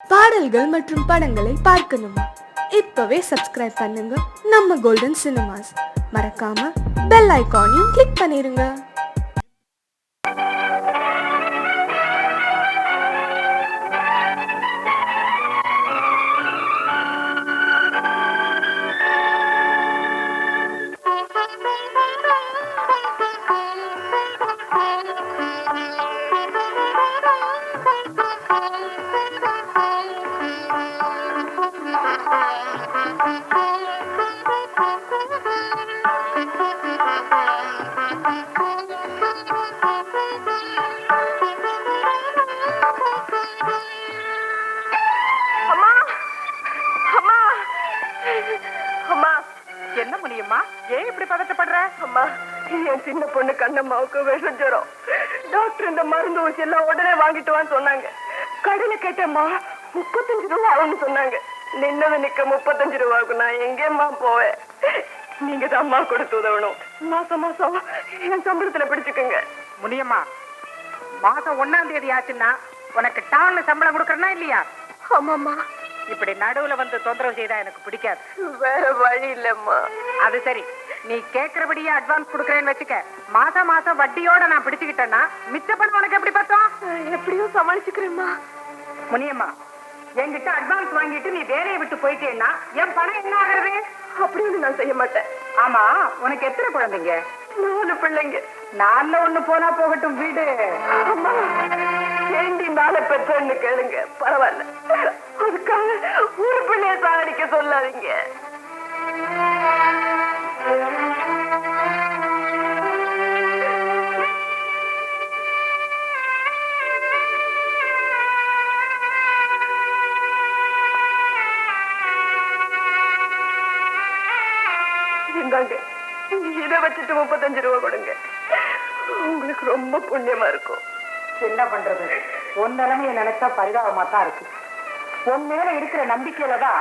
பாடல்கள் மற்றும் படங்களை பார்க்கணுமா? இப்பவே சப்ஸ்கிரைப் பண்ணுங்க நம்ம கோல்டன் சினிமாஸ். மறக்காம பெல் ஐகானையும் கிளிக் பண்ணிருங்க. என்ன முடியுமா? ஏன் இப்படி பதட்டப்படுற? அம்மா, என் சின்ன பொண்ணு கண்ணம்மாவுக்கு விஷம் ஜுரம். டாக்டர் இந்த மருந்து ஊசி எல்லாம் உடனே வாங்கிட்டு வான்னு சொன்னாங்க. கடையில கேட்டேம்மா 35 ரூபா ஆகும்னு சொன்னாங்க. நின்னது நிக்க 35 ரூபாய்க்கு நான் எங்கேம்மா போவேன்? நீங்க தான் அம்மா கொடுத்து உதவணும். மாசம் மாசம் என் சம்பளத்துல பிடிச்சுக்குங்க. முடியுமா? மாசம் 1ஆம் தேதி ஆச்சுன்னா உனக்கு டான்னு சம்பளம் கொடுக்கறனா இல்லையா? ஆமாம்மா. இப்படி நடுவுல வந்து தொந்தரவு செய்தா எனக்கு பிடிக்காது. வேற வழி இல்லம்மா. அது சரி, நீ கேக்குறபடியே அட்வான்ஸ் கொடுக்கறேன்னு வச்சுக்க. மாசம் மாசம் வட்டியோட நான் பிடிச்சுக்கிட்டேன்னா மிச்ச பணம் உனக்கு எப்படி பார்த்தோம்? எப்படியும் சமாளிச்சுக்கிறேம்மா. முனியம்மா, என்கிட்ட அட்வான்ஸ் வாங்கிட்டு நீ வேலையை விட்டு போயிட்டேன்னா என் பணம் என்ன ஆகுறது? அப்படின்னு நான் செய்ய மாட்டேன். ஆமா, உனக்கு எத்தனை குழந்தைங்க? 4 பிள்ளைங்க. 4ல 1 போனா போகட்டும், வீடு. அம்மா, ஏண்டி 4 பெற்றோன்னு கேளுங்க, பரவாயில்ல. அதுக்காக ஒரு பிள்ளைய சாகடிக்க சொல்லாதீங்க. இந்தாங்க, இதை வச்சுட்டு 35 ரூபா கொடுங்க. உங்களுக்கு ரொம்ப புண்ணியமா இருக்கும். என்ன பண்றது? உன் நிலைமையை நினைச்சா பரிதாபமா தான் இருக்கு. உன் மேல இருக்கிற நம்பிக்கையில தான்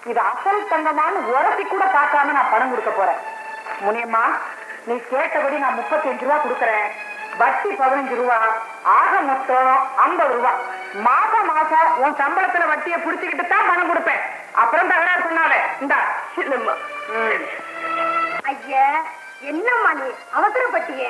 இது அசல் தங்கமான உரசி கூட பார்க்காம நான் பணம் கொடுக்க போறேன். முனியம்மா, நீ கேட்டபடி நான் 35 ரூபா கொடுக்கறேன். வட்டி 15 ரூபா, ஆக மொத்தம் 50 ரூபா. மாசம் மாசம் உன் சம்பளத்துல வட்டியை புடிச்சுக்கிட்டு தான் பணம் கொடுப்பேன். அப்புறம் தகராறு பண்ணாலே. இந்தா. இல்லம்மா. ஐயா, என்னம்மா நீ அவசரப்பட்டியே?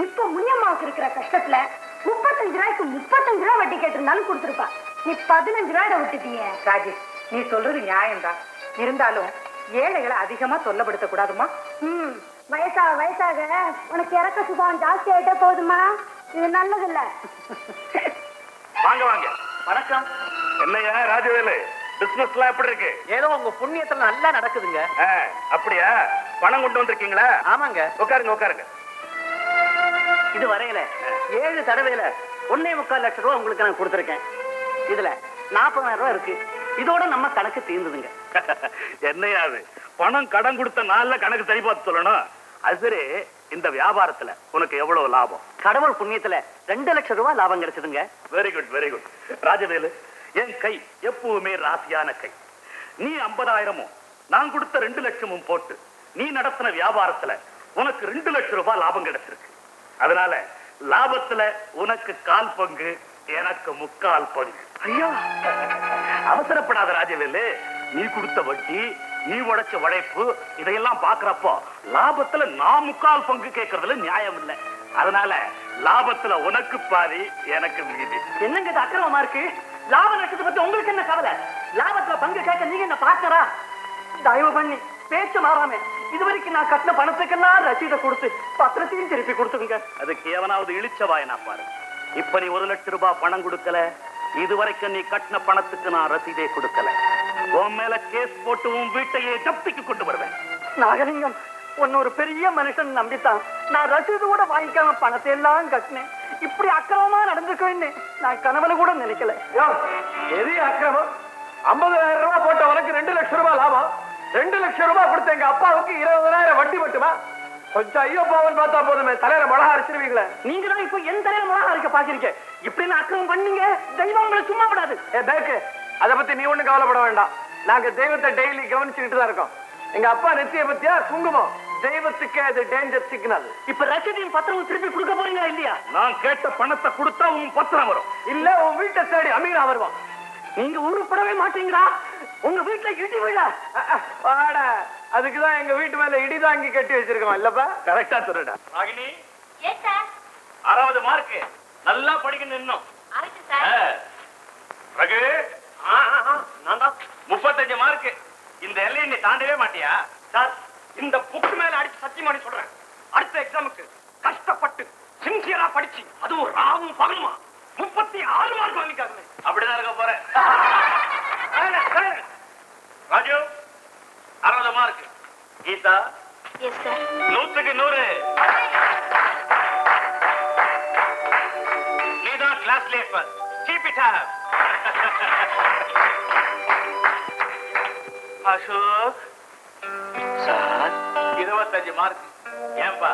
இப்ப முனியம்மாவுக்கு இருக்கிற கஷ்டத்துல 35 ரூபாய்க்கு 35 ரூபாய் வட்டி கேட்டிருந்தாலும் கொடுத்துருப்பா. நீ 15 ரூபாயிட விட்டுட்டிய. ராஜேஷ், நீ சொல்றது நியாயம்தான். இருந்தாலும் ஏழைகளை அதிகமா தொல்லப்படுத்த கூடாதுமா. வயசாக வயசாக உனக்கு இறக்க சுபாவம் ஜாஸ்தி ஆயிட்டே போகுதுமா. இது நல்லது இல்ல. வாங்க வாங்க. வணக்கம். என்னையா ராஜவேலு, பிசினஸ் எல்லாம் எப்படி இருக்கு? ஏதோ உங்க புண்ணியத்துல நல்லா நடக்குதுங்க. அப்படியா? பணம் கொண்டு வந்திருக்கீங்களா? ஆமாங்க. உட்காருங்க உட்காருங்க. இது வரையில 7 தடவையில 1.25 லட்சம் ரூபாய் உங்களுக்கு நான் கொடுத்துருக்கேன். இதுல 40,000 ரூபாய் இருக்கு. இதோட நம்ம கணக்கு தீர்ந்துதுங்க. என்னையா அது? பணம் கடன் கொடுத்த நாள்ல கணக்கு சரி பார்த்து சொல்லணும். அது சரி, இந்த வியாபாரத்துல உனக்கு எவ்வளவு லாபம்? கடவுள் புண்ணியத்துல 2 லட்சம் ரூபாய் லாபம் கிடைச்சதுங்க. Very good very good. Rajavelu, என் கை எப்பவுமே ராசியான கை. நீ 50,000மும் நான் கொடுத்த 2 லட்சமும் போட்டு நீ நடத்தின வியாபாரத்துல உனக்கு 2 லட்சம் ரூபாய் லாபம் கிடைச்சிருக்கு. அதனால லாபத்துல உனக்கு 1/4 பங்கு, எனக்கு 3/4 பங்கு. ஐயோ, அவசரப்படாத ராஜவேலு. நீ கொடுத்த வட்டி, நீ உழைச்ச உழைப்பு, இதையெல்லாம் பாக்குறப்போ லாபத்துல நான் 3/4 பங்கு கேட்கறதுல நியாயம் இல்லை. அதனால லாபத்துல உனக்கு பாதி, எனக்கு மீதி. என்னங்க இது அக்கிரமமா இருக்கு? லாப நஷ்டத்தை பத்தி உங்களுக்கு என்ன கவலை? லாபத்துல பங்கு கேட்க நீங்க என்ன பாக்குறா? தயவு பண்ணி பேச்சு மாறாம இதுவரைக்கும் நான் கட்டின பணத்துக்கெல்லாம் ரசீதை கொடுத்து பத்திரத்தையும் திருப்பி கொடுத்துங்க. அதுக்கு எவனாவது இழிச்சவாயனா பாரு. இப்ப நீ 1 லட்சம் ரூபாய் பணம் கொடுக்கல, இதுவரைக்கும் நீ கட்டின பணத்துக்கு நான் ரசீதே கொடுக்கல. உன் மேல கேஸ் போட்டு உன் வீட்டையே ஜப்திக்கு கொண்டு வருவேன். நாகலிங்கம், ஒன்னு ஒரு பெரிய மனுஷன் நம்பித்தான் நான் ரசீது கூட வாங்கிக்காம பணத்தை எல்லாம் கட்டினேன். இப்படி அக்கிரமமா நடந்துக்குவேன்னு நான் கனவுல கூட நினைக்கல. எது அக்கிரமம்? 50,000 ரூபாய் போட்ட உனக்கு 2 லட்சம் ரூபாய் லாபம். 2 லட்சம் ரூபாய் கொடுத்த எங்க அப்பாவுக்கு 20,000 வட்டி மட்டுமா? கொஞ்சம் ஐயோ பாவன் பார்த்தா போதுமே, தலையில மிளகா அரைச்சிருவீங்களே. நீங்க தான் இப்ப என் தலையில மிளகா அரைக்க பாக்குறீங்க. இப்படி நான் அக்கிரமம் பண்ணீங்க, தெய்வம் உங்களை சும்மா விடாது. பேக்கு, அதை பத்தி நீ ஒண்ணும் கவலைப்பட வேண்டாம். நாங்க தெய்வத்தை டெய்லி கவனிச்சுக்கிட்டு தான் இருக்கோம். எங்க அப்பா நெத்திய பத்தியா குங்குமம், தெய்வத்துக்கு அது டேஞ்சர் சிக்னல். இப்ப ரசீதையும் பத்திரம் திருப்பி கொடுக்க போறீங்களா இல்லையா? நான் கேட்ட பணத்தை கொடுத்தா உன் பத்திரம் வரும். இல்ல உன் வீட்டை தேடி அமீரா வருவான். நீங்க உருப்படவே மாட்டீங்களா? உங்க வீட்டுல இடி விழ வாடா, அதுக்குதான் எங்க வீட்டு மேல இடி தாங்கி கட்டி வச்சிருக்கோம் இல்லப்பா. கரெக்டா சொல்லுடா. Ragini, yes sir. 6வது மார்க். நல்லா படிக்கணும் இன்னும். ஆயிட்டு சார். ரகு, நான் தான் 35 மார்க். இந்த எல்லையை நீ தாண்டவே மாட்டியா? சார், இந்த புக் மேல அடிச்சு சத்தியம் பண்ணி சொல்றேன், அடுத்த எக்ஸாமுக்கு கஷ்டப்பட்டு சின்சியரா படிச்சு அதுவும் ராவும் பகலுமா 36 மார்க் வாங்கிக்காங்க. அப்படிதான் இருக்க போறேன். Raju, 60 mark. Geetha, yes sir. 100க்கு 100. நீதான் class leader. Keep it up. Ashok sir, 25 mark. ஏன்பா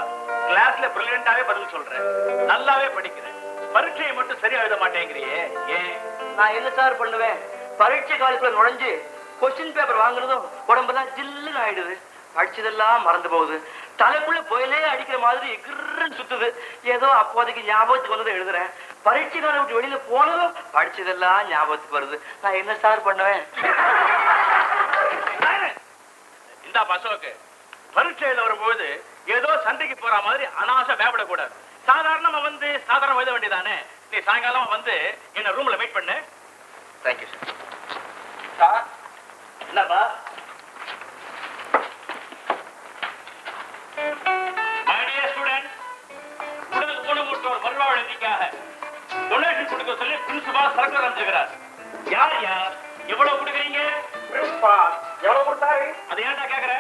கிளாஸ்ல பிரில்லியண்டாவே பதில் சொல்றேன், நல்லாவே படிக்கிறேன், பரீட்சையை மட்டும் சரியா எழுத மாட்டேங்கிறியே ஏன்? நான் என்ன சார் பண்ணுவேன்? பரீட்சை காலத்துல நுழைஞ்சு கொஸ்டின் பேப்பர் வாங்குறதும் உடம்பெல்லாம் ஜில்லுன்னு ஆயிடுது. படிச்சதெல்லாம் மறந்து போகுது. தலைக்குள்ள புயலே அடிக்கிற மாதிரி கிர்ன்னு சுத்துது. ஏதோ அப்போதைக்கு ஞாபகத்துக்கு வந்ததை எழுதுறேன். பரீட்சை காலம் விட்டு வெளியில போனதும் படிச்சதெல்லாம் ஞாபகத்துக்கு வருது. நான் என்ன சார் பண்ணுவேன்? இந்த பசோக்கு பரீட்சை எழுத வரும்போது ஏதோ சண்டைக்கு போற மாதிரி அனாவசியம் பயப்படக்கூடாது. சாதாரணமா வந்து சாதாரண எழுத வேண்டியதானே. நீ சாயங்காலம் வந்து என்ன ரூம்ல வெயிட் பண்ணு. Thank you sir. என்னப்பா? My dear student, உடல் ஊனமுற்றோர் மறுவாழ்வுக்காக டொனேஷன் கொடுக்க சொல்லி பிரின்சிபால் சர்க்குலர் அனுப்பிச்சிருக்கிறார். யார் யார் எவ்வளவு கொடுக்குறீங்க? எவ்வளவு கொடுத்தாரு? அதை ஏன்டா கேக்குற?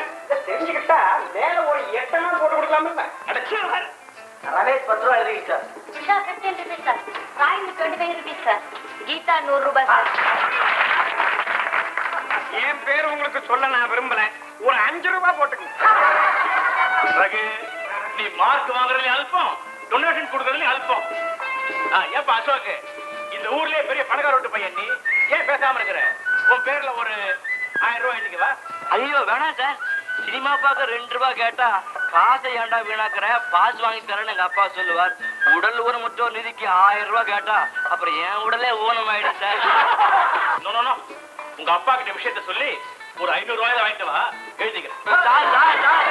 தெரிஞ்சுக்கிட்டா மேல ஒரு 8 நாள் போட்டு கொடுக்கலாம்ல. அடச்சே சார். ரமேஷ் 10 ரூபாய் எழுதிங்க sir. Usha 15 rupees sir. Rayini 25 rupees sir. Geetha 100 ரூபாய் சார். என் பேர் உங்களுக்கு சொல்ல நான் விரும்பல. ஒரு 5 ரூபாய் போட்டுக்கோங்க. ரகு, நீ மார்க் வாங்குறதுல அல்பம், டொனேஷன் கொடுக்கறதுல அல்பம். ஏப்பா அசோக், இந்த ஊர்லயே பெரிய பணக்கார வீட்டு பையன் நீ ஏன் பேசாம இருக்கிற? உன் பேர்ல ஒரு 1000 ரூபாய் எழுதிக்கவா? ஐயோ வேணாம் சார். சினிமா பார்க்க 2 ரூபாய் கேட்டா காசை ஏன்டா வீணாக்குற, பாஸ் வாங்கி தரேன்னு எங்க அப்பா சொல்லுவார். உடல் ஊனமுற்றோர் நிதிக்கு 1000 ரூபாய் கேட்டா அப்புறம் என் உடலே ஊனம் ஆயிடும் சார். நோ நோ நோ, உங்க அப்பா கிட்ட விஷயத்த சொல்லி ஒரு 500 ரூபாய் வாங்கிட்டு வா, எழுதிக்கிறேன். சார் சார் சார்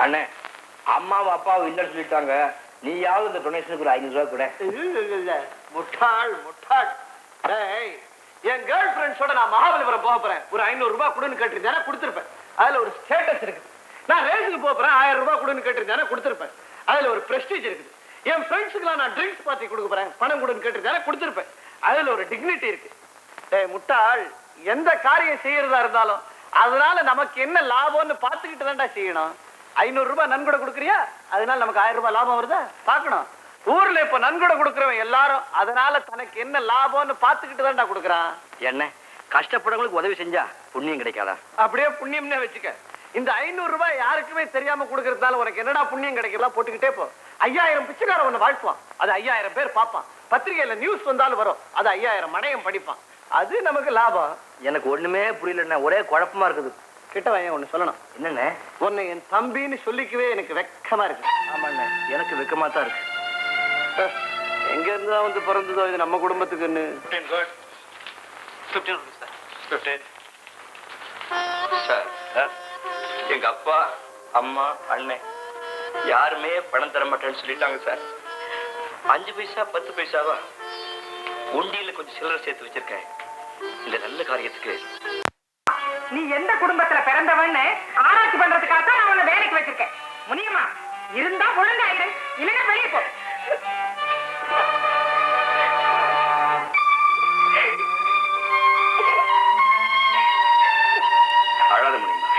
அண்ணே, அம்மாவும் அப்பாவும் இல்லைன்னு சொல்லிட்டாங்க. நீயாவது இந்த டொனேஷனுக்கு ஒரு 500 ரூபாய் கூட. முட்டாள் முட்டாள். டேய், என் கேர்ள் ஃபிரெண்ட்ஸோட நான் மகாபலிபுரம் போக போறேன். ஒரு 500 ரூபாய் கொடுன்னு கேட்டிருந்தேன், கொடுத்துருப்பேன். அதுல ஒரு ஸ்டேட்டஸ் இருக்குது. நான் ரேஸுக்கு போக போறேன், 1000 ரூபாய் கொடுன்னு கேட்டிருந்தேன், கொடுத்துருப்பேன். அதுல ஒரு பிரஸ்டீஜ் இருக்குது. என் ஃப்ரெண்ட்ஸுக்குலாம் நான் ட்ரிங்க்ஸ் பார்ட்டி கொடுக்க போறேன், பணம் கொடுன்னு கேட்டிருந்தேன், கொடுத்துருப்பேன். அதுல ஒரு டிக்னிட்டி இருக்கு. டேய் முட்டாள், எந்த காரியம் செய்யறதா இருந்தாலும் அதனால நமக்கு என்ன லாபம்னு பார்த்துக்கிட்டு தான்டா செய்யணும். 500 ரூபாய் நன்கொடை கொடுக்குறியா, அதனால நமக்கு 1000 ரூபாய் லாபம் வருதா பார்க்கணும். ஊர்ல இப்ப நன்கொடை கொடுக்கறவன் எல்லாரும் அதனால தனக்கு என்ன லாபம்னு பார்த்துக்கிட்டு தான்டா கொடுக்கறான். என்ன கஷ்டப்படுறவங்களுக்கு உதவி செஞ்சா புண்ணியம் கிடைக்காதா? அப்படியே புண்ணியம்னே வச்சுக்க. இந்த 500 ரூபாய் யாருக்குமே தெரியாம கொடுக்கறதால உனக்கு என்னடா புண்ணியம் கிடைக்கலாம் போட்டுக்கிட்டே போ. 5000 பிச்சைக்கார உன்னை வாழ்த்துவான், அது 5000 பேர் பார்ப்பான். பத்திரிகையில நியூஸ் வந்தாலும் வரும், அது 5000 மடையம் படிப்பான். அது நமக்கு லாபம். எனக்கு ஒண்ணுமே புரியலண்ணே, ஒரே குழப்பமா இருக்குது. கிட்ட வாங்க, ஒண்ணு சொல்லணும். என்னண்ணே? உன்னை என் தம்பின்னு சொல்லிக்கவே எனக்கு வெக்கமா இருக்கு. ஆமாண்ணே, எனக்கு வெக்கமா தான் இருக்கு. எங்க இருந்தா வந்து பிறந்ததோ இது நம்ம குடும்பத்துக்குன்னு. 15 rupees சார். 15. சார், எங்க அப்பா அம்மா அண்ணன் யாருமே பணம் தர மாட்டேன்னு சொல்லிட்டாங்க சார். 5 பைசா 10 பைசாவா உண்டியில கொஞ்சம் சில்லறை சேர்த்து வச்சிருக்கேன். இந்த நல்ல காரியத்துக்கு. நீ எந்த குடும்பத்துல பிறந்தவன்னு ஆராய்ச்சி பண்றதுக்காக தான் நான் உன்னை வேலைக்கு வச்சிருக்கேன். முனியம்மா இருந்தா ஒழுங்காயிரு, இல்லைன்னா வெளியே போ. அழாத முடியுமா?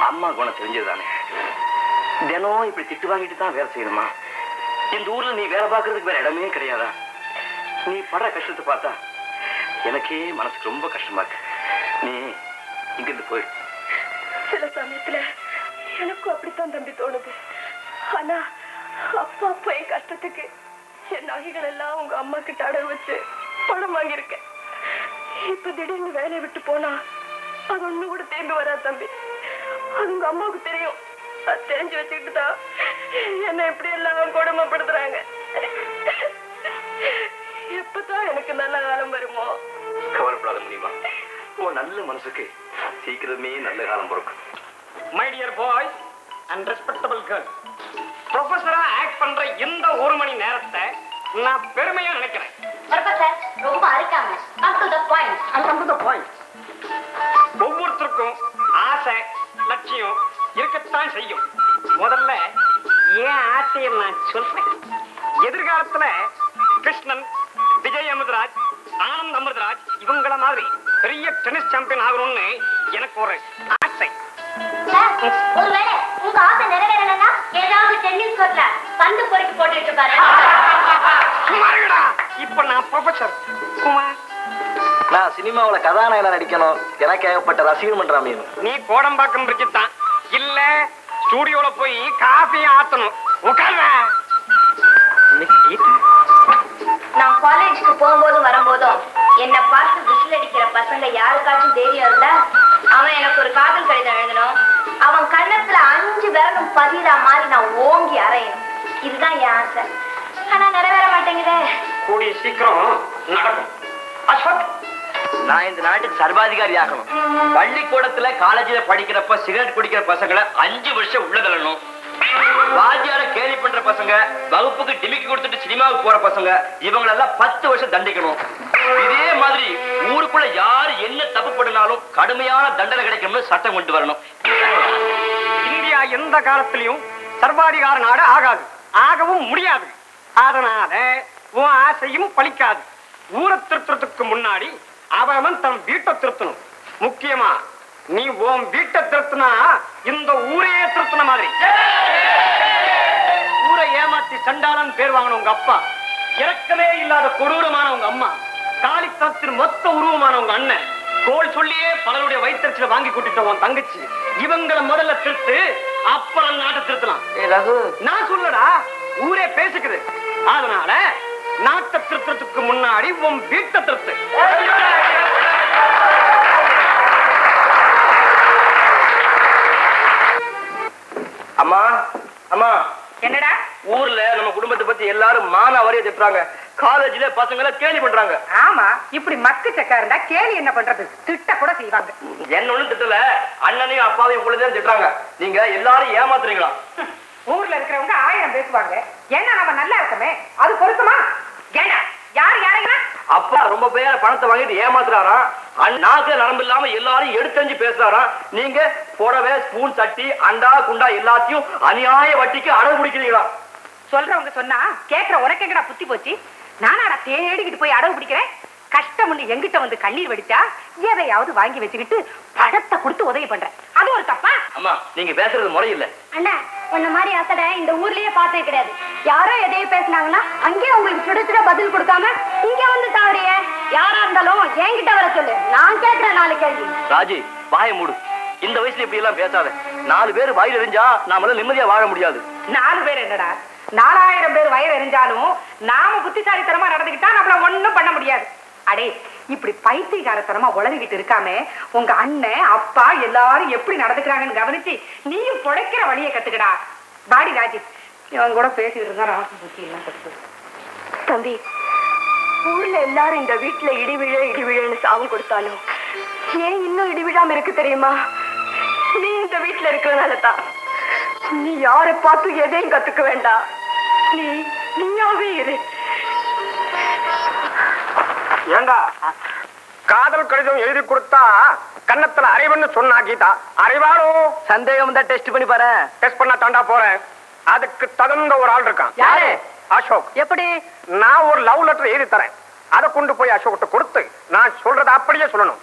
அம்மா குணம் தெரிஞ்சதுதானே. தினம் இப்படி திட்டு வாங்கிட்டு தான் வேலை செய்யணுமா? இந்த ஊர்ல நீ வேலை பார்க்கறதுக்கு வேற இடமே கிடையாதா? நீ படுற கஷ்டத்தை பார்த்தா எனக்கே மனசுக்கு ரொம்ப கஷ்டமா இருக்கு. நீ இங்கிருந்து போயிடு. சில சமயத்துல எனக்கும் அப்படித்தான் தம்பி தோணுது. ஆனா அப்பா என் கஷ்டத்துக்கு என் நகைகள் எல்லாம் உங்க அம்மா கிட்ட அடகு வச்சு பணம் வாங்கியிருக்கேன். இப்ப திடீர்னு வேலையை விட்டு போனா அது ஒண்ணு கூட திரும்பி வராது தம்பி. அது உங்க அம்மாவுக்கு தெரியும். அது தெரிஞ்சு வச்சுக்கிட்டு தான் என்ன இப்படி எல்லாம் கொடுமைப்படுத்துறாங்க. எப்பதான் எனக்கு நல்ல காலம் வருமோ? கவலைப்படாத முடியுமா? உன் நல்ல மனசுக்கு சீக்கிரமே நல்ல காலம் பிறக்கும். My dear boys and respectable girl, ப்ரொஃபஸரா ஆக்ட் பண்ற இந்த 1 மணி நேரத்தை நான் பெருமையா நினைக்கிறேன். ரொம்ப அரிக்காம come to the point. ஒவ்வொருத்தருக்கும் ஆசை லட்சியம் இருக்கத்தான் செய்யும். முதல்ல ஏன் ஆசையை நான் சொல்றேன். எதிர்காலத்துல கிருஷ்ணன், விஜய் அமிர்தராஜ், ஆனந்த் அமிர்தராஜ் இவங்கள மாதிரி பெரிய டென்னிஸ் சாம்பியன் ஆகணும்னு எனக்கு ஒரு ஆசை. ஒருவேளை உங்க ஆசை நிறைவேறலன்னா ஏதாவது டென்னிஸ் கோர்ட்ல பந்து பொறுக்கி போட்டுட்டு பாரு. இப்ப நான் ப்ரொஃபசர் குமார், நான் சினிமாவுல கதாநாயகனா நடிக்கணும். எனக்கு ஏகப்பட்ட ரசிகர் மன்றம். நீ கோடம்பாக்கம் பிரிச்சுத்தான் இல்ல ஸ்டூடியோல போய் காஃபி ஆத்தணும். உட்கார்ற. நான் காலேஜுக்கு போகும்போதும் வரும்போதும் என்ன பார்த்து விசில் அடிக்கிற பசங்க யாருக்காச்சும் தைரியம் இருந்தா அவன் எனக்கு ஒரு காதல் கடிதம் எழுதணும். அவன் கண்ணத்துல 5 விரலும் பதிரா மாதிரி நான் ஓங்கி அறையணும். இதுதான் என் ஆசை. ஆனா நிறைவேற மாட்டேங்குதே. கூடிய சீக்கிரம் நடக்கும். அசோக், நான் இந்த நாட்டுக்கு சர்வாதிகாரி ஆகணும். பள்ளிக்கூடத்துல காலேஜ்ல படிக்கிறப்ப சிகரெட் குடிக்கிற பசங்களை 5 வருஷம் உள்ள தள்ளணும். வாத்தியார கேலி பண்ற பசங்க, வகுப்புக்கு டிமிக்கி கொடுத்துட்டு சினிமாவுக்கு போற பசங்க, இவங்களெல்லாம் 10 வருஷம் தண்டிக்கணும். இதே மாதிரி ஊருக்குள்ள யாரு என்ன தப்பு பண்ணினாலும் கடுமையான தண்டனை கிடைக்கும்னு சட்டம் கொண்டு வரணும். இந்தியா எந்த காலத்திலையும் சர்வாதிகார நாடு ஆகாது, ஆகவும் முடியாது. அதனால உன் ஆசையும் பலிக்காது. ஊரை திருத்துறதுக்கு முன்னாடி அவன் தன் வீட்டை திருத்தணும். முக்கியமா நீ உன் வீட்டை திருத்தினா இந்த ஊரையே திருத்தின மாதிரி. ஊரை ஏமாத்தி சண்டாளன் பேர் வாங்கின உங்க அப்பா, இறக்கமே இல்லாத கொடூரமான உங்க அம்மா, காளித்தனத்தின் மொத்த உருவமான உங்க அண்ணன், கோல் சொல்லியே பலருடைய வயிற்றுல வாங்கி கூட்டிட்ட உன் தங்கச்சி, இவங்களை முதல்ல திருத்து, அப்புறம் நாட்டை திருத்தலாம். நான் சொல்லடா, ஊரே பேசிக்குது. அதனால நாட்டை திருத்தத்துக்கு முன்னாடி உன் வீட்டை திருத்து. அம்மா அம்மா, என்னடா ஊர்ல நம்ம குடும்பத்தை பத்தி எல்லாரும் மான வரைய திட்டுறாங்க. காலேஜ்ல பசங்களை கேலி பண்றாங்க. ஆமா, இப்படி மக்கு சக்கா இருந்தா கேலி என்ன பண்றது? திட்ட கூட செய்வாங்க. என்ன ஒண்ணும் திட்டல, அண்ணனையும் அப்பாவையும் உங்களுதான் திட்டுறாங்க. நீங்க எல்லாரும் ஏமாத்துறீங்களா? ஊர்ல இருக்கிறவங்க 1000 பேசுவாங்க. என்ன நம்ம நல்லா இருக்கமே, அது பொருத்தமா? ஏண்டா யார் யாரையா? அப்பா ரொம்ப பேர பணத்தை வாங்கிட்டு ஏமாத்துறாராம். நாக்கு நரம்பு இல்லாம எல்லாரும் எடுத்தஞ்சு பேசுறாராம். நீங்க புடவை, ஸ்பூன், சட்டி, அண்டா, குண்டா எல்லாத்தையும் அநியாய வட்டிக்கு அடகு பிடிக்கிறீங்களா? சொல்றவங்க சொன்னா கேக்குற உனக்கு எங்கடா புத்தி போச்சு? நானாடா தேடிக்கிட்டு போய் அடவு பிடிக்கிறேன்? கஷ்டம் ஒண்ணு எங்கிட்ட வந்து கண்ணீர் வடிச்சா எதையாவது வாங்கி வச்சுக்கிட்டு பழத்தை கொடுத்து உதவி பண்றேன். அது ஒரு தப்பா? அம்மா, நீங்க பேசுறது முறையில்ல. அண்ணா, உன்ன மாதிரி அசட இந்த ஊர்லயே பார்த்தே கிடையாது. யாரோ எதையும் பேசினாங்கன்னா அங்கேயே உங்களுக்கு சுட சுட பதில் கொடுக்காம இங்க வந்து தாவறிய. யாரா இருந்தாலும் என்கிட்ட வர சொல்லு, நான் கேட்கிறேன் 4 கேள்வி. ராஜி, வாய மூடு. இந்த வயசுல இப்படி எல்லாம் பேசாத. 4 பேர் வயிறு எரிஞ்சா நாம நிம்மதியா வாழ முடியாது. 4 பேர் என்னடா, 4000 பேர் வயிறு எரிஞ்சாலும் நாம புத்திசாலித்தனமா நடந்துக்கிட்டா நம்மள ஒண்ணும் பண்ண முடியாது. அடே, இப்படி பைத்தியக்காரத்தனமா உளறிக்கிட்டு இருக்காம உங்க அண்ணன் அப்பா எல்லாரும் எப்படி நடந்துக்கிறாங்கன்னு கவனிச்சு நீயும் பொழைக்கிற வழியை கத்துக்கடா. பாடி ராஜி, இவன் கூட பேசிட்டு இருந்தா ராசி புத்தி எல்லாம் கத்து. தம்பி, ஊர்ல எல்லாரும் இந்த வீட்டுல இடிவிழன்னு சாபம் கொடுத்தாலும் ஏன் இன்னும் இடிவிழாம இருக்கு தெரியுமா? நீ இந்த வீட்டுல இருக்கிறதுனாலதான். நீ யாரை பார்த்து எதையும் கத்துக்க வேண்டாம். நீயாவே இரு. ஏண்டா, காதல் கடிதம் எழுதி கொடுத்தா கன்னத்துல அரைவன்னு சொன்னா கீதா, அரைவாரோ? சந்தேகம் தான் டெஸ்ட் பண்ணி பாரு. டெஸ்ட் பண்ண தாண்டா போறேன். அதுக்கு தகுந்த ஒரு ஆள் இருக்கான். யாரு? அசோக். எப்படி? நான் ஒரு லவ் லெட்டர் எழுதி தரேன். அதை கொண்டு போய் அசோக்கிட்ட கொடுத்து நான் சொல்றதை அப்படியே சொல்லணும்.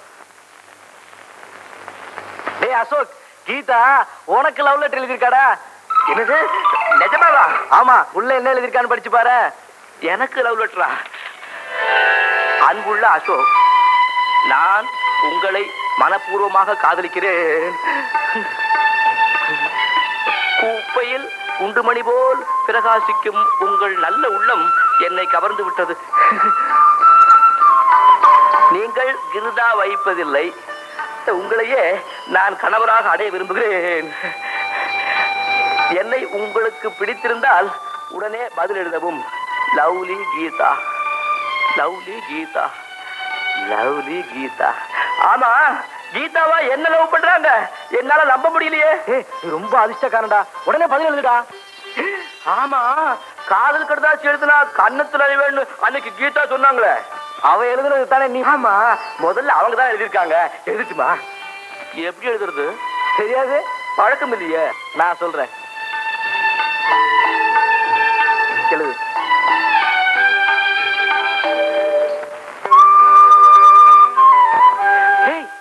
டேய் அசோக், கீதா உனக்கு லவ் லெட்டர் எழுதிருக்காடா? என்னது, நிஜமாவா? ஆமா, உள்ள என்ன எழுதிருக்கான்னு படிச்சு பாரு. எனக்கு லவ் லெட்டரா? அன்புள்ள அசோக், நான் உங்களை மனப்பூர்வமாக காதலிக்கிறேன். குப்பையில் குண்டுமணி போல் பிரகாசிக்கும் உங்கள் நல்ல உள்ளம் என்னை கவர்ந்து விட்டது. நீங்கள் கிருதா வைப்பதில்லை. உங்களையே நான் கணவராக அடைய விரும்புகிறேன். என்னை உங்களுக்கு பிடித்திருந்தால் உடனே பதில் எழுதவும். Lovely Geetha, lovely Geetha, lovely Geetha. ஆமா, கீதாவா என்ன லவ் பண்றாங்க? என்னால நம்ப முடியலையே. ரொம்ப அதிர்ஷ்டக்காரன்டா, உடனே பதில் எழுதுடா. ஆமா, காதல் கடுதாச்சு எழுதுனா கண்ணத்துல வேணும் அன்னைக்கு கீதா சொன்னாங்களே, அவ எழுதுறது தானே நீ? ஆமா, முதல்ல அவங்க தான் எழுதியிருக்காங்க. எழுதுச்சுமா? எப்படி எழுதுறது தெரியாது, பழக்கம் இல்லையே. நான் சொல்றேன். எழுது.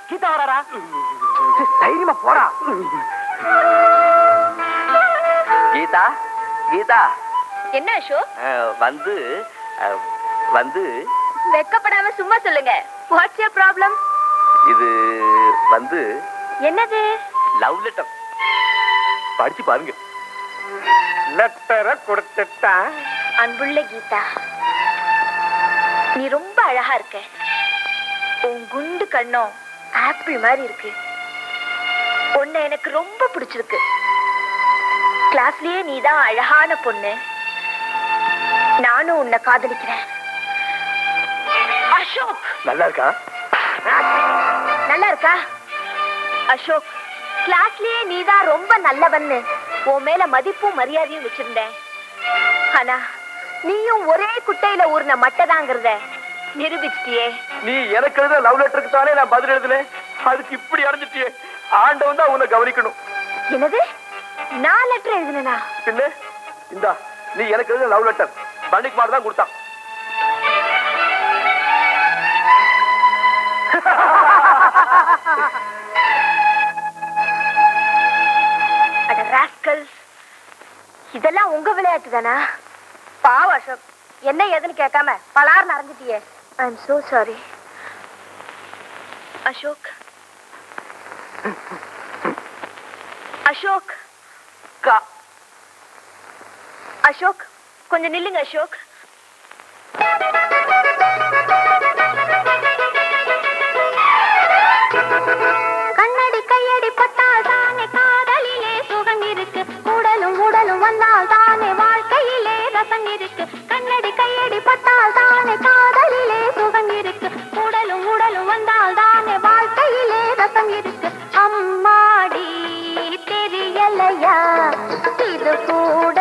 கீதா வராடா, தைரியமா போடா. கீதா, கீதா என்ன அசோக்? வந்து வந்து வெக்கப்படாம சும்மா சொல்லுங்க. What's your problem? இது வந்து என்னது? Love letter. படிச்சு பாருங்க. லெட்டரை கொடுத்துட்டான். அன்புள்ள கீதா, நீ ரொம்ப அழகா இருக்க. உன் குண்டு கண்ணும் ஆப்பிள் மாதிரி இருக்கு. உன்னை எனக்கு ரொம்ப பிடிச்சிருக்கு. கிளாஸ்லயே நீதான் அழகான பொண்ணு. நானும் உன்னை காதலிக்கிறேன். அசோக் நல்லா இருக்கா? நல்லா இருக்கா? அசோக், கிளாஸ்லயே நீதான் ரொம்ப நல்லவன்னு உன் மேல மதிப்பும் மரியாதையும் வச்சிருந்தேன். ஆனா நீயும் ஒரே குட்டையில ஊர்ன மட்டதாங்கிறத நிரூபிச்சிட்டியே. நீ எனக்கு எழுத லவ் லெட்டருக்கு தானே நான் பதில் எழுதுனேன். அதுக்கு இப்படி அடைஞ்சிட்டியே. ஆண்டவன் தான் உன்னை கவனிக்கணும். என்னது? நான் லெட்டர் எழுதுனா? பின்ன இந்தா, நீ எனக்கு எழுத லவ் லெட்டர் பண்டிகுமார் தான் கொடுத்தான். அட ராஸ்கல்ஸ், இதெல்லாம் உங்க விளையாட்டு தானா? பாவ அசோக், என்ன ஏதுன்னு கேட்காம பலார்னு அரைஞ்சிட்டியே. I am so sorry Ashok. Ashok, Ashok கொஞ்சம் நில்லுங்க அசோக். கண்ணடி கையடி பட்டால் தானே காதலிலே சுகம் இருக்கு. உடலும் உடலும் வந்தால் தானே வாழ்க்கையிலே ரசம் இருக்கு. கண்ணடி கையடி பட்டால் தானே காதலிலே சுகம் இருக்கு. உடலும் உடலும் வந்தால் தானே வாழ்க்கையிலே ரசம் இருக்கு. அம்மாடி தெரியலையா, இது கூட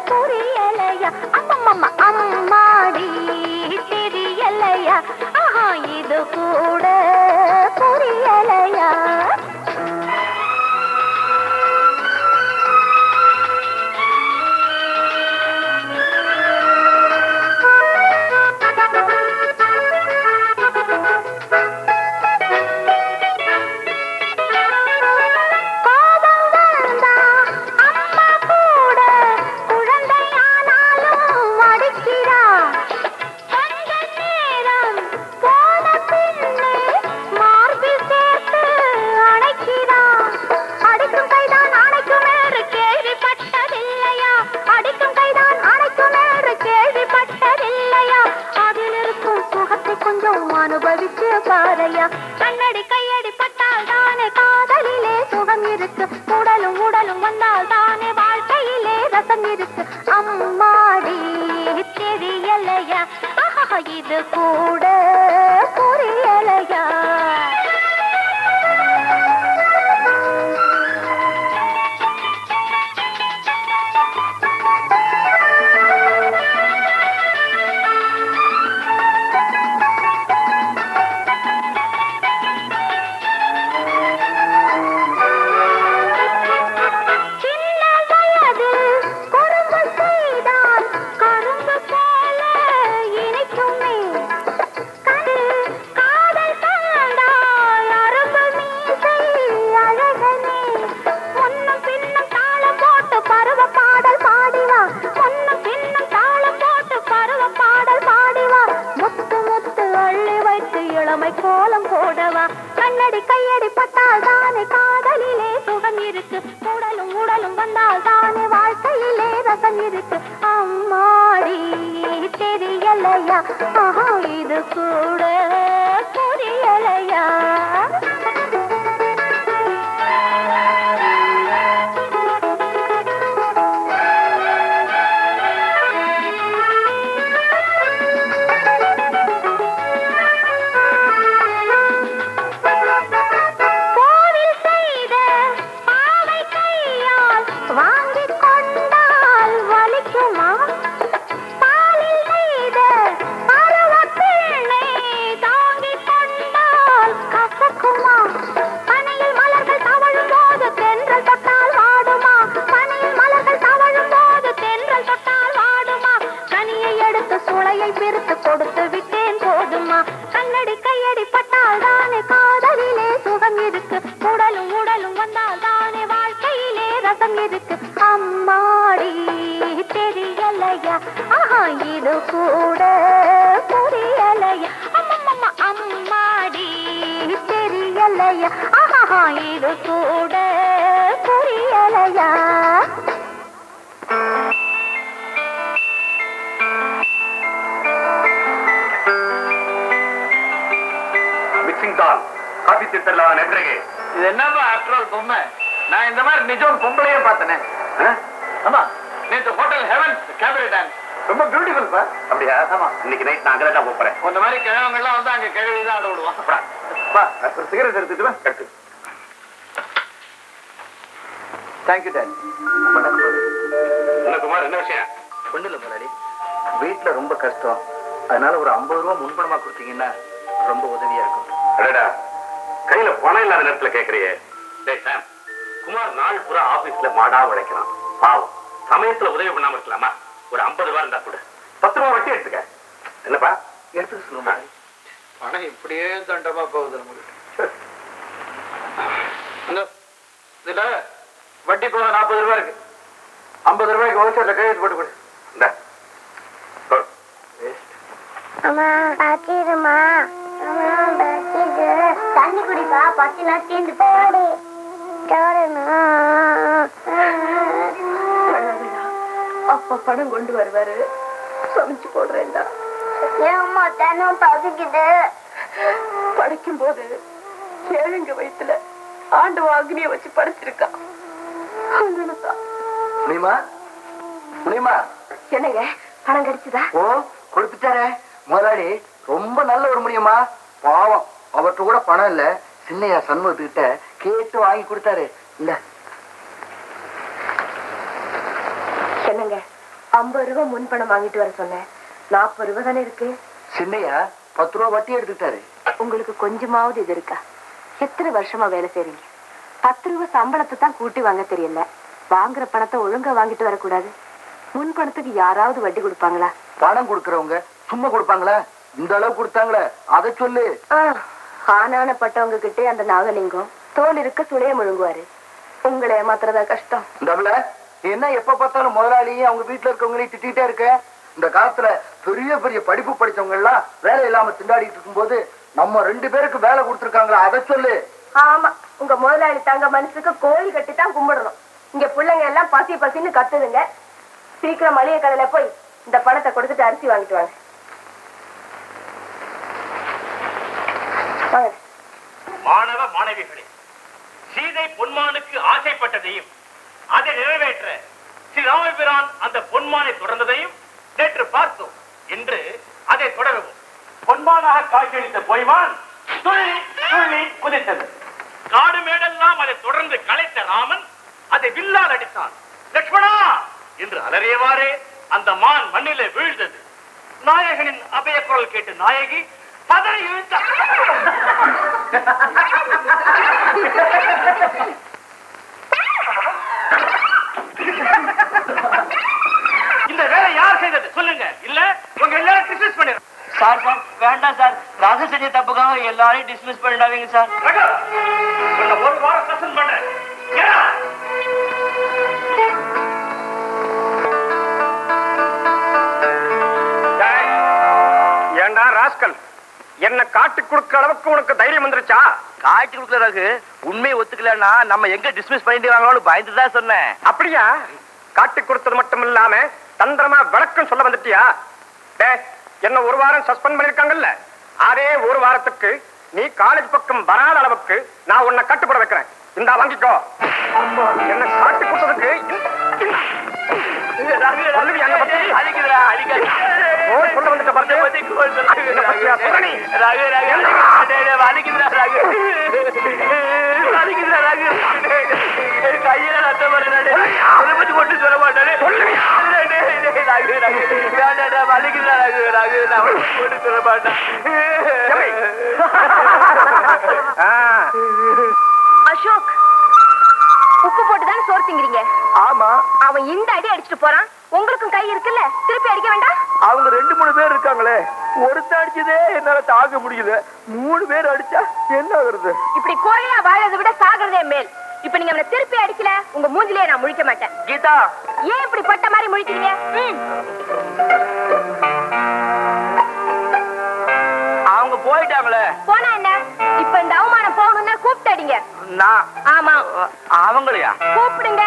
புரியலையா? அம்மம்மா அம்மாடி தெரியலையா, ஆஹா இது கூட புரியலையா? அனுபவிச்சு பாரையா. கண்ணடி கையடி பட்டால் தானே காதலிலே சுகம் இருக்கு. உடலும் உடலும் வந்தால் தானே வாழ்க்கையிலே ரசம் இருக்கு. அம்மாடி தெரியலையா, இது கூட புரியலையா? கோலம் போடவா. கண்ணடி கையடி பட்டால் தானே காதலிலே சுகம் இருக்கு. உடலும் உடலும் வந்தால் தானே வாழ்க்கையிலே ரசம் இருக்கு. அம்மாடி தெரியலையா, இது கூட புரியலையா? எடுத்து கொடுத்து விட்டேன் போதுமா கண்ணடி கையடி பட்டால் தானே காதலிலே சுகம் இருக்கு உடலும் உடலும் வந்தால் தானே வாழ்க்கையிலே ரசம் இருக்கு அம்மாடி தெரியலையா ஆஹா இது கூட புரியலையா அம்மம்மா அம்மாடி தெரியலையா ஆஹா இது கூட புரியலையா மிக்சிங் தால் காபி திட்டலாம் நென்றகே இது என்னப்பா ஆஃப்டர் ஆல் பொம்மை நான் இந்த மாதிரி நிஜம் பொம்பளையே பார்த்தனே ஆமா நேற்று ஹோட்டல் ஹெவன்ஸ் கேபரே டான்ஸ் ரொம்ப பியூட்டிஃபுல் பா அப்படியா ஆமா இன்னைக்கு நைட் நான் அங்கே தான் போறேன் இந்த மாதிரி கிழவங்க எல்லாம் வந்து அங்க கிழவி தான் ஆட விடுவான் பா ஒரு சிகரெட் எடுத்துட்டு எடுத்து தேங்க்யூ டாடி என்ன குமார் என்ன விஷயம் ஒண்ணு இல்ல முதலாளி வீட்டுல ரொம்ப கஷ்டம் அதனால ஒரு 50 ரூபா முன்பணமா கொடுத்தீங்கன்னா ரொம்ப உதவியா இருக்கும் அடடா கையில பணம் இல்லாத நேரத்துல கேக்குறியே டேய் சாம் குமார் நாள் பூரா ஆபீஸ்ல மாடா உழைக்கிறான் பாவம் சமயத்துல உதவி பண்ணாம இருக்கலாமா ஒரு 50 ரூபா இருந்தா கூட 10 ரூபா வட்டி எடுத்துக்க என்னப்பா எடுத்து சொல்லுமா பணம் இப்படியே தண்டமா போகுது நம்மளுக்கு இதுல வட்டி போக 40 ரூபாய் இருக்கு 50 ரூபாய்க்கு ஹோல்சேல்ல கையெழுத்து போட்டு கொடு இந்த அம்மா பாத்திரமா தண்ணி குடிப்பா பத்திலாம் தீர்ந்து போடு அப்பா பணம் கொண்டு வருவாரு சமைச்சு போடுறேன்டா ஏம்மா தினம் பசிக்குது படிக்கும் போது ஏழுங்க வயசுல ஆண்டு அக்னிய வச்சு படிச்சிருக்கான் முனியமா முனியமா என்னங்க பணம் கிடைச்சதா ஓ கொடுத்துட்டாரே முதலாளி ரொம்ப நல்ல ஒரு முனியமா பாவம் அவர்கிட்ட கூட பணம் இல்ல சின்னையா சண்முகத்துக்கிட்ட கேட்டு வாங்கி கொடுத்தாரு இல்ல என்னங்க 50 ரூபாய் முன் பணம் வாங்கிட்டு வர சொன்னேன் 40 ரூபாய் தானே இருக்கு சின்னையா 10 ரூபா வட்டி எடுத்துக்கிட்டாரு உங்களுக்கு கொஞ்சமாவது இது இருக்கா எத்தனை வருஷமா வேலை செய்றீங்க 10 ரூபாய் சம்பளத்தை தான் கூட்டி வாங்க தெரியல வாங்குற பணத்தை ஒழுங்கா வாங்கிட்டு வரக்கூடாது முன் பணத்துக்கு யாராவது வட்டி கொடுப்பாங்களா பணம் கொடுக்கறவங்க சும்மா கொடுப்பாங்களா இந்த அளவு கொடுத்தாங்களே அதை சொல்லு ஆனானப்பட்டவங்க கிட்டே அந்த நாகலிங்கம் தோல் இருக்க சுளைய முழுங்குவாரு உங்களை ஏமாத்துறதா கஷ்டம் இந்தவள என்ன எப்ப பார்த்தாலும் முதலாளியும் அவங்க வீட்டுல இருக்கவங்களையும் திட்டிகிட்டே இருக்க இந்த காலத்துல பெரிய பெரிய படிப்பு படிச்சவங்க எல்லாம் வேலை இல்லாம திண்டாடிட்டு இருக்கும்போது நம்ம 2 பேருக்கு வேலை கொடுத்துருக்காங்களா அதை சொல்லு ஆமா உங்க முதலாளி தங்க மனசுக்கு கோயில் கட்டி தான் கும்பிடணும் இங்க பிள்ளைங்க எல்லாம் பசி பசின்னு கத்துதுங்க சீக்கிரம் மளிகை கடையில போய் இந்த பணத்தை கொடுத்துட்டு அரிசி வாங்கிட்டு வாங்க மாணவ மாணவிகளே சீதை பொன்மானுக்கு ஆசைப்பட்டதையும் அதை நிறைவேற்ற ஸ்ரீ ராமபிரான் அந்த பொன்மானை தொடர்ந்ததையும் நேற்று பார்த்தோம் என்று அதை தொடரவும் பொன்மானாக காட்சியளித்த பொய்மான் துள்ளி துள்ளி குதித்தது காடு மேடெல்லாம் அதை தொடர்ந்து கலைத்த ராமன் அதை வில்லால் அடித்தான் லட்சுமணா என்று அலறியவாறே அந்த மான் மண்ணிலே வீழ்ந்தது நாயகனின் அபய குரல் கேட்டு நாயகி பதறி இழுத்தார் இந்த வேலை யார் செய்தது சொல்லுங்க இல்ல உங்க எல்லாரும் டிஸ்மிஸ் பண்ணிடுறேன் சார் சார் வேண்டாம் சார் ராசு செஞ்ச தப்புக்காக எல்லாரையும் டிஸ்மிஸ் பண்ணிடாதீங்க சார் ஒரு வாரம் சஸ்பெண்ட் பண்றேன் ஏண்டா ராஸ்கல் என்ன காட்டி கொடுக்கிற அளவுக்கு உனக்கு தைரியம் வந்துருச்சா? காட்டி கொடுக்கறாங்க உண்மையை ஒத்துக்கலன்னா நம்ம எங்க டிஸ்மிஸ் பண்ணிட்டு வாங்கலாம்னு பயந்து தான் சொன்னேன். அப்படியா? காட்டி கொடுத்தது மட்டும் இல்லாம தந்திரமா விளக்கம் சொல்ல வந்துட்டியா? என்ன ஒரு வாரம் சஸ்பெண்ட் பண்ணிருக்காங்கல்ல, அதே ஒரு வாரத்துக்கு நீ காலேஜ் பக்கம் வராத அளவுக்கு நான் உன்னை கட்டுப்பட வைக்கிறேன். இந்தா வாங்கிக்கோ. என்ன காட்டி கொடுத்ததுக்கு சொல்ல வந்துட்ட கையில ரத்தம் பத்தி போட்டு சொல்ல மாட்டாரு போட்டு சொல்ல மாட்டேன். அசோக், உப்பு போட்டுதான் சோறு திங்கிறீங்க. ஆமா, அவன் இந்த அடி அடிச்சுட்டு போறான், உங்களுக்கும் கை இருக்குல்ல, திருப்பி அடிக்க வேண்டாம். அவங்க 2-3 பேர் இருக்காங்களே, ஒருத்த அடிச்சதே என்னால தாங்க முடியல, 3 பேர் அடிச்சா என்ன ஆகுறது? இப்படி கோழையா வாழறதை விட சாகிறதே மேல். இப்ப நீங்க அவனை திருப்பி அடிக்கல, உங்க மூஞ்சிலே நான் முழிக்க மாட்டேன். கீதா, ஏன் இப்படி பட்ட மாதிரி முழிக்கிறீங்க? அவங்க போயிட்டாங்களே. போனா என்ன? இப்ப இந்த அவமானம் போகணும்னா கூப்பிட்டு அடிங்க. நான் ஆமா, அவங்களையா கூப்பிடுங்க.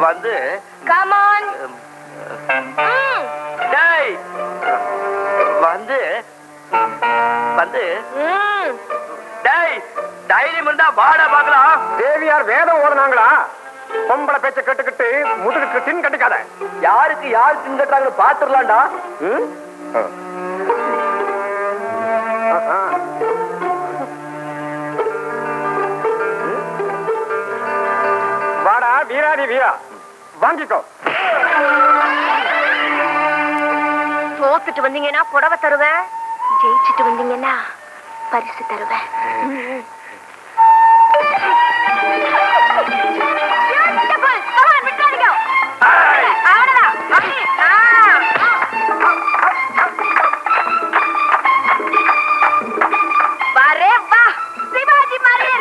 வந்து கம் ஆன். டேய், வந்து வந்து டேய், தைரியம் இருந்தா வாடா பாக்கலாம். தேவியார் வேதம் ஓடுனாங்களா? பொம்பளை பேச்ச கட்டுக்கிட்டு முதுகுக்கு தின் கட்டிக்காத. யாருக்கு யார் தின் கட்டுறாங்கன்னு பாத்துடலாம்டா. வாடா வீராதி வீரா, வாங்கிக்கோ. தோத்துட்டு வந்தீங்கன்னா புடவை தருவேன், ஜெயிச்சுட்டு வந்தீங்கன்னா பரிசு தருவேன். சிவாஜி மாதிரி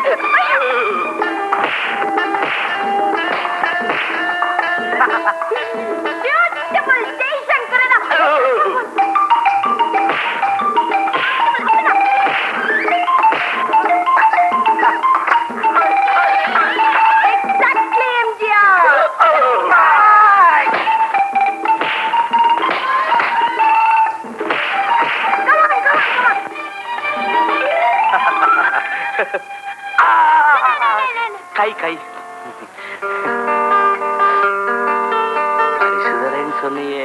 கை கை பரிசுதரேன்னு சொன்னியே.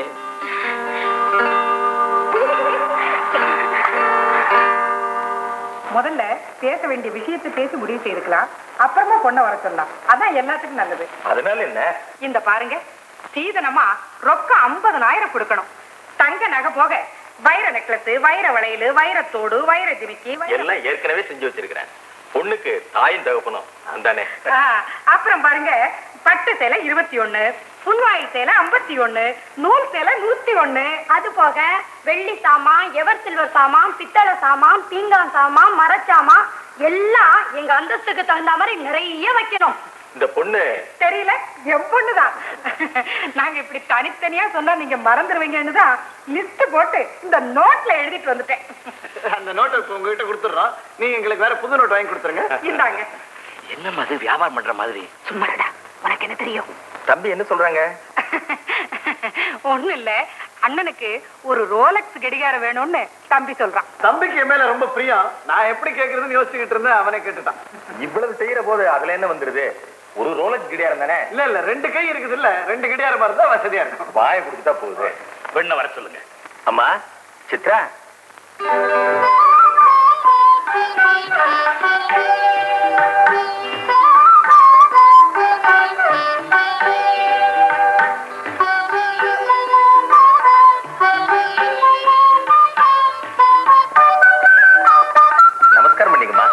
முதல்ல பேச வேண்டிய விஷயத்தை பேசி முடிவு செய்துக்கலாம், அப்புறமா பொண்ணை வர சொல்லலாம். அதான் எல்லாத்துக்கும் நல்லது. அதனால என்ன? இந்த பாருங்க, சீதனமா ரொக்கம் 50,000 கொடுக்கணும். தங்க நகை போக வைர நெக்லஸ், வைர வளையல், வைரத்தோடு, வைர ஜிமிக்கி எல்லாம் ஏற்கனவே செஞ்சு வச்சிருக்கிறேன். பொண்ணுக்கு தாயும் தகப்பனும் அந்தானே. அப்புறம் பாருங்க, பட்டு சேலை 21, புன்வாய் சேலை 51, நூல் சேலை 101. அது போக வெள்ளி சாமான், எவர் சில்வர் சாமான், பித்தளை சாமான், பீங்கான் சாமான், மரச்சாமான் எல்லாம் எங்க அந்தஸ்துக்கு தகுந்த மாதிரி நிறைய வைக்கணும். இந்த பொண்ணு தெரியல, என் பொண்ணுதான். நாங்க இப்படி தனித்தனியா சொன்னா நீங்க மறந்துடுவீங்கன்னு தான் லிஸ்ட் போட்டு இந்த நோட்ல எழுதிட்டு வந்துட்டேன். அந்த நோட்டை உங்ககிட்ட கொடுத்துடுறோம், நீங்க எங்களுக்கு வேற புது நோட் வாங்கி கொடுத்துருங்க. இந்தாங்க. என்ன மாதிரி வியாபாரம் பண்ற மாதிரி? சும்மாடா, உனக்கு என்ன தெரியும்? தம்பி என்ன சொல்றாங்க? ஒண்ணு இல்ல, அண்ணனுக்கு ஒரு ரோலக்ஸ் கடிகாரம் வேணும்னு தம்பி சொல்றான். தம்பிக்கு என் மேல ரொம்ப பிரியம். நான் எப்படி கேக்குறதுன்னு யோசிச்சுக்கிட்டு இருந்தேன், அவனே கேட்டுட்டான். இவ்வளவு செய்யற போது அதுல என்ன வந்துருது? ஒரு ரோலக்ஸ் கடிகாரம் தானே. இல்ல இல்ல, 2 கை இருக்குது இல்ல, 2 கடிகாரமா இருந்தா வசதியா இருக்கும். வாயை கொடுத்துட்டா போகுது. பெண்ணை வர சொல்லுங்க. அம்மா சித்ரா, நமஸ்காரம் பண்ணிக்கம்மா.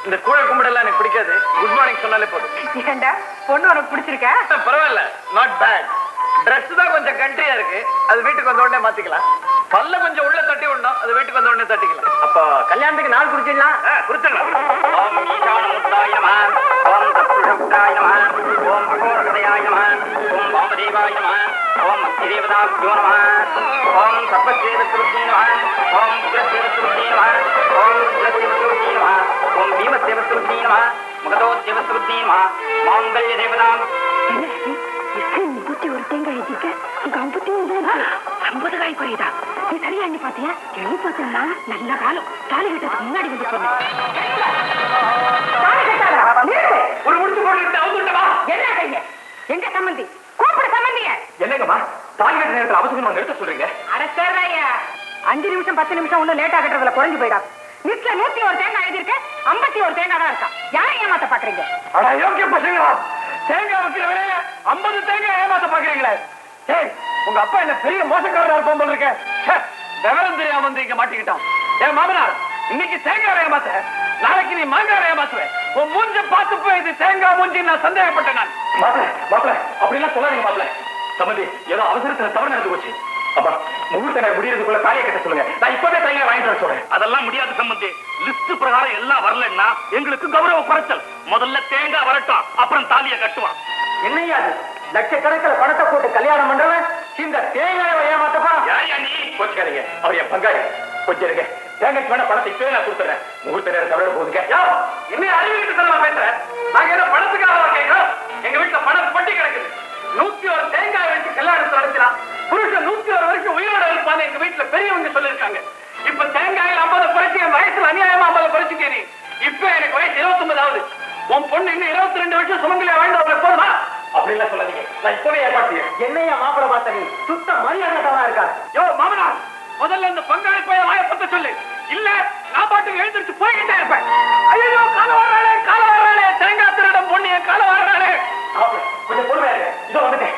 இந்த கூழ கும்பிடெல்லாம் எனக்கு பிடிக்காது. குட் மார்னிங் சொன்னாலே போதும். ஏண்டா, பொண்ணு உனக்கு பிடிச்சிருக்கா? பரவாயில்ல, நாட் பேட். Dress தான் கொஞ்சம் கண்ட்ரியா இருக்கு, அது வீட்டுக்கு வந்த உடனே மாத்திக்கலாம். பல்ல கொஞ்சம் உள்ள தட்டி விடணும், அது வீட்டுக்கு வந்த உடனே தட்டிக்கலாம். அப்ப கல்யாணத்துக்கு நாள் குறிச்சிடலாம். குறிச்சிடலாம். ஓம் ஈசானமுத்தாய நமஹ, ஓம் தத்புருஷமுத்தாய நமஹ, ஓம் அகோரகதயாய நமஹ, ஓம் வாமதேவாய நமஹ, ஓம் அக்னிதேவதாப்யோ நமஹ, ஓம் சர்வசேவத்ருத்யே நமஹ, ஓம் உக்ரசேவத்ருத்யே நமஹ, ஓம் ருத்ரசேவத்ருத்யே நமஹ, ஓம் பீமசேவத்ருத்யே நமஹ, முகதோத்சேவத்ருத்யே நமஹ, மாங்கல்ய தேவதாம். ஒரு தேங்காய் வச்சிருக்க, உங்க 50 காய் குறையுதா? நீ சரியா எண்ணி பாத்தியா? எண்ணி பார்த்தா நல்ல காலம். தாலி கட்டத்துக்கு முன்னாடி வந்து சொன்னேன். ஒரு முடிச்சு போட்டு அவங்கள்ட்டவா என்ன கைங்க? எங்க சம்பந்தி? கூப்பிட சம்பந்திய. என்னங்கம்மா, தாலி கட்ட நேரத்தில் அவசரமா நிறுத்த சொல்றீங்க? அட சேர்றாயா, 5 நிமிஷம் 10 நிமிஷம் ஒண்ணு லேட்டா கட்டுறதுல குறைஞ்சு போயிடா. லிஸ்ட்ல 101 தேங்காய் எழுதிருக்கு, 51 தேங்காய் தான் இருக்கா. யாரை ஏமாத்த பாக்குறீங்க? அட யோக்கிய பசங்களா, தேங்காய் வைக்கிற விலைய 50 தேங்காய் ஏமாத்த பாக்குறீங்களே. ஏய், உங்க அப்பா என்ன பெரிய மோசக்காரரா இருப்பான் போல இருக்க. விவரம் தெரியாம வந்து இங்க மாட்டிக்கிட்டான். ஏன் மாமனார், இன்னைக்கு தேங்காய் ஏமாத்த, நாளைக்கு நீ மாங்காய் ஏமாத்துவேன். உன் மூஞ்ச பார்த்து போய் இது தேங்காய் மூஞ்சி நான் சந்தேகப்பட்டேன். நான் மாப்பிள்ள அப்படிலாம் சொல்லாதீங்க மாப்பிள்ள. சம்பந்தி ஏதோ அவசரத்துல தவறு நடந்து போச்சு. அப்பா முகூர்த்த நேரம் முடியறதுக்குள்ள தாலியை கட்ட சொல்லுங்க. நான் இப்பவே தையலை வாங்கிட்டு வர சொல்றேன். அதெல்லாம் முடியாது சம்பந்தி. லிஸ்ட் பிரகாரம் எல்லாம் வரலன்னா எங்களுக்கு கௌரவ குறைச்சல். முதல்ல தேங்காய் வரட்டும், அப்புறம் தாலியை கட்டுவான். என்னையா லட்சக்கணக்கில் பணத்தை போட்டு கல்யாணம் பண்றவன் இந்த தேங்காயை ஏமாத்த போறான். நீ கோச்சுக்காதீங்க, அவர் என் பங்காளி. கொஞ்சம் இருங்க, தேங்காய்க்கு வேணா பணத்தை இப்பவே நான் கொடுத்துறேன். முகூர்த்த நேரம் தவிர போகுதுங்க. என்ன அறிவிக்கிட்டு சொல்ல பேசுறேன்? நாங்க ஏதோ பணத்துக்காக கேட்கிறோம். எங்க வீட்டுல பணம் பட்டி கிடக்குது. 101 தேங்காய் வச்சு கல்யாணத்தை நடத்தினான். புருஷன் 101 வரைக்கும் உயிரோட இருப்பான்னு எங்க வீட்டுல பெரியவங்க சொல்லிருக்காங்க. இப்ப தேங்காயில் 50 குறைச்சி என் வயசுல அநியாயமா 50 குறைச்சிட்டே நீ. இப்ப எனக்கு வயசு 29 ஆகுது. உன் பொண்ணு இன்னும் 22 வருஷம் சுமங்கலியா வாழ்ந்து போதுமா? அப்படிலாம் சொல்லாதீங்க, நான் இப்பவே ஏற்பாடு செய்யறேன். என்னையா மாப்பிள பார்த்த நீ சுத்த மரியாதை இருக்கா? யோ மாமனா, முதல்ல இந்த பங்காளி போய் வாய பத்த சொல்லு. இல்ல நான் பாட்டுக்கு எழுந்திருச்சு போய்கிட்டே இருப்பேன். ஐயோ கால வர்றாளே தேங்காய் திருடம் பொண்ணு என் கால வர்றாளே. கொஞ்சம் பொறுமையா இருங்க, இதோ வந்துட்டேன்.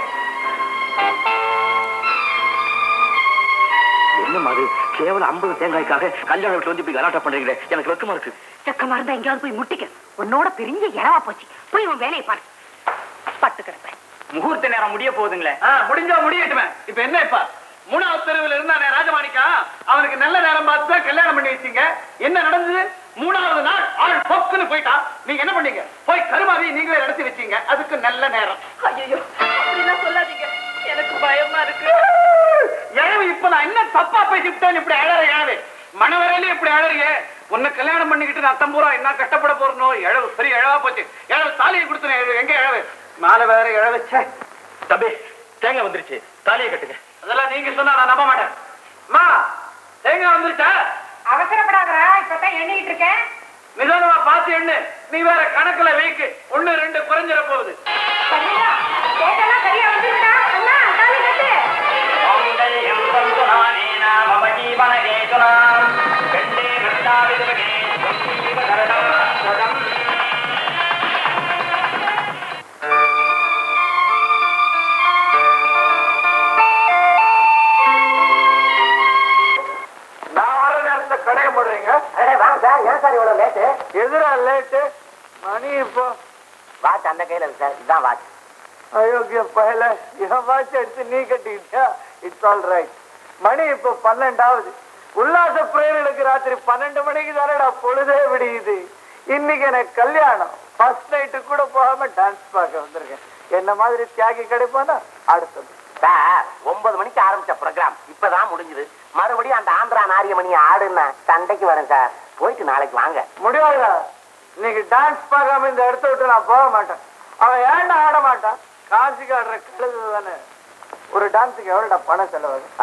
என்ன மாதிரி கேவலம் 50 தேங்காய்க்காக கல்யாண வீட்டுல வந்து இப்படி கலாட்டா பண்றீங்களே, எனக்கு வெக்கமா இருக்கு. செக்கமா இருந்தா எங்கேயாவது போய் முட்டிக்க. உன்னோட பெரிய இறவா போச்சு. போய் உன் வேலையை பாரு. பட்டு கிடப்பேன். முகூர்த்த நேரம் முடிய போகுதுங்களே. முடிஞ்சா முடியட்டுமே. இப்ப என்ன இப்ப 3வது தெருவில் இருந்தானே ராஜமாணிக்கா, அவனுக்கு நல்ல நேரம் பார்த்து கல்யாணம் பண்ணி வச்சீங்க. என்ன நடந்தது? 3வது நாள் ஆள் பொக்குன்னு போயிட்டான். நீங்க என்ன பண்ணீங்க? போய் கருமாதி நீங்களே நடத்தி வச்சீங்க. அதுக்கு நல்ல நேரம். ஐயோ அப்படிலாம் சொல்லாதீங்க, எனக்கு பயமா இருக்கு. இழவு இப்ப நான் என்ன தப்பா பேசிவிட்டேன்? இப்படி அழற இழவு மனவரையில இப்படி அழறிய. உன்னை கல்யாணம் பண்ணிக்கிட்டு நான் அத்தம்பூரா என்ன கஷ்டப்பட போறனோ. இழவு பெரிய இழவா போச்சு. இழவு தாலியை கொடுத்தேன். எங்க இழவு? மேல வேற இழவச்சே. தம்பி தேங்காய் வந்துருச்சு, தாலியை கட்டுங்க. அதெல்லாம் நீங்க சொன்னா நான் நம்ப மாட்டேன். அம்மா தேங்காய் வந்துருச்சா? அவசரப்படாதரா, இப்பதான் எண்ணிட்டு இருக்கேன். நிதானமா பார்த்து எண்ணு. நீ வேற கணக்குல வைக்கு. 1 2 குறைஞ்சிட போகுது. சரியா வந்துருக்கா? அண்ணா தாலி கட்டு. கடைய போடுறீங்க? வாங்க சார். ஏன் சார் இவ்வளவு லேட்டு? எதிரா லேட்டு? மணி இப்போ வாட்ச் அந்த கையில இருக்கு சார். இதுதான் வாட்ச். அயோக்கிய பகல என் வாட்ச் எடுத்து நீ கட்டிக்கிட்டியா? It's all right. மணி இப்போ 12 உல்லாச பிரேயர்களுக்கு ராத்திரி 12 மணிக்கு தானடா பொழுதே விடியுது. இன்னைக்கு எனக்கு கல்யாணம். ஃபர்ஸ்ட் நைட்டு கூட போகாம டான்ஸ் பார்க்க வந்திருக்கேன். என்ன மாதிரி தியாகி கிடைப்பானா? அடுத்தது சார் 9 மணிக்கு ஆரம்பிச்ச ப்ரோக்ராம் இப்பதான் முடிஞ்சது. மறுபடியும் அந்த ஆந்திரா நாரியமணி ஆடுன்னா சண்டைக்கு வரேன் சார். போயிட்டு நாளைக்கு வாங்க. முடியாதுடா. இன்னைக்கு டான்ஸ் பார்க்காம இந்த இடத்த விட்டு நான் போக மாட்டேன். அவன் ஏன்டா ஆட மாட்டான்? காசுக்கு ஆடுற கழுது தானே. ஒரு டான்ஸுக்கு எவ்வளோடா பணம் செலவாகும்?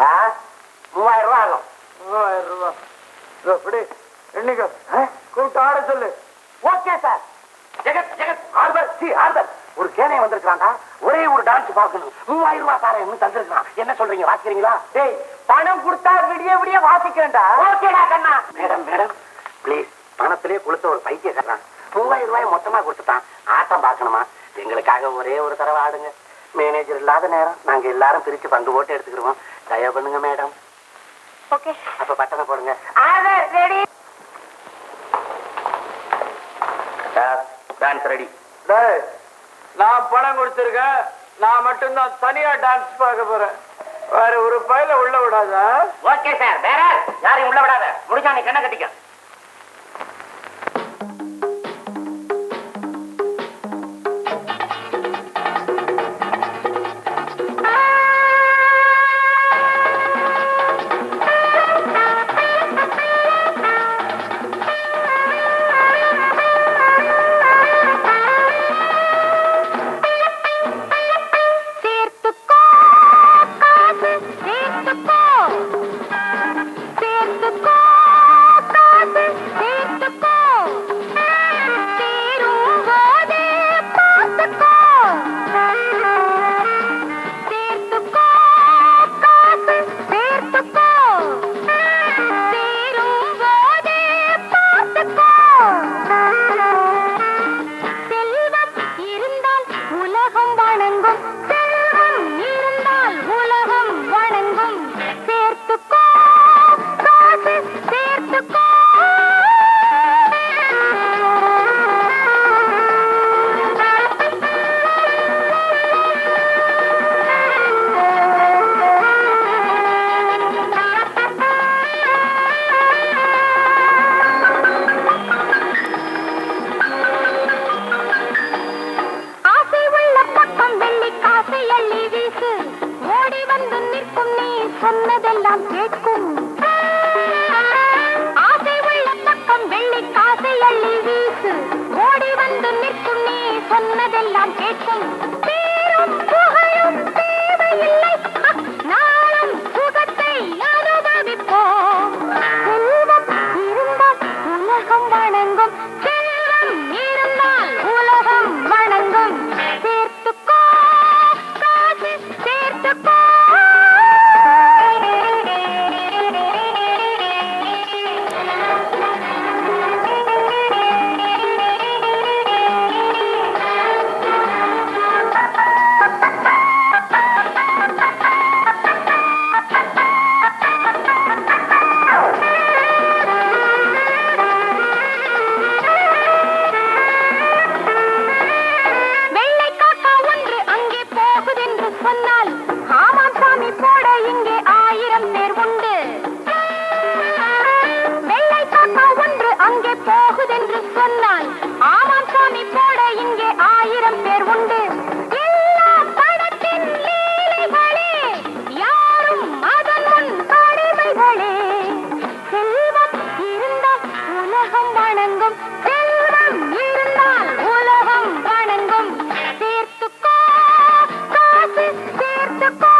3000 ரூபாய் ஆகும். 3000 ரூபாய். எப்படி என்னைக்கு கூப்பிட்டு ஆட சொல்லு. Okay sir. ஜெகத் ஜெகத் ஆர்டர் சி ஆர்டர். ஒரு கேனை வந்திருக்காண்டா. ஒரே ஒரு டான்ஸ் பார்க்கணும். 3000 ரூபாய் சார இன்னும் தந்திருக்கான். என்ன சொல்றீங்க? வாசிக்கிறீங்களா? டேய் பணம் கொடுத்தா விடிய விடிய வாசிக்கிறேன்டா. ஓகேடா கண்ணா. Madam madam please. பணத்திலே கொடுத்த ஒரு பைத்தியக்காரன் 3000 ரூபாய் மொத்தமா கொடுத்துட்டான். ஆட்டம் பார்க்கணுமா? எங்களுக்காக ஒரே ஒரு தடவை ஆடுங்க. மேனேஜர் இல்லாத நேரம் நாங்க எல்லாரும் பிரிச்சு பங்கு போட்டு எடுத்துக்கிடுவோம். தயவு பண்ணுங்க மேடம். ஓகே. அப்ப பட்டனை போடுங்க. ரெடி. Dance ready. நான் பணம் கொடுத்திருக்கேன். நான் மட்டும்தான் தனியா டான்ஸ் பார்க்க போறேன். வேற ஒரு பையில உள்ள விடாதா? Okay sir. வேற யாரையும் உள்ள விடாத. முடிச்சா நீ கண்ணை கட்டிக்க. சேர்த்துக்கோ வந்து நிற்கும் நீ சொன்னதெல்லாம் கேட்கும் ஆசை உள்ள பக்கம் வெள்ளி காசை அள்ளி வீசு ஓடி வந்து நிற்கும் நீ சொன்னதெல்லாம் கேட்கும் பேரும் புகழும் தேவையில்லை நாளும் சுகத்தை அனுபவிப்போம் செல்வம் இருந்தால் உலகம் வணங்கும் செல்வம் இருந்தால் உலகம் வணங்கும் சேர்த்துக்கோ காசு சேர்த்துக்கோ வெள்ளை காக்கா ஒன்று அங்கே போகுதென்று சொன்னால் ஆமாம் சாமி போட இங்கே 1000 பேர் உண்டு வெள்ளை காக்கா ஒன்று அங்கே போகுதென்று சொன்னால் ஆமாம் சாமி போட இங்கே 1000 பேர் உண்டு எல்லா படத்தின் லீலைகளே யாரும் அதன் முன் அடிமைகளே செல்வம் இருந்தால் உலகம் வணங்கும் செல்வம் இருந்தால் உலகம் வணங்கும் சேர்த்துக்கோ காசு சேர்த்துக்கோ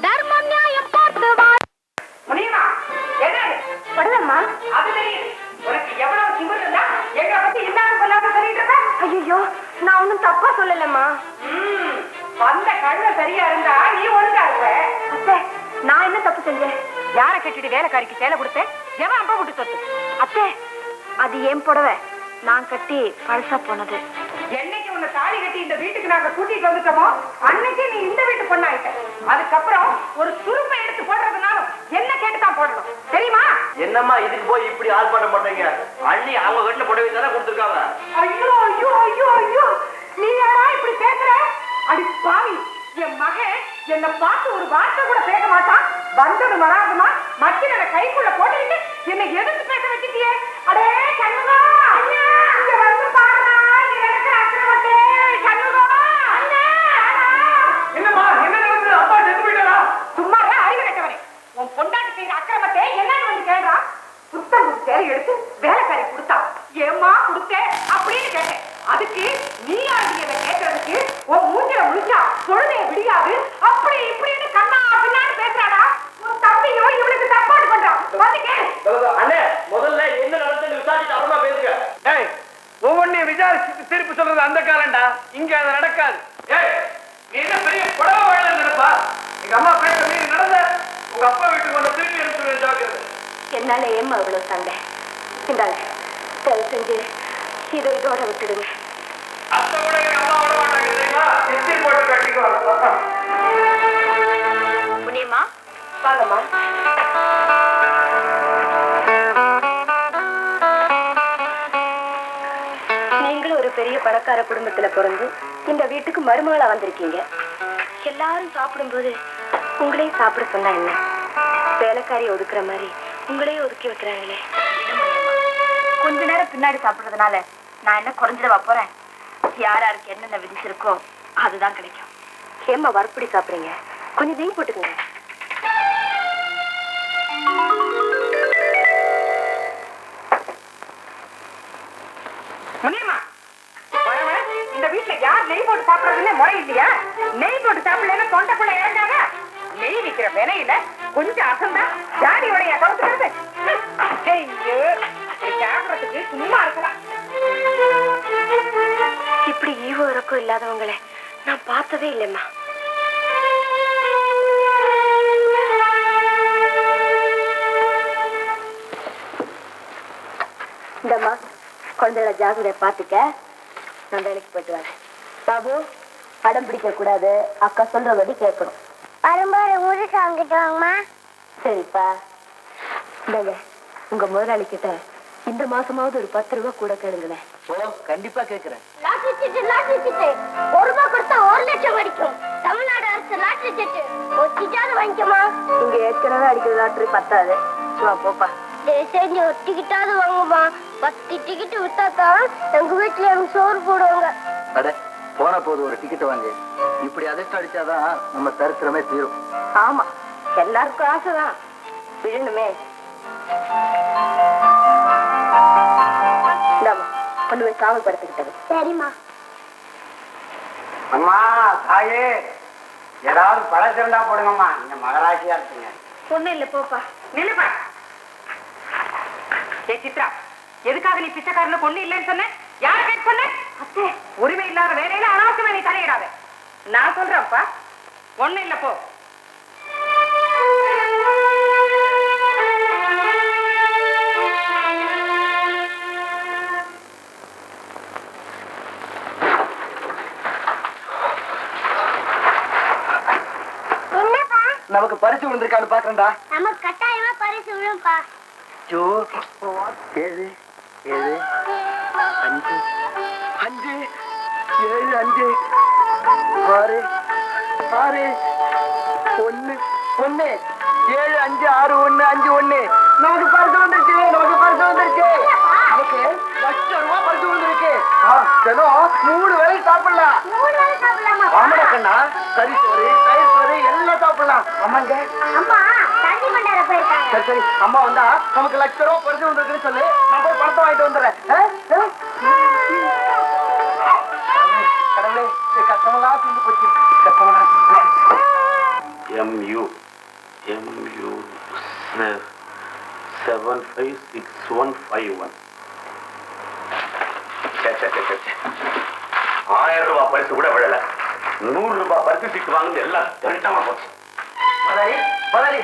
தர்மம் நியாயம் பார்த்து வா முடியுமா என்ன படலம்மா அது தெரியுது உனக்கு எவ்வளவு திமிரு இருந்தா எங்களை பத்தி இல்லாத சொல்லாம சொல்லிட்டு இருக்க ஐயோ நான் ஒன்னும் தப்பா சொல்லலம்மா வந்த கழுத சரியா இருந்தா நீ ஒழுங்கா இருப்ப அத்தை நான் என்ன தப்பு செஞ்சேன் யாரை கட்டிட்டு வேலைக்காரிக்கு சேலை கொடுத்தேன் எவன் அப்ப விட்டு சொத்து அத்தை அது ஏன் புடவை நான் கட்டி பழசா போனது என்னைக்கு உன்னை தாலி கட்டி இந்த வீட்டுக்கு நாங்க கூட்டிட்டு வந்துட்டோமோ அன்னைக்கு நீ இந்த வீட்டு பொண்ணாயிட்ட அதுக்கப்புறம் ஒரு சுருப்பை எடுத்து போடுறதுனாலும் என்ன கேட்டுதான் போடணும் தெரியுமா என்னம்மா இதுக்கு போய் இப்படி ஆள் பண்ண மாட்டீங்க அண்ணி அவங்க வீட்டுல புடவை தானே கொடுத்துருக்காங்க ஐயோ ஐயோ ஐயோ ஐயோ நீ யாரா இப்படி பேசுற அடி பாவி என் மகன் என்ன பார்த்து ஒரு வார்த்தை கூட பேச மாட்டான் வந்தது வராதுமா மச்சினோட கைக்குள்ள போட்டுக்கிட்டு என்னை எதிர்த்து பேச வச்சுட்டியே அடே சண்முகா அண்ணா இங்க வந்து பாருடா நீ நடக்கிற அக்கிரமத்தை சண்முகா அண்ணா என்னம்மா என்ன நடந்தது அப்பா செத்து போயிட்டாரா சும்மா அறிவு கட்டவனே உன் பொண்டாட்டி செய்யற அக்கிரமத்தை என்னன்னு வந்து கேள்றா சுத்தம் சேலை எடுத்து வேலைக்காரி கொடுத்தா ஏமா கொடுத்தேன் அப்படின்னு கேட்டேன் அதுக்கு நீ ஆண்டியதை கேட்கறதுக்கு உன் மூஞ்சில முடிச்சா பொழுதைய விடியாது அப்படி இப்படின்னு கண்ணா பின்னாடி பேசுறாடா உன் தம்பியோ இவளுக்கு தப்பாடு பண்றான் வந்து கேளு அண்ணே முதல்ல என்ன நடந்தது விசாரிச்சு அப்புறமா பேசுங்க ஏய் ஒவ்வொன்னையும் விசாரிச்சுட்டு திருப்பி சொல்றது அந்த காலண்டா இங்க அது நடக்காது ஏய் நீ என்ன பெரிய புடவை வாழ நினைப்பா எங்க அம்மா பேச மீறி நடந்த உங்க அப்பா வீட்டுக்கு வந்து திருப்பி எடுத்து ஜாக்கிரதை என்னால ஏம்மா அவ்வளவு சண்டை இந்தாங்க தயவு செஞ்சு இதோட விட்டுடுங்க அத்தை கூட எங்க அம்மா விட மாட்டாங்க தெரியுமா நிச்சயம் போட்டு கட்டிக்குவாங்க புண்ணியம்மா வாங்கம்மா நீங்களும் ஒரு பெரிய பணக்கார குடும்பத்துல பிறந்து இந்த வீட்டுக்கு மருமகளா வந்திருக்கீங்க எல்லாரும் சாப்பிடும்போது உங்களையும் சாப்பிட சொன்னா என்ன வேலைக்காரி ஒதுக்குற மாதிரி உங்களையும் ஒதுக்கி வைக்கிறாங்களே கொஞ்ச நேரம் பின்னாடி சாப்பிடுறதுனால நான் என்ன குறைஞ்சிடவா போறேன் யாருக்கு என்னென்ன விதிச்சிருக்கோ அதுதான் கிடைக்கும் ஏம்மா வறுப்படி சாப்பிடுறீங்க கொஞ்சம் நெய் போட்டுக்கோங்க முனியம்மா இந்த வீட்டுல யார் நெய் போட்டு சாப்பிடுறதுன்னு முறை இல்லையா நெய் போட்டு சாப்பிடலன்னா தொண்டைக்குள்ள இறங்காத நெய் விக்கிற விலையில கொஞ்சம் அசந்தா ஜாடியோடைய கவுத்துக்கிறது ஐயோ சாப்பிடறதுக்கு சும்மா இருக்கலாம் இப்படி ஈவோ இறக்கம் இல்லாதவங்களை நான் பார்த்ததே இல்லைம்மா இந்தம்மா குழந்தைகளை ஜாகிரதையா பார்த்துக்க நான் வேலைக்கு போயிட்டு வரேன் பாபு அடம் பிடிக்க கூடாது அக்கா சொல்றபடி கேட்கணும் வரும்போது ஊருக்கு வாங்கிட்டு வாங்கம்மா. சரிப்பா இந்தாங்க உங்க முதலாளி கிட்ட இந்த மாசமாவது ஒரு 10 ரூபாய் கூட கேளுங்களேன் கண்டிப்பா கேக்குறேன் லாக் லாட்டரி சீட்டு ஒரு ரூபாய் கொடுத்தா 1 லட்சம் அடிக்கும். தமிழ்நாடு அரசு லாட்டரி சீட்டு ஒரு டிக்கெட் வாங்கிக்கமா. இங்க ஏற்கனவே அடிக்கிற லாட்டரி பத்தாது. சும்மா போப்பா. செஞ்சு ஒரு டிக்கெட்டாவது வாங்குமா. 10 டிக்கெட் வித்தாதான் எங்க வீட்டுல எனக்கு சோறு போடுவாங்க. அட போன போது ஒரு டிக்கெட் வாங்கு. இப்படி அதிர்ஷ்டம் அடிச்சாதான் நம்ம சரித்திரமே தீரும். ஆமா, எல்லாருக்கும் ஆசைதான். விழணுமே. இந்தாம்மா, கொண்டு போய் சாமி படுத்துக்கிட்டது. சரிம்மா. அம்மா தாயே, ஏதாவது பழசிருந்தா போடுங்கம்மா. நீங்க மகராசியா இருக்கீங்க. ஒண்ணும் இல்ல, போப்பா. நில்லுப்பா. ஏ சித்ரா, எதுக்காக நீ பிச்சைக்காரன பொண்ணு இல்லைன்னு சொன்ன? யார கேட்டு சொன்ன? அத்தை, உரிமை இல்லாத வேலையில அனாவசியமா நீ தலையிடாத. நான் சொல்றேன்ப்பா, ஒண்ணும் இல்ல, போ. என்னப்பா? நமக்கு பரிசு விழுந்திருக்கான்னு பாக்குறேன்டா. நமக்கு கட்டாயமா பரிசு விழும்பா. 7 7 5 5 7 5 6 6 1 1 7 5 6 1 5 1. நமக்கு பரிசு வந்துருச்சு. நமக்கு பரிசு வந்துருச்சு. நமக்கு ₹1,00,000 பரிசு வந்துருக்கு. தினம் 3 வேளை சாப்பிடலாம். 3 வேளை சாப்பிடலாமா? ஆமாடா கண்ணா, கறி சோறு தயிர் சோறு எல்லாம் சாப்பிடலாம். ஆமாங்க. அம்மா தண்ணி கொண்டாட போயிருக்காங்க. சரி சரி, அம்மா வந்தா நமக்கு ₹1,00,000 பரிசு வந்திருக்குன்னு சொல்லு. நான் போய் பணத்தை வாங்கிட்டு வந்துடுறேன். கடவுளே, கஷ்டமெல்லாம் தீர்ந்து போச்சு. கஷ்டமெல்லாம் MU 756151. ₹1000 பரிசு கூட விழல. ₹100 பரிசு சீட்டு வாங்குது. எல்லாம் திரட்டமா போச்சு. முதலாளி, முதலாளி,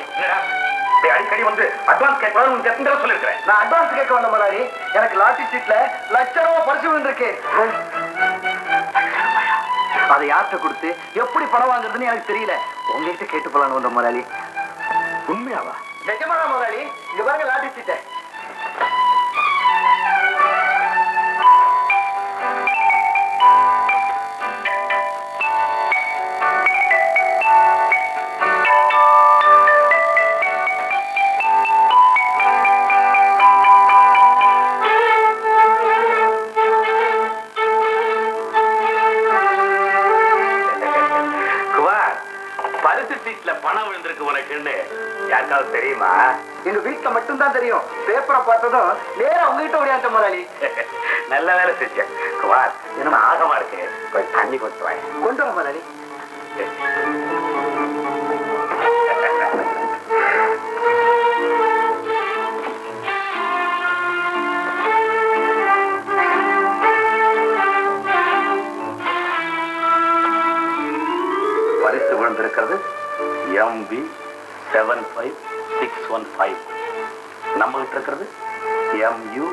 அடிக்கடி வந்து அட்வான்ஸ் கேட்கலாம். உனக்கு எத்தனை தடவை சொல்லிருக்கிறேன். நான் அட்வான்ஸ் கேட்க வந்த முதலாளி. எனக்கு லாட்டரி சீட்ல ₹1,00,000 பரிசு விழுந்திருக்கு. அதை யார்கிட்ட கொடுத்து எப்படி பணம் வாங்குறதுன்னு எனக்கு தெரியல. உங்ககிட்ட கேட்டு போலான்னு வந்த முதலாளி. உண்மையாவா? நிஜமாடா முதலாளி, இங்க பாருங்க லாட்டரி சீட்டை. பணம் விழுந்திருக்கு உனக்குன்னு யாருக்காவது தெரியுமா? எங்க வீட்டுல மட்டும்தான் தெரியும். பேப்பரை பார்த்ததும் நேரா உங்ககிட்ட ஓடியாந்த முதலாளி. நல்ல வேலை செஞ்ச குமார். என்ன ஆகமா இருக்கு, கொஞ்சம் தண்ணி கொண்டு வாங்க. கொண்டு வர முதலாளி. பரிசு விழுந்திருக்கிறது MB 75615. நம்ம கிட்ட இருக்கிறது MU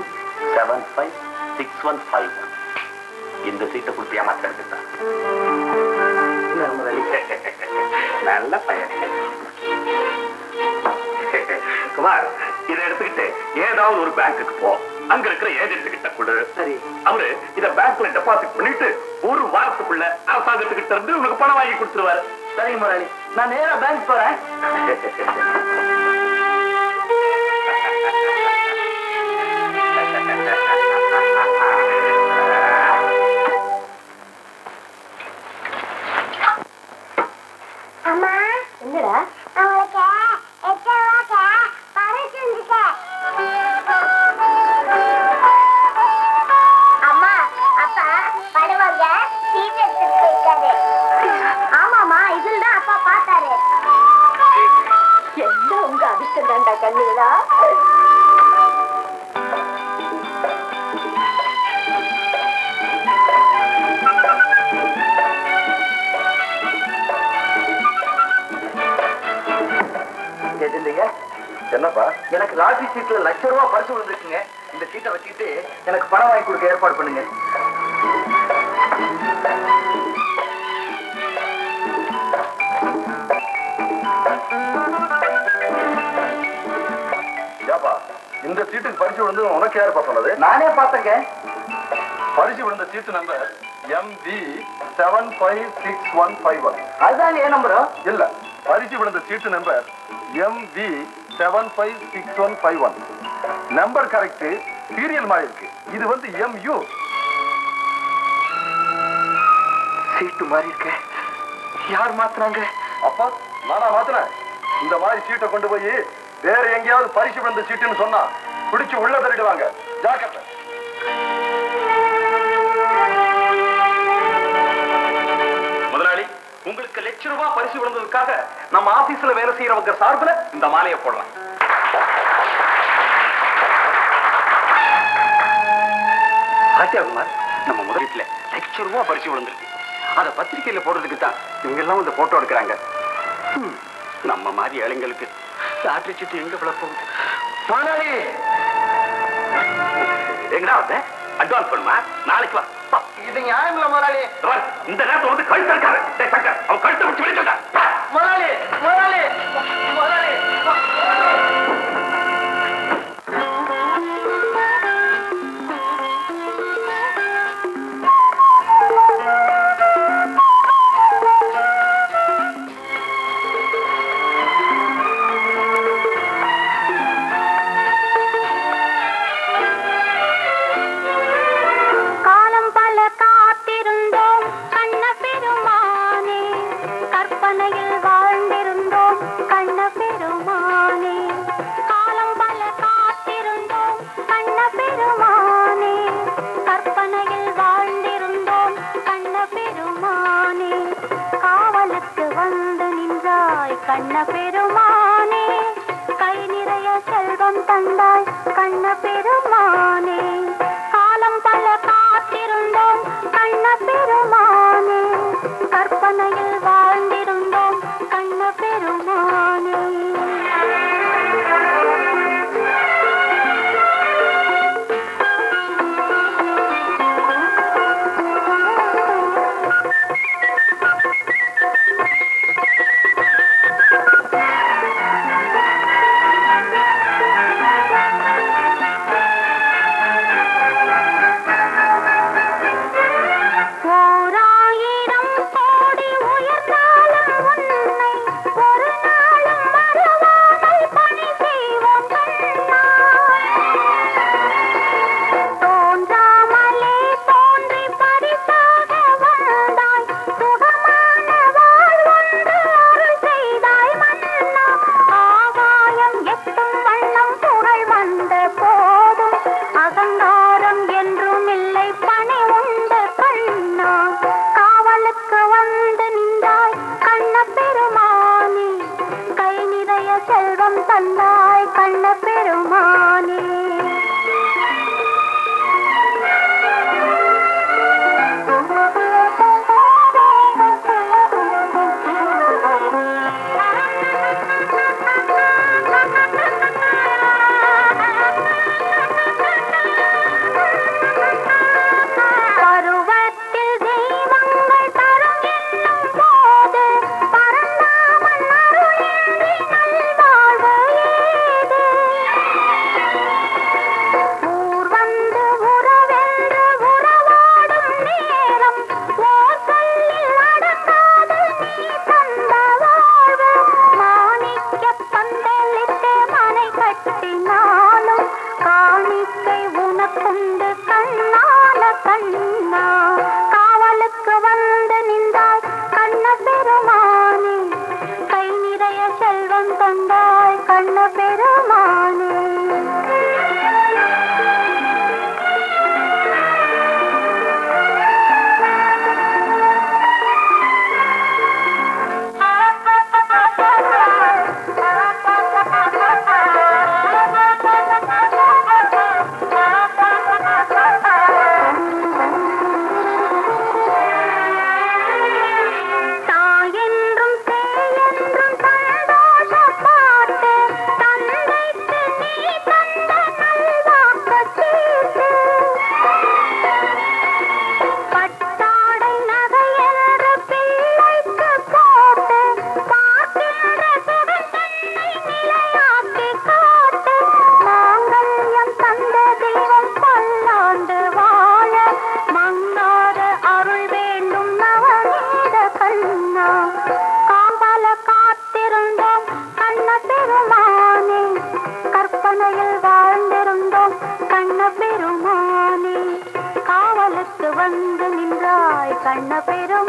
75615. இந்த சீட்டை கொடுத்து ஏமாத்த எடுத்துட்டான். நல்ல பையன் குமார். இதை எடுத்துக்கிட்டு ஏதாவது ஒரு பேங்குக்கு போ. அங்க இருக்கிற ஏஜென்ட் கிட்ட கொடு. சரி. அவரு இத பேங்க்ல டெபாசிட் பண்ணிட்டு ஒரு வாரத்துக்குள்ள அரசாங்கத்துக்கிட்ட இருந்து உனக்கு பணம் வாங்கி கொடுத்துருவாரு. சரிங்க முதலாளி, நான் நேரா பேங்க் போறேன். அம்மா, என்னடா? அவங்களுக்கு 8 ரூபாய்க்கு பரிசு வந்துருக்கு. அம்மா, அப்பா படுவாங்க சீட் எடுத்துட்டு போயிருக்காரு. ஆமாமா, இதுல தான் அப்பா பார்த்தாரு. எல்லாம் உங்க அதிர்ஷ்டம் தான்டா கண்ணுகளா. என்னப்பா? எனக்கு லாட்டரி சீட்ல ₹1,00,000 பரிசு விழுந்துருக்குங்க. இந்த சீட்டை வச்சுக்கிட்டு எனக்கு பணம் வாங்கி கொடுக்க ஏற்பாடு பண்ணுங்க. இந்த சீட்டுக்கு பரிசு விழுந்து உனக்கு யாருப்பா சொன்னது? நானே பார்த்தேங்க. பரிசு விழுந்த சீட்டு நம்பர் MV756151. அதுதான் ஏன் நம்பரோ? இல்ல, பரிசு விழுந்த சீட்டு number MV756151. Number correct, serial மாதிரி இருக்கு. இது வந்து MU. சீட்டு மாறி இருக்க. யார் மாத்துறாங்க? அப்பா, நானா மாத்தினேன். இந்த மாதிரி சீட்டை கொண்டு போய் வேற எங்கேயாவது பரிசு விழுந்த சீட்டுன்னு சொன்னா பிடிச்சு உள்ள தள்ளிடுவாங்க. ஜாக்கிரதை. முதலாளி, உங்களுக்கு ₹1,00,000 பரிசு விழுந்ததுக்காக நம்ம ஆபீஸ்ல வேலை செய்யறவங்க சார்பில் இந்த மாலையை போடலாம். ராஜாகுமார், நம்ம முதலீட்டுல ₹1,00,000 பரிசு விழுந்திருக்கு. அதை பத்திரிகையில போடுறதுக்கு தான் இவங்க எல்லாம் இந்த போட்டோ எடுக்கிறாங்க. நம்ம மாதிரி ஏழைங்களுக்கு லாட்டரி சீட்டு எங்க விழ போகுது? முதலாளி எங்கடா வந்த? அட்வான்ஸ் பண்ணுமா? நாளைக்கு வா. இது நியாயம் இல்ல முதலாளி. இந்த நேரத்தில் வந்து கழுத்து இருக்காரு. சங்கர், அவன் கழுத்தை விட்டு வெளியிட்டு முதலாளி முதலாளி முதலாளி கண்ண பெருமானே, கை நிறைய செல்வம் தந்தாய் கண்ண பெருமானே, காலம் பல காத்திருந்தோம் கண்ண பெருமானே, கற்பனையில் வாழ்ந்திருந்தோம் கண்ண பெருமானே.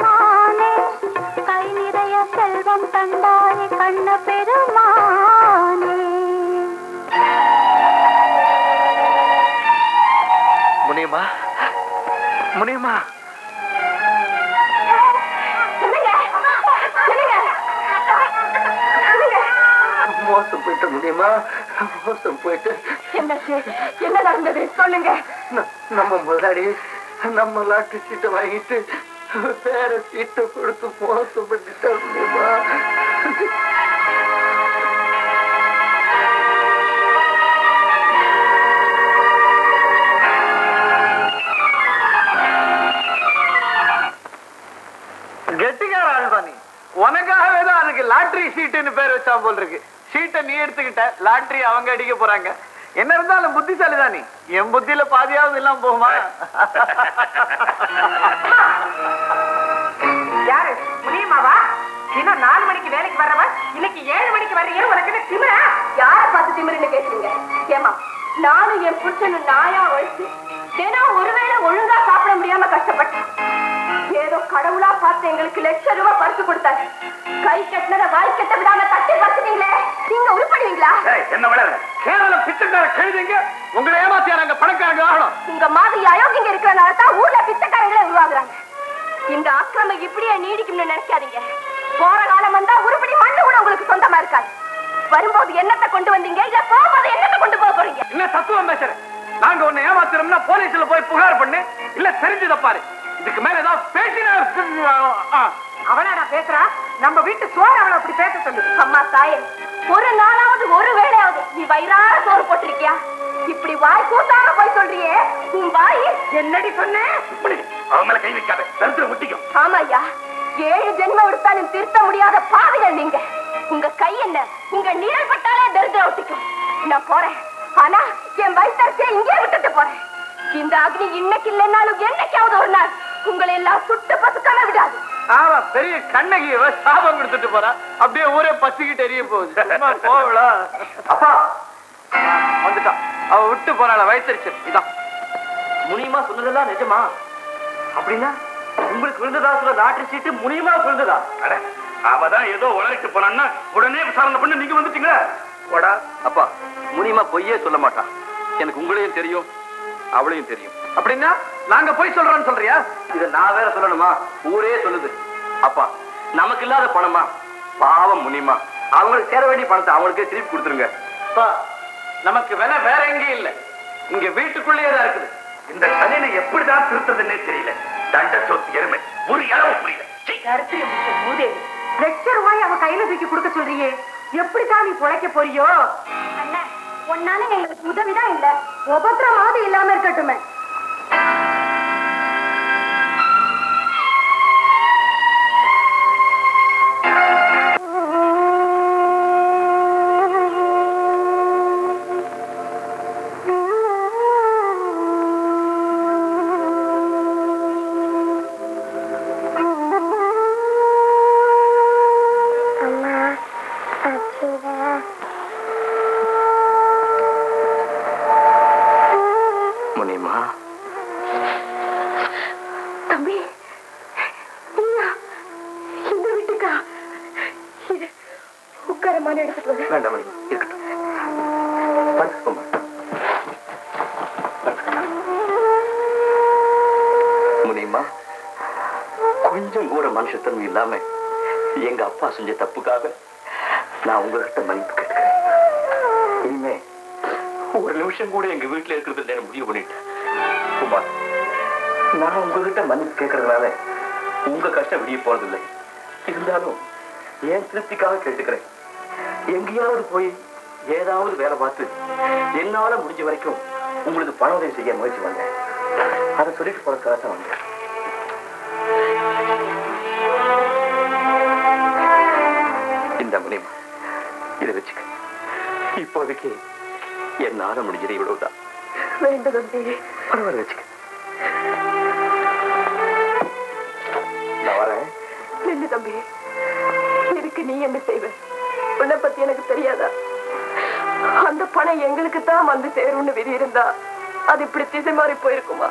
பெருமானே கை நிறைய செல்வம் தந்தாயே கண்ண பெருமானே. முனியம்மா முனியம்மா மோசம் போயிட்டு முடியுமா? மோசம் போயிட்டு என்ன நடந்தது சொல்லுங்க. நம்ம முதலாளி நம்ம லாட்டு சீட்டை வாங்கிட்டு வேற சீட்டை கொடுத்து மோசம் பண்ணிட்டா முடியுமா? கெட்டிக்கார ஆழ்வானி, உனக்காகவே தான் அதுக்கு லாட்டரி சீட்டுன்னு பேர் வச்சா போல் இருக்கு. சீட்டை நீ எடுத்துக்கிட்ட, லாட்டரி அவங்க அடிக்க போறாங்க. என்ன இருந்தாலும் புத்திசாலி தான் நீ. என் புத்தியில பாதியாவது இல்லாம போகுமா? யாரு முடியுமாவா? இன்னும் 4 மணிக்கு வேலைக்கு வர்றவன் இன்னைக்கு 7 மணிக்கு வர்றீங்க. உனக்கு என்ன திமிரா? யார பார்த்து திமிருன்னு கேக்குறீங்க? ஏமா நானும் என் புருஷனும் நாயா வச்சு தினம் ஒருவேளை ஒழுங்கா சாப்பிட முடியாம கஷ்டப்பட்டேன். ஏதோ கடவுளா பார்த்து எங்களுக்கு ₹1,00,000 பரிசு கொடுத்தாங்க. கை கட்டினத வாய் கட்ட விடாம தட்டி பறிச்சுட்டீங்களே, நீங்க உருப்படுவீங்களா? என்ன விட கேரளம் பிச்சைக்கார கழுதிங்க உங்களை ஏமாத்தியாராங்க பணக்காரங்க ஆகணும். உங்க மாதிரி அயோக்கியங்க இருக்கிறனால தான் ஊர்ல பிச்சைக்காரங்களே உருவாகுறாங்க. இந்த ஆக்கிரமம் இப்படியே நீடிக்கும்னு நினைக்காதீங்க. போற காலம் வந்தா உருப்படி மண்ணு கூட உங்களுக்கு சொந்தமா இருக்காது. வரும்போது என்னத்தை கொண்டு வந்தீங்க, இல்ல போகும்போது என்னத்தை கொண்டு போக போறீங்க? இல்ல தத்துவம் பேசுற. நாங்க உன்னை ஏமாத்துறோம்னா போலீஸ்ல போய் புகார் பண்ணு, இல்ல தெரிஞ்சத பாரு. இதுக்கு மேல ஏதாவது பேசினா அவனா பேசுறா? நம்ம வீட்டு சோறு அவளை அப்படி பேச சொல்லு. அம்மா தாயே, ஒரு நாளாவது ஒரு வேளையாவது நீ வயிறார சோறு போட்டிருக்கியா? இப்படி வாய் கூட்டாம போய் சொல்றியே, உன் வாய் என்னடி சொன்ன? அவன் மேல கை வைக்காத, தரித்திரம் முட்டிக்கும். ஆமா ஐயா, 7 ஜென்மம் எடுத்தாலும் திருத்த முடியாத பாவிகள் நீங்க. உங்க கை என்ன, உங்க நிழல் பட்டாலே தரித்திரம் ஒட்டிக்கும். நான் போறேன், ஆனா என் வயிற்றுச்சே இங்கே விட்டுட்டு போறேன். இந்த அக்னி இன்னைக்கு இல்லைன்னாலும் என்னைக்காவது ஒரு நாள் உங்களை எல்லாம் சுட்டு பசுக்காம விடாது. ஆமா, பெரிய கண்ணகி சாபம் கொடுத்துட்டு போறா. அப்படியே ஊரே பசிக்கிட்டு எரிய போகுது. போவளா அப்பா வந்துட்டான். அவ விட்டு போறாள வயிற்றுச்சு. இதான் முனியமா சொன்னதெல்லாம் நிஜமா? அப்படின்னா உங்களுக்கு விழுந்ததா சொல்ல லாட்டரி சீட்டு முனியமா விழுந்ததா? அவதான் ஏதோ உளறிட்டு போனான்னா உடனே விசாரணை பண்ணி நீங்க வந்துட்டீங்க. போடா அப்பா, முனியமா பொய்யே சொல்ல மாட்டான். எனக்கு உங்களையும் தெரியும், அவளையும் தெரியும். அப்படின்னா நாங்க போய் சொல்றோம்னு சொல்றியா? இத நான் வேற சொல்லணுமா? ஊரே சொல்லுது. அப்பா, நமக்கு இல்லாத பணமா? பாவம் முனியமா, அவங்களுக்கு சேர வேண்டிய பணத்தை அவங்களுக்கே திருப்பி கொடுத்துருங்க. நமக்கு வேலை வேற எங்கேயும் இல்ல, இங்க வீட்டுக்குள்ளேயே தான் இருக்குது. இந்த கல்யாணம் எப்படிதான் திருத்ததுன்னே தெரியல. தண்ட சொத்து எருமை ஒரு இளவு புரியல. மூதேவி, ₹1,00,000 அவ கையில தூக்கி கொடுக்க சொல்றியே, எப்படித்தான் நீ பொழைக்க போறியோ? அண்ணா, ஒன்னால எங்களுக்கு உதவிதான் இல்ல, உபத்திரமாவது இல்லாம இருக்கட்டுமே. தம்பி, இந்த வீட்டுக்கா? உட்காரமான எடுத்துட்டு வர. வேண்டாம், இருக்கட்டும். முனியம்மா, கொஞ்சம் கூட மனுஷத்தன்மை இல்லாம எங்க அப்பா செஞ்ச தப்புக்காக நான் உங்ககிட்ட மன்னிப்பு கேட்கிறேன். இனிமே ஒரு நிமிஷம் கூட எங்க வீட்டுல இருக்கிறது முடிவு பண்ணிட்டேன். குமார், நான் உங்ககிட்ட மன்னிப்பு கேட்கறதுனால உங்க கஷ்டம் வெளியே போறதில்லை. இருந்தாலும் ஏன் திருப்திக்காக கேட்டுக்கிறேன். எங்கேயாவது போய் ஏதாவது வேலை பார்த்து என்னால முடிஞ்ச வரைக்கும் உங்களுக்கு பண உதவி செய்ய முயற்சி வந்தேன். அதை சொல்லிட்டு போறதுக்காக தான் வந்தேன். இந்த முனியமா, இதை வச்சுக்க. இப்போதைக்கு என்னால முடிஞ்சது இவ்வளவுதான். வேண்டும் தம்பி. பரவாயில்ல, வச்சுக்க. நான் வரேன். நில்லு தம்பி, இதுக்கு நீ என்ன செய்வ? உன்னை பத்தி எனக்கு தெரியாதா? அந்த பணம் எங்களுக்கு தான் வந்து சேரும்னு விதி இருந்தா அது இப்படி திசை மாறி போயிருக்குமா?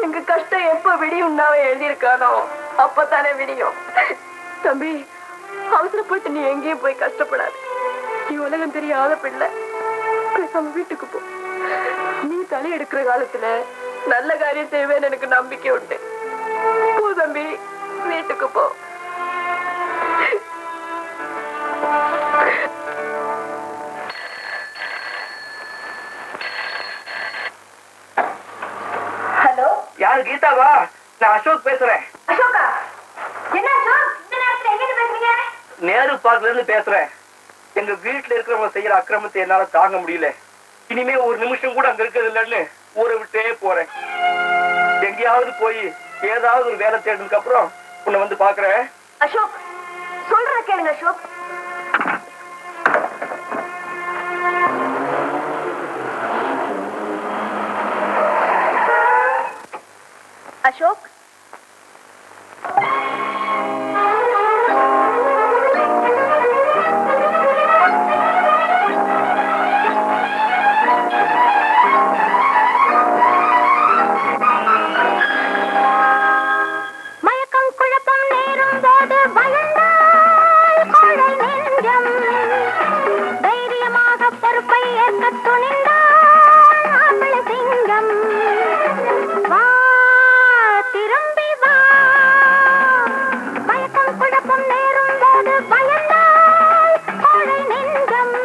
எங்க கஷ்டம் எப்ப விடியும்னாவே எழுதியிருக்கானோ அப்பதானே விடியும். தம்பி, அவசரப்பட்டு நீ எங்கேயும் போய் கஷ்டப்படாது. நீ உலகம் தெரியாத பிள்ளை. பேசாம வீட்டுக்கு போ. நீ தலை எடுக்கிற காலத்துல நல்ல காரியம் செய்வேன்னு எனக்கு நம்பிக்கை உண்டு. போ தம்பி, வீட்டுக்கு போ. ஹலோ, யாரு? கீதாவா? நான் அசோக் பேசுறேன். அசோகா, என்ன அசோக் இந்த நேரத்துல எங்க பேசுறீங்க? நேரு பார்க்ல இருந்து பேசுறேன். எங்க வீட்டுல இருக்கிறவங்க செய்யற அக்கிரமத்தை என்னால தாங்க முடியல. இனிமே ஒரு நிமிஷம் கூட அங்க இருக்கிறது இல்லைன்னு ஊரை விட்டே போறேன். எங்கேயாவது போய் ஏதாவது ஒரு வேலை தேடினதுக்கு அப்புறம் உன்னை வந்து பாக்குறேன். அசோக், சொல்ற கேளுங்க அசோக். அசோக், மயக்கம் குழப்பம் நேரும் போது பயந்தால் கோழை நெஞ்சம், தைரியமாக பொறுப்பை ஏற்க துணிந்தால் ஆம்பளை சிங்கம். வா, திரும்பி வா. மயக்கம் குழப்பம் நேரும் போது பயந்தால் கோழை நெஞ்சம்,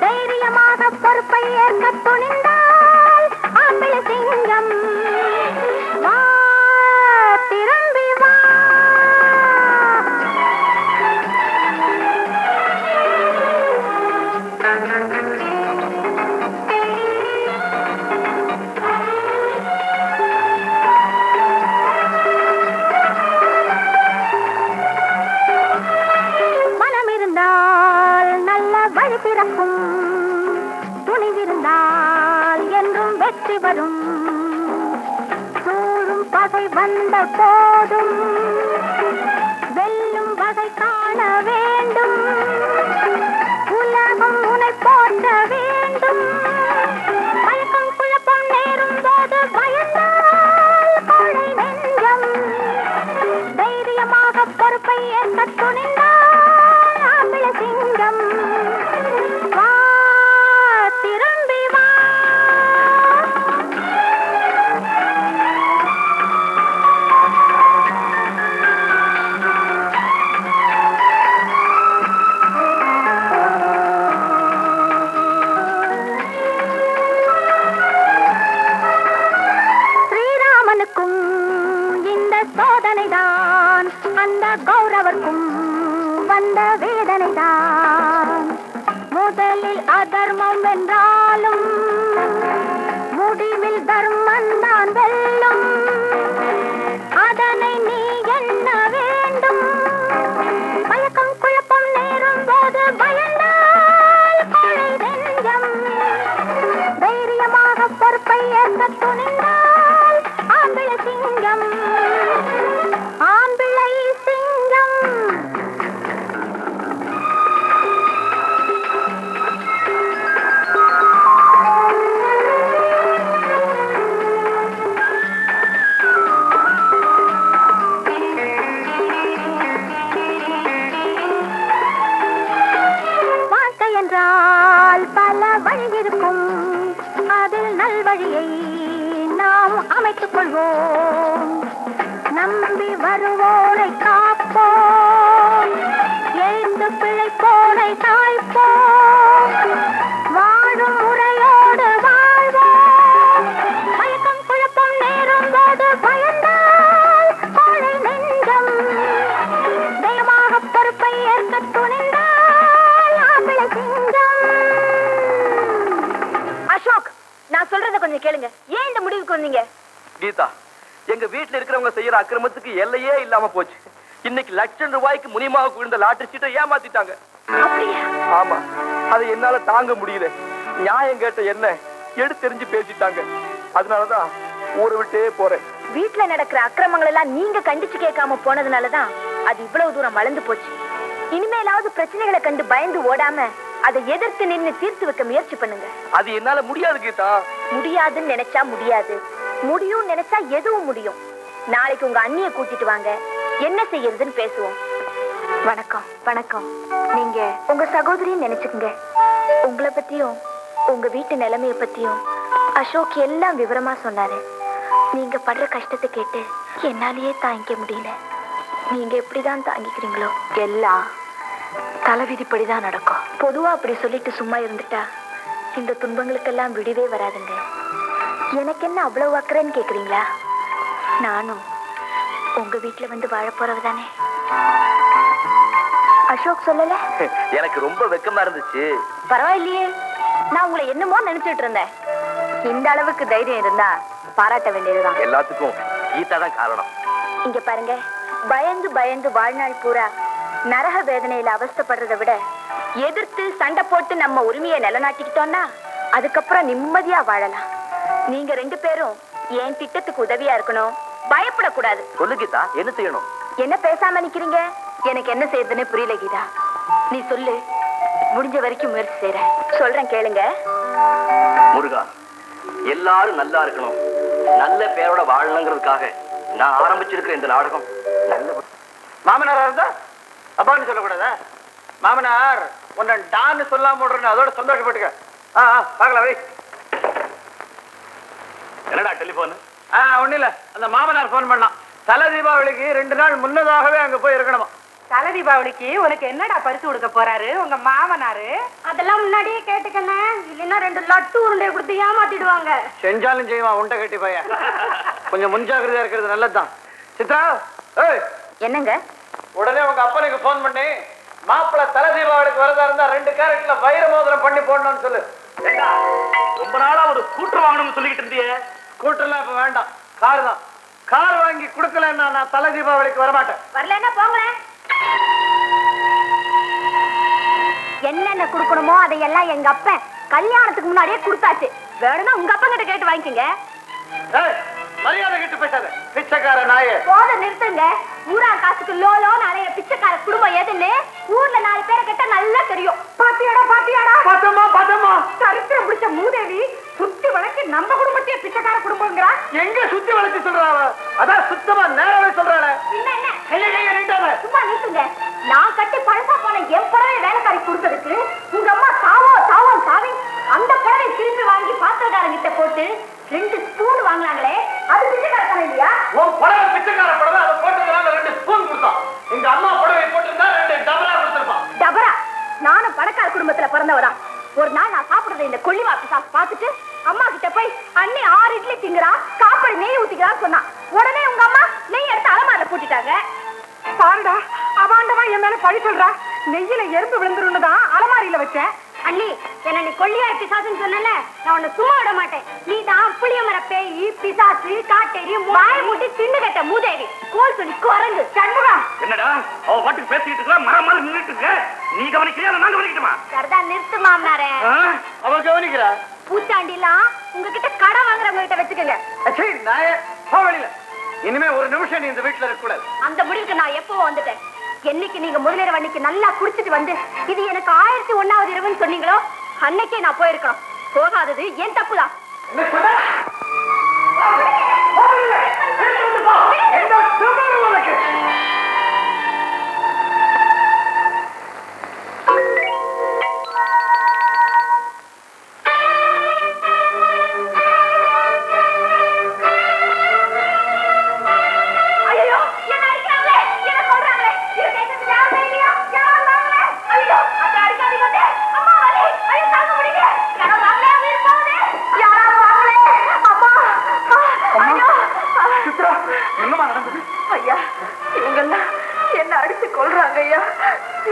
தைரியமாக பொறுப்பை ஏற்க துணிந்தால் ஆம்பளை சிங்கம். வா, திரும்பி வா. மனம் இருந்தால் நல்ல வழி பிறக்கும், துணிவிருந்தால் என்றும் வெற்றி வரும். சூழும் பகை வந்த போதும் வெல்லும் வகை காண வேண்டும். உலகம் உனை போற்ற வேண்டும். மயக்கம் குழப்பம் நேரும் போது பயந்தால் கோழை நெஞ்சம், தைரியமாக பொறுப்பை ஏற்க துணிந்தால் ஆம்பளை சிங்கம். வா, திரும்பி வா. ஸ்ரீராமனுக்கும் இந்த சோதனைதான், அந்த கௌரவர்க்கும் வந்த வேதனைதான். முதலில் அதர்மம் வென்றாலும் முடிவில் தர்மம் தான் வெல்லும். அதனை நீ எண்ண வேண்டும். மயக்கம் குழப்பம் நேரும் போது பயந்தால் கோழை நெஞ்சம், தைரியமாக பொறுப்பை ஏற்க துணிந்தால் ஆம்பளை சிங்கம். ஆம்பளை சிங்கம். வாழ்க்கை என்றால் பல வழி இருக்கும், அதில் நல்வழியை நாம் அமைத்துக் கொள்வோம். நம்பி வருவோரை காப்போம், எழுந்து பிழைப்போரை காய்ப்போம். வாழும் முறையோடு வாழ்வோம். மயக்கம் குழப்பம் நேரும் போது பயந்தால் கோழை நெஞ்சம், தைரியமாக பொறுப்பை ஏற்க துணிந்தால் ஆம்பளை சிங்கம். அசோக், நான் சொல்றத கொஞ்சம் கேளுங்க. ஏன் இந்த முடிவுக்கு வந்தீங்க? கீதா, எங்க வீட்டுல இருக்கிறவங்க செய்யற அக்கிரமத்துக்கு எல்லையே இல்லாம போச்சு. இன்னைக்கு லட்சம் ரூபாய்க்கு முனியமாக விழுந்த லாட்டரி சீட்டை ஏமாத்திட்டாங்க. அப்படியா? ஆமா, அதை என்னால தாங்க முடியல. நியாயம் கேட்ட என்ன எடுத்தெறிஞ்சு பேசிட்டாங்க. அதனாலதான் ஊரை விட்டே போறேன். வீட்டுல நடக்கிற அக்கிரமங்கள் எல்லாம் நீங்க கண்டிச்சு கேட்காம போனதுனாலதான் அது இவ்வளவு தூரம் வளர்ந்து போச்சு. இனிமேலாவது பிரச்சனைகளை கண்டு பயந்து ஓடாம அதை எதிர்த்து நின்னு தீர்த்து வைக்க முயற்சி பண்ணுங்க. அது என்னால முடியாது கீதா. முடியாதுன்னு நினைச்சா முடியாது, முடியும் நினைச்சா எதுவும் முடியும். நாளைக்கு உங்க அண்ணிய கூட்டிட்டு வாங்க, என்ன செய்யறதுன்னு பேசுவோம். வணக்கம். வணக்கம். நீங்க உங்க சகோதரின்னு நினைச்சுக்குங்க. உங்களை பத்தியும் உங்க வீட்டு நிலைமைய பத்தியும் அசோக் எல்லாம் விவரமா சொன்னாரு. நீங்க படுற கஷ்டத்தை கேட்டு என்னாலேயே தாங்கிக்க முடியல. நீங்க எப்படிதான் தாங்கிக்கிறீங்களோ எல்லாம் தலைவிதிப்படிதான் நடக்கும். பொதுவா அப்படி சொல்லிட்டு சும்மா இருந்துட்டா இந்த துன்பங்களுக்கெல்லாம் விடிவே வராதுங்க. எனக்கு என்ன அவ்வளவு அக்கறைன்னு கேக்குறீங்களா? நானும் உங்க வீட்டுல வந்து வாழ போறவ தானே. அசோக் சொல்லல? எனக்கு ரொம்ப வெக்கமா இருந்துச்சு. பரவாயில்லையே, நான் உங்களை என்னமோ நினைச்சிட்டு இருந்தேன். இந்த அளவுக்கு தைரியம் இருந்தா பாராட்ட வேண்டியதுதான். எல்லாத்துக்கும் கீதா தான் காரணம். இங்க பாருங்க, பயந்து பயந்து வாழ்நாள் பூரா நரக வேதனையில அவஸ்தைப்படுறதை விட எதிர்த்து சண்டை போட்டு நம்ம உரிமையை நிலைநாட்டிக்கிட்டோம்னா அதுக்கப்புறம் நிம்மதியா வாழலாம். நீங்க 2 பேரும் என் திட்டத்துக்கு உதவியா இருக்கணும், பயப்படக்கூடாது. சொல்லு கீதா, என்ன செய்யணும்? என்ன பேசாம நிக்கிறீங்க? எனக்கு என்ன செய்யறதுன்னு புரியல கீதா. நீ சொல்லு, முடிஞ்ச வரைக்கும் முயற்சி செய்றேன். சொல்றேன் கேளுங்க. முருகா, எல்லாரும் நல்லா இருக்கணும், நல்ல பேரோட வாழணுங்கிறதுக்காக நான் ஆரம்பிச்சிருக்கிற இந்த நாடகம் நல்ல மாமனாரா இருந்தா அப்பான்னு சொல்லக்கூடாதா? மாமனார் உன்னை டான்னு சொல்லாம விடுறேன்னு அதோட சந்தோஷப்பட்டுக்க. பார்க்கலாம் வை. என்னடா டெலிபோன்? ஒண்ணு இல்ல, அந்த மாமனார் போன் பண்ணான். தலை தீபாவளிக்கு 2 நாள் முன்னதாகவே அங்க போய் இருக்கணுமா. தலை தீபாவளிக்கு உனக்கு என்னடா பரிசு கொடுக்க போறாரு உங்க மாமனாரு? அதெல்லாம் முன்னாடியே கேட்டுக்கண்ணே, இல்லைன்னா 2 லட்டு உருண்டையை கொடுத்து ஏமாத்திடுவாங்க. செஞ்சாலும் செய்வான் உண்டை கட்டி பையன். கொஞ்சம் முன்ஜாகிரதையா இருக்கிறது நல்லதுதான். சித்ரா, ஏய் என்னங்க? உடனே உங்க அப்பனுக்கு போன் பண்ணி மாப்பிள்ள தலை தீபாவளிக்கு வரதா இருந்தா 2 கேரட்ல வைர மோதிரம் பண்ணி போடணும்னு சொல்லு. ரொம்ப நாளா ஒரு ஸ்கூட்டர் வாங்கணும்னு சொல்லிக்கிட்டு இருந்தியே. ஸ்கூட்டர்லாம் இப்ப வேண்டாம், கார் தான். கார் வாங்கி கொடுக்கலன்னா நான் தலை தீபாவளிக்கு வரமாட்டேன். வரலன்னா போங்களேன். என்னென்ன கொடுக்கணுமோ அதையெல்லாம் எங்க அப்பன் கல்யாணத்துக்கு முன்னாடியே கொடுத்தாச்சு. வேணும்னா உங்க அப்பன் கிட்ட கேட்டு வாங்கிக்கங்க. மரியாதை கிட்ட பேசாத பிச்சைக்கார நாயே. போத நிறுத்துங்க. ஊரா காசுக்கு லோலோ நிறைய பிச்சைக்கார குடும்பம் எதுன்னு ஊர்ல 4 பேரை கிட்ட நல்லா தெரியும். பாத்தியாடா பாத்தியாடா? பாத்தம்மா பாத்தம்மா, சரித்திரம் பிடிச்ச மூதேவி சுத்தி வளைச்சு நம்ம குடும்பத்தையே பிச்சைக்கார குடும்பங்கிறா. எங்க சுத்தி வளைச்சு சொல்றாவ? அதான் சுத்தமா நேரவே சொல்றாளே. என்ன என்ன கையை நீட்டாத. சும்மா நிறுத்துங்க. நான் கட்டி பழசா போன என் புடவை வேலைக்காரி கொடுத்ததுக்கு உங்க அம்மா சாவோ சாவி அந்த புடவை திருப்பி வாங்கி பாத்திரக்காரங்கிட்ட போட்டு 2 ஸ்பூன் வாங்கினாங்களே, அது பிச்சைக்காரத்தனம் இல்லையா? உன் புடவை பிச்சைக்கார புடவை, அதை போட்டதுனால 2 ஸ்பூன் கொடுத்தான். எங்க அம்மா புடவை போட்டிருந்தா 2 டபரா கொடுத்திருப்பான். டபரா? நானும் பணக்கார குடும்பத்துல பிறந்தவதான். ஒரு நாள் நான் சாப்பிடுறத இந்த கொள்ளிவா பிசாசு பார்த்துட்டு அம்மா கிட்ட போய் அண்ணி 6 இட்லி திங்குறா, காப்படி நெய் ஊத்திக்கிறான்னு சொன்னா. உடனே உங்க அம்மா நெய் எடுத்து அலமாரில போட்டுட்டாங்க. பாருடா, அவாண்டவா என் மேல பழி சொல்றா. நெய்யில எறும்பு விழுந்துருன்னு தான் அலமாரியில வச்சேன். அண்ணி, என்ன நீ கொள்ளியா பிசாசுன்னு சொன்னல, நான் உன்னை சும்மா விட மாட்டேன். நீ தான் புளிய மர பேயி, பிசாசு, காட்டேரி, வாய் மூட்டி தின்னு கட்ட மூதேவி, கோல் சொல்லி குரங்கு. சண்முகம், என்னடா அவ பாட்டுக்கு பேசிக்கிட்டு இருக்கா, மரம் மாதிரி நின்றுட்டு இருக்க. நீ கவனிக்கிறியா நான் கவனிக்கட்டுமா? சரிதா, நிறுத்து மாமனாரே. அவ கவனிக்கிறா. பூச்சாண்டிலாம் உங்ககிட்ட கடை வாங்குறவங்க கிட்ட வச்சுக்கோங்க. சரி நாயே, போ வெளியில. இனிமே ஒரு நிமிஷம் நீ இந்த வீட்டுல இருக்க கூடாது. அந்த முடிவுக்கு நான் எப்போ வந்துட்டேன். என்னைக்கு நீங்க முதலிரவு அன்னைக்கு நல்லா குடிச்சிட்டு வந்து இது எனக்கு 1001வது இரவுன்னு சொன்னீங்களோ அன்னைக்கே நான் போயிருக்கணும். போகாதது என் தப்புதான்.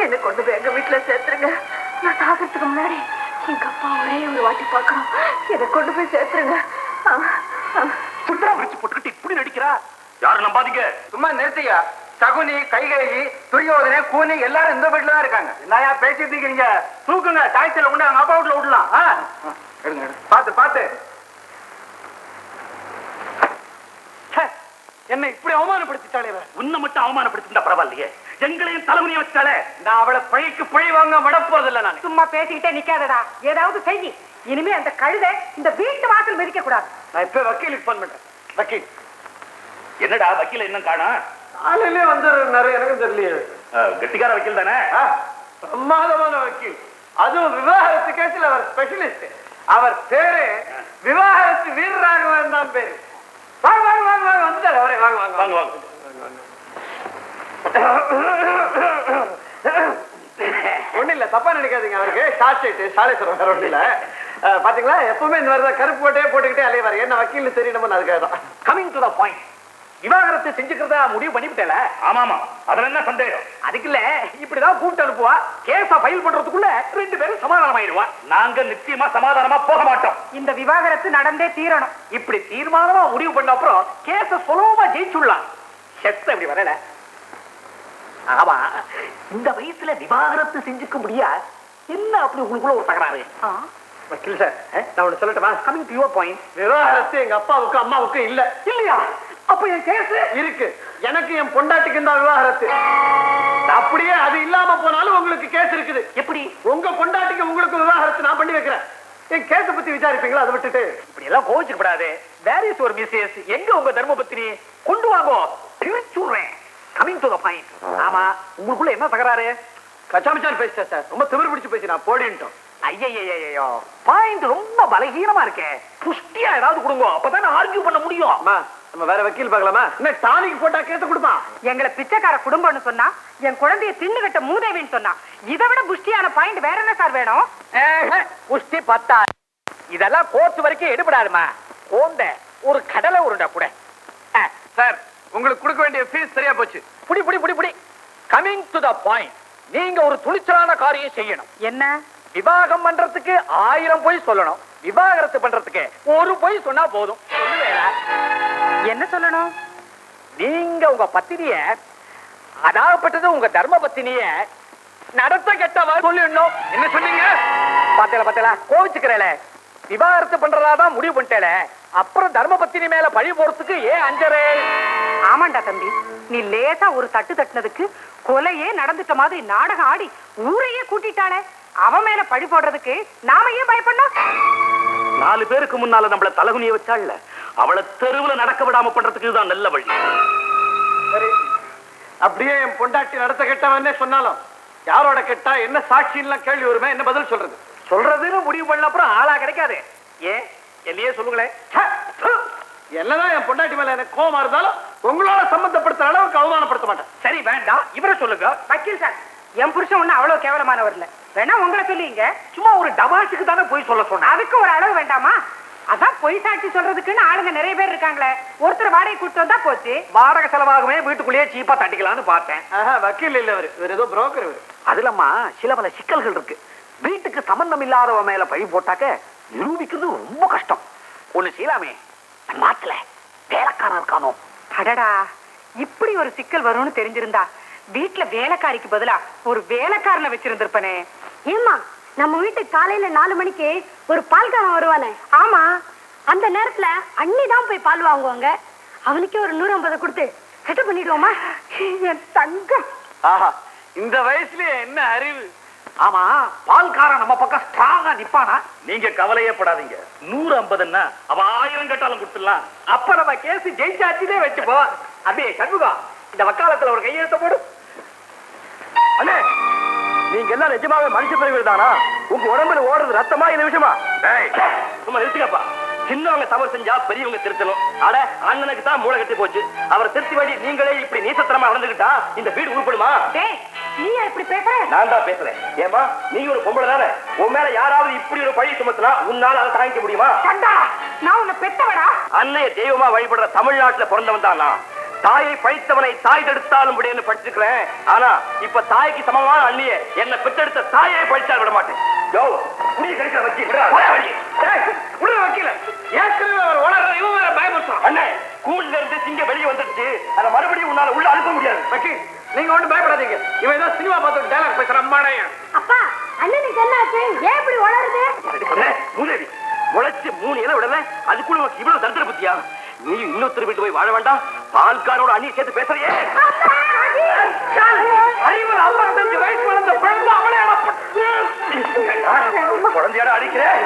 என்ன கொண்டு போய் எங்க வீட்டுல சேர்த்துருங்க. நான் சாகிறதுக்கு முன்னாடி எங்க அப்பா ஒரே ஒரு வாட்டி பார்க்கணும். என்னை கொண்டு போய் சேர்த்துருங்க. சுத்தரா வச்சு போட்டுக்கிட்டு இப்படி நடிக்கிறா. யாரும் நம்பாதீங்க. சும்மா நிறுத்தியா. சகுனி, கைகேயி, துரியோதனை, கூனி எல்லாரும் இந்த வீட்டுல தான் இருக்காங்க. என்னையா பேசிட்டு இருக்கீங்க? தூக்குங்க, தாய்ச்சல உண்டு அவங்க அப்பா வீட்டுல விடலாம். எடுங்க, பாத்து பாத்து. என்ன இப்படி அவமானப்படுத்திட்டாளே. உன்னை மட்டும் அவமானப்படுத்திருந்தா பரவாயில்லையே, எங்களையும் தலைமுறையை வச்சாலே. நான் அவளை பழிக்கு பழி வாங்க விட போறதில்லை. நான் சும்மா பேசிக்கிட்டே நிக்காதடா, ஏதாவது செய். இனிமே அந்த கழுதை இந்த வீட்டு வாசல் மிதிக்க கூடாது. நான் இப்ப வக்கீலுக்கு போன் பண்றேன். வக்கீல், என்னடா வக்கீல இன்னும் காணோம்? காலையிலே வந்துடுறாரு, எனக்கும் தெரியலையே. கெட்டிக்கார வக்கீல் தானே? பிரமாதமான வக்கீல், அதுவும் விவாகரத்து கேஸ்ல அவர் ஸ்பெஷலிஸ்ட். அவர் பேரு விவாகரத்து வீரராகவன் தான் பேரு. வாங்க வாங்க வாங்க வாங்க, வந்துட்டாரு அவரே. வாங்க வாங்க வாங்க வாங்க. ஒண்ணு இல்ல, தப்பா நினைக்காதீங்க. அவருக்கு சாலேஸ்வரம் வேற ஒண்ணு இல்ல. பாத்தீங்களா, எப்பவுமே இந்த மாதிரி கருப்பு போட்டே போட்டுக்கிட்டே அலைவாரு. என்ன வக்கீல் தெரியணும்னு அதுக்காக தான். கமிங் டு த பாயிண்ட், விவாகரத்து செஞ்சுக்கிறதா முடிவு பண்ணிவிட்டல? ஆமாமா, அதுல என்ன சந்தேகம்? அதுக்கு இல்ல, இப்படிதான் கூப்பிட்டு அனுப்புவா, கேஸ ஃபைல் பண்றதுக்குள்ள 2 பேரும் சமாதானம் ஆயிடுவா. நாங்க நிச்சயமா சமாதானமா போக மாட்டோம். இந்த விவாகரத்து நடந்தே தீரணும். இப்படி தீர்மானமா முடிவு பண்ண அப்புறம் கேஸ சுலபமா ஜெயிச்சுடலாம். செத்த இப்படி வரல. ஆமா, இந்த வயசுல விவாகரத்து செஞ்சுக்க முடியா என்ன? அப்படி உங்களுக்குள்ள ஒரு தகராறு? வக்கீல் சார், நான் ஒண்ணு சொல்லட்டுமா? கமிங் டு யுவர் பாயிண்ட், விவாகரத்து எங்க அப்பாவுக்கும் அம்மாவுக்கும் இல்ல. இல்லையா? அப்ப என் கேஸ் இருக்கு. எனக்கு என் பொண்டாட்டிக்கு தான் விவாகரத்து. அப்படியே அது இல்லாம போனாலும் உங்களுக்கு கேஸ் இருக்குது. எப்படி? உங்க பொண்டாட்டிக்கு உங்களுக்கு விவாகரத்து நான் பண்ணி வைக்கிறேன். என் கேஸ பத்தி விசாரிப்பீங்களா? அதை விட்டுட்டு இப்படி எல்லாம் கோவிச்சுக்கப்படாது. Where is your missus? எங்க உங்க தர்மபத்தினி? கொண்டு வாங்கோ, பிரிச்சுடுறேன். Coming to the point. ஆமா, உங்களுக்குள்ள என்ன தகராறு? கச்சாமிச்சான் பேசிட்டேன் சார். ரொம்ப திமிரு பிடிச்சு பேசி நான் போடின்ட்டோம். ஐயோ, பாயிண்ட் ரொம்ப பலகீனமா இருக்கே. புஷ்டியா ஏதாவது கொடுங்க, அப்பதான் ஆர்கியூ பண்ண முடியும். அம்மா, நம்ம வேற வக்கீல் பார்க்கலாமா? என்ன டானிக் போட்டா கேஸ் கொடுப்பா? எங்களை பிச்சைக்கார குடும்பம்னு சொன்னா, என் குழந்தைய தின்னு கட்ட மூதேவின்னு சொன்னா, இதை விட புஷ்டியான பாயிண்ட் வேற என்ன சார் வேணும்? புஷ்டி 10. இதெல்லாம் கோர்ட் வரைக்கும் எடுபடாதுமா. கோந்த ஒரு கடலை உருண்டை கூட. சார், உங்களுக்கு கொடுக்க வேண்டிய ஃபீஸ் சரியா போச்சு. புடி புடி புடி புடி. கமிங் டு த பாயிண்ட், நீங்க ஒரு துணிச்சலான காரியம் செய்யணும். என்ன? விவாகம் பண்றதுக்கு 1000 பொய் சொல்லணும், விவாகரத்து பண்றதுக்கு 1 பொய் சொன்னா போதும். என்ன சொல்லணும்? நீங்க உங்க பத்தினிய, அதாகப்பட்டது உங்க தர்ம பத்தினிய நடத்த கெட்டவா சொல்லிடணும். என்ன சொன்னீங்க? பாத்தல கோவிச்சுக்கிறேல, விவாகரத்து பண்றதாதான் முடிவு பண்ணிட்டேல, அப்புறம் தர்ம பத்தினி மேல பழி போறதுக்கு ஏன் அஞ்சரே? ஆமாண்டா தம்பி, நீ லேசா ஒரு தட்டு தட்டினதுக்கு கொலையே நடந்துட்ட மாதிரி நாடகம் ஆடி ஊரையே கூட்டிட்டாளே, அவன் மேல பழி போடுறதுக்கு நாம ஏன் பயப்படணும்? 4 பேருக்கு முன்னால நம்மள தலகுனிய வச்சாள்ல, அவளை தெருவுல நடக்க விடாம பண்றதுக்கு இதுதான் நல்ல வழி. சரி, அப்படியே என் பொண்டாட்டி நடத்த கெட்டவன்னே சொன்னாலும் யாரோட கெட்டா என்ன சாட்சின்னு கேள்வி வருமே, என்ன பதில் சொல்றது? சொல்றதுன்னு முடிவு பண்ண அப்புறம் ஆளா கிடைக்காது. ஏன் என்னையே சொல்லுங்களேன். என்னதான் என் பொண்டாட்டி மேல எனக்கு கோவமா இருந்தாலும் உங்களோட சம்பந்தப்படுத்துற அளவுக்கு அவமானப்படுத்த மாட்டேன். சரி வேண்டாம், இவரை சொல்லுங்க. வக்கீல் சார், என் புருஷன் ஒண்ணு அவ்வளவு கேவலமானவர் இல்ல. வேணா உங்களை சொல்லிங்க. சும்மா ஒரு டபாஷுக்கு தானே போய் சொல்ல சொன்ன. அதுக்கு ஒரு அளவு வேண்டாமா? அதான் பொய் சாட்சி சொல்றதுக்குன்னு ஆளுங்க நிறைய பேர் இருக்காங்களே, ஒருத்தர் வாடகை கூட்டு வந்தா போச்சு. வாடகை செலவாகவே வீட்டுக்குள்ளேயே சீப்பா தட்டிக்கலாம்னு பார்த்தேன். வக்கீல் இல்ல அவரு, இவர் ஏதோ புரோக்கர். அதுலம்மா சில பல சிக்கல்கள் இருக்கு. வீட்டுக்கு சம்பந்தம் இல்லாதவ மேல பழி போட்டாக்க நிரூபிக்கிறது ரொம்ப கஷ்டம். ஒண்ணு செய்யலாமே, நாட்டுல வேலைக்காரன் இருக்கானோ. அடடா, இப்படி ஒரு சிக்கல் வரும்னு தெரிஞ்சிருந்தா வீட்டுல வேலைக்காரிக்கு பதிலா ஒரு வேலைக்காரனை வச்சிருந்திருப்பனே. ஏமா, நம்ம வீட்டுக்கு காலையில 4 மணிக்கு ஒரு பால்காரன் வருவானே? ஆமா, அந்த நேரத்துல அண்ணி தான் போய் பால் வாங்குவாங்க. அவனுக்கே ஒரு 150 கொடுத்து செட்டப் பண்ணிடுவோமா? என் தங்கம். ஆஹா, இந்த வயசுலயே என்ன அறிவு! ஆமா, பால்காரன் நம்ம பக்கம் ஸ்ட்ராங்கா நிப்பானா? நீங்க கவலையே படாதீங்க. 150ன்னா அவ 1000 கேட்டாலும் கொடுத்துடலாம். அப்ப நம்ம கேஸ் ஜெயிச்சாச்சிலே வச்சுப்போ. அப்படியே சண்முகம், இந்த வக்காலத்துல ஒரு கையெழுத்த போடு. அண்ணே, நீங்க எல்லாம் நிஜமாவே மனுஷ பிறகு தானா? உங்க உடம்புல ஓடுறது ரத்தமா இந்த விஷயமா? சும்மா நிறுத்துக்கப்பா. சின்னவங்க தவறு செஞ்சா பெரியவங்க திருத்தணும். அட, அண்ணனுக்கு தான் மூளை கட்டி போச்சு. அவரை திருத்தி வேண்டி நீங்களே இப்படி நீசத்தனமா நடந்துகிட்டா இந்த வீடு உருப்படுமா? டேய், நீ இப்படி பேசுற? நான் தான் பேசுறேன். ஏமா, நீ ஒரு பொம்பளை தானே? உன் மேல யாராவது இப்படி ஒரு பழி சுமத்தினா உன்னால அதை தாங்கிக்க முடியுமா? சண்டா, நான் உன்னை பெத்தவடா. அன்னைய தெய்வமா வழிபடுற தமிழ்நாட்டுல பிறந்தவன் தான் நான். தாயை பழித்தவனை தாய் தடுத்தாலும் முடியும்னு படிச்சிருக்கிறேன். ஆனா இப்ப தாய்க்கு சமமான அண்ணிய என்ன பெற்றெடுத்த தாயை பழிச்சா விட மாட்டேன். யோ, புரிய கிடைக்கிற வச்சு வக்கீல ஏற்கனவே அவர் உலக இவன் வேற பயமுறுத்தான். அண்ணே, கூண்ல இருந்து சிங்க வெளியே வந்துடுச்சு. அதை மறுபடியும் உன்னால உள்ள அனுப்ப முடியாது. வக்கீல், நீங்க ஒண்ணும் பயப்படாதீங்க. இவன் ஏதோ சினிமா பார்த்து டைலாக் பேசுற அம்மாடைய. அப்பா, அண்ணனுக்கு என்ன ஆச்சு? ஏன் இப்படி வளருது? மூதேவி, முளைச்சு 3 இலை விடல, அதுக்குள்ள உனக்கு இவ்வளவு தந்திர புத்தியா? நீ இன்னொருத்தர் வீட்டு போய் வாழ வேண்டாம். பால்காரோட அண்ணி சேர்த்து பேசுறியே. அறிவு 55 வயசு வளர்ந்த பிறந்த அவளே குழந்தையோட அடிக்கிறேன்.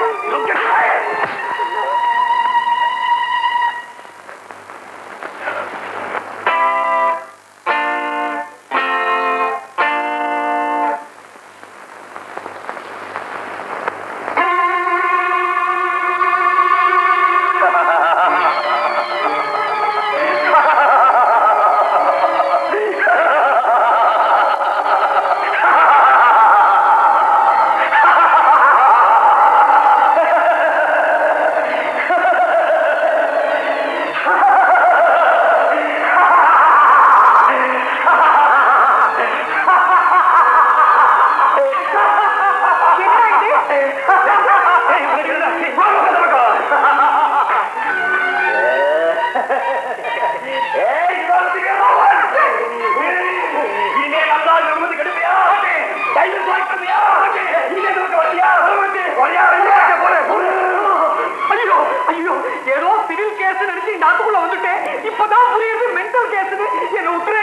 இப்பதான் புரியுது மென்டல் கேஸ் என்ன விட்டுரு.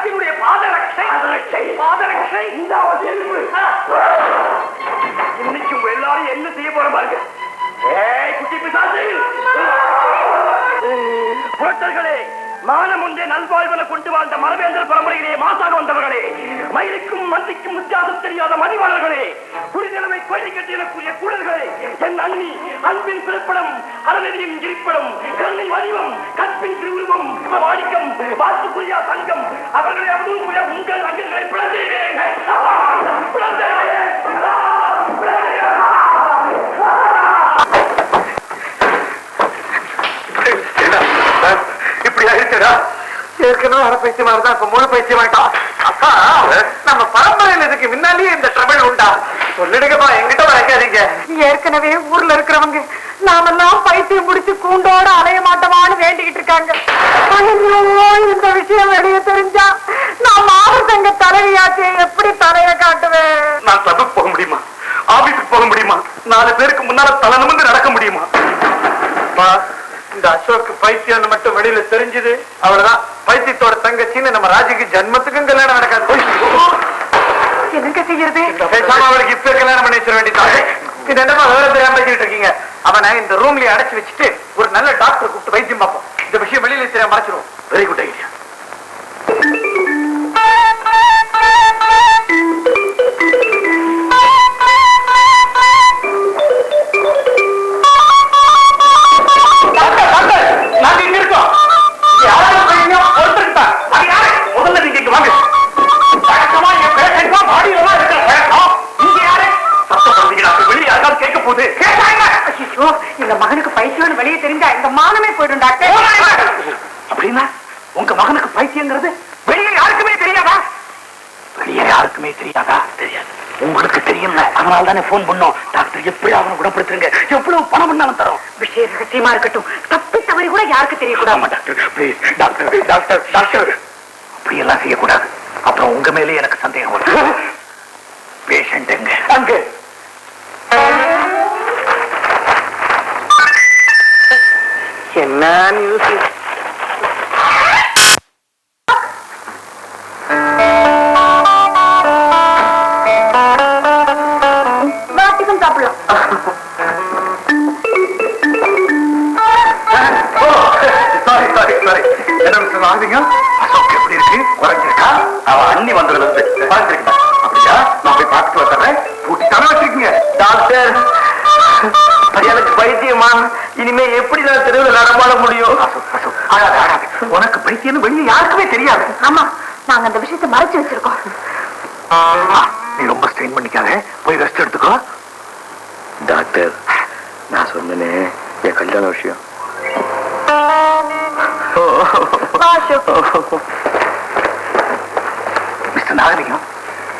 என்னுடைய பாதரட்சை இன்னைக்கு உங்க எல்லாரும் என்ன செய்ய போற பாருங்க. குட்டி பிசாசு புரட்டர்களே, மானம் ஒன்றே நல்வாழ்வன கொண்டு வாழ்ந்த மரவேந்தர் பரம்பரையிலே மாசாக வந்தவர்களே, மயிலுக்கும் மந்திக்கும் வித்தியாசம் தெரியாத மதிவாளர்களே, குடிநிலைமை கோழி கட்டியக்கூடிய கூடல்களே, என் அண்ணி அன்பின் பிறப்படம், அறநெறியின் இருப்பிடம், கண்ணின் வடிவம், கற்பின் திருவுருவம், வாடிக்கம், வாத்துக்குரியா சங்கம், அவர்களை அவர்களுடைய உங்கள் அங்கங்களை பிளந்தேன். இப்படி ஆயிடுச்சா? ஏற்கனவே அரை பைத்தியம் மாதிரிதான் இப்ப முழு பைத்தியம் ஆயிட்டான். அக்கா, நம்ம பரம்பரையில் இதுக்கு முன்னாடியே இந்த ட்ரபிள் உண்டா? சொல்லிடுங்கப்பா, எங்கிட்ட வைக்காதீங்க. ஏற்கனவே ஊர்ல இருக்கிறவங்க நாமெல்லாம் பைத்தியம் முடிச்சு கூண்டோட அலைய மாட்டோமான்னு வேண்டிக்கிட்டு இருக்காங்க. இந்த விஷயம் வெளியே தெரிஞ்சா நான் மாவட்டங்க தலைவியாச்சே எப்படி தலைய காட்டுவேன்? நான் சபைக்கு போக முடியுமா? ஆபீஸுக்கு போக முடியுமா? 4 பேருக்கு முன்னால தலை நிமிர்ந்து நடக்க முடியுமா? இந்த அசோக் பைத்தியம் மட்டும் வெளியில தெரிஞ்சது, அவ்வளவுதான். பைத்தியத்தோட தங்கச்சின்னு நம்ம ராஜுக்கு ஜன்மத்துக்கும் கல்யாணம் நடக்காது. என்னங்க செய்யறது? அவளுக்கு இப்ப கல்யாணம் பண்ணி வச்சிட வேண்டியதான். இது என்னமா விவரம் தெரியாம பேசிட்டு இருக்கீங்க? அவனை இந்த ரூம்லயே அடைச்சு வச்சுட்டு ஒரு நல்ல டாக்டர் கூப்பிட்டு வைத்தியம் பார்ப்போம். இந்த விஷயம் வெளியில தெரியாம மறைச்சிருவோம். Very good idea. நாங்க இங்க இருக்கோம். முதல்ல நீங்க இங்க வாங்க. வெளியே யாருக்காவது கேட்க போகுது. இந்த மகனுக்கு பைத்தியம்னு வெளியே தெரிஞ்சா இந்த மானமே போயிடும் டாக்டர். அப்படின்னா உங்க மகனுக்கு பைத்தியங்கிறது வெளியே யாருக்குமே தெரியாதா? வெளியே யாருக்குமே தெரியாதா? தெரியாது. உங்களுக்கு தெரியும்ல, அதனால தானே போன் பண்ணோம். டாக்டர் எப்படி அவனை குணப்படுத்துறீங்க, எவ்வளவு பணம் பண்ணாலும் தரோம். விஷயம் ரகசியமா இருக்கட்டும், தப்பி தவறி கூட யாருக்கு தெரியக்கூடாது. Doctor please, doctor doctor doctor அப்படி எல்லாம் செய்யக்கூடாது. அப்புறம் உங்க மேலே எனக்கு சந்தேகம் வரும். பேஷண்ட் எங்க? அங்க. என்ன நியூஸ்? வாட்டிக்கும் சாப்பிடலாம். Sorry sorry sorry. என்ன மிஸ்டர் ஆகுதுங்க? அசோக் எப்படி இருக்கு? குறைஞ்சிருக்கா? அவன் அண்ணி வந்ததுல இருந்து குறைஞ்சிருக்கா? அப்படியா? நான் போய் பார்த்துட்டு வந்துடுறேன். பூட்டி தானே வச்சிருக்கீங்க? டாக்டர், எனக்கு பைத்தியமா? இனிமே எப்படி நான் தெருவில் நடமாட முடியும்? ஆகாது ஆகாது. உனக்கு பைத்தியம் வெளியே யாருக்குமே தெரியாது. ஆமா, நாங்க அந்த விஷயத்தை மறைச்சு வச்சிருக்கோம். நீ ரொம்ப ஸ்ட்ரெயின் பண்ணிக்காத, போய் ரெஸ்ட் எடுத்துக்கோ. டாக்டர், நான் சொன்னேனே என் கல்யாண விஷயம். மிஸ்டர் நாகரிகம்,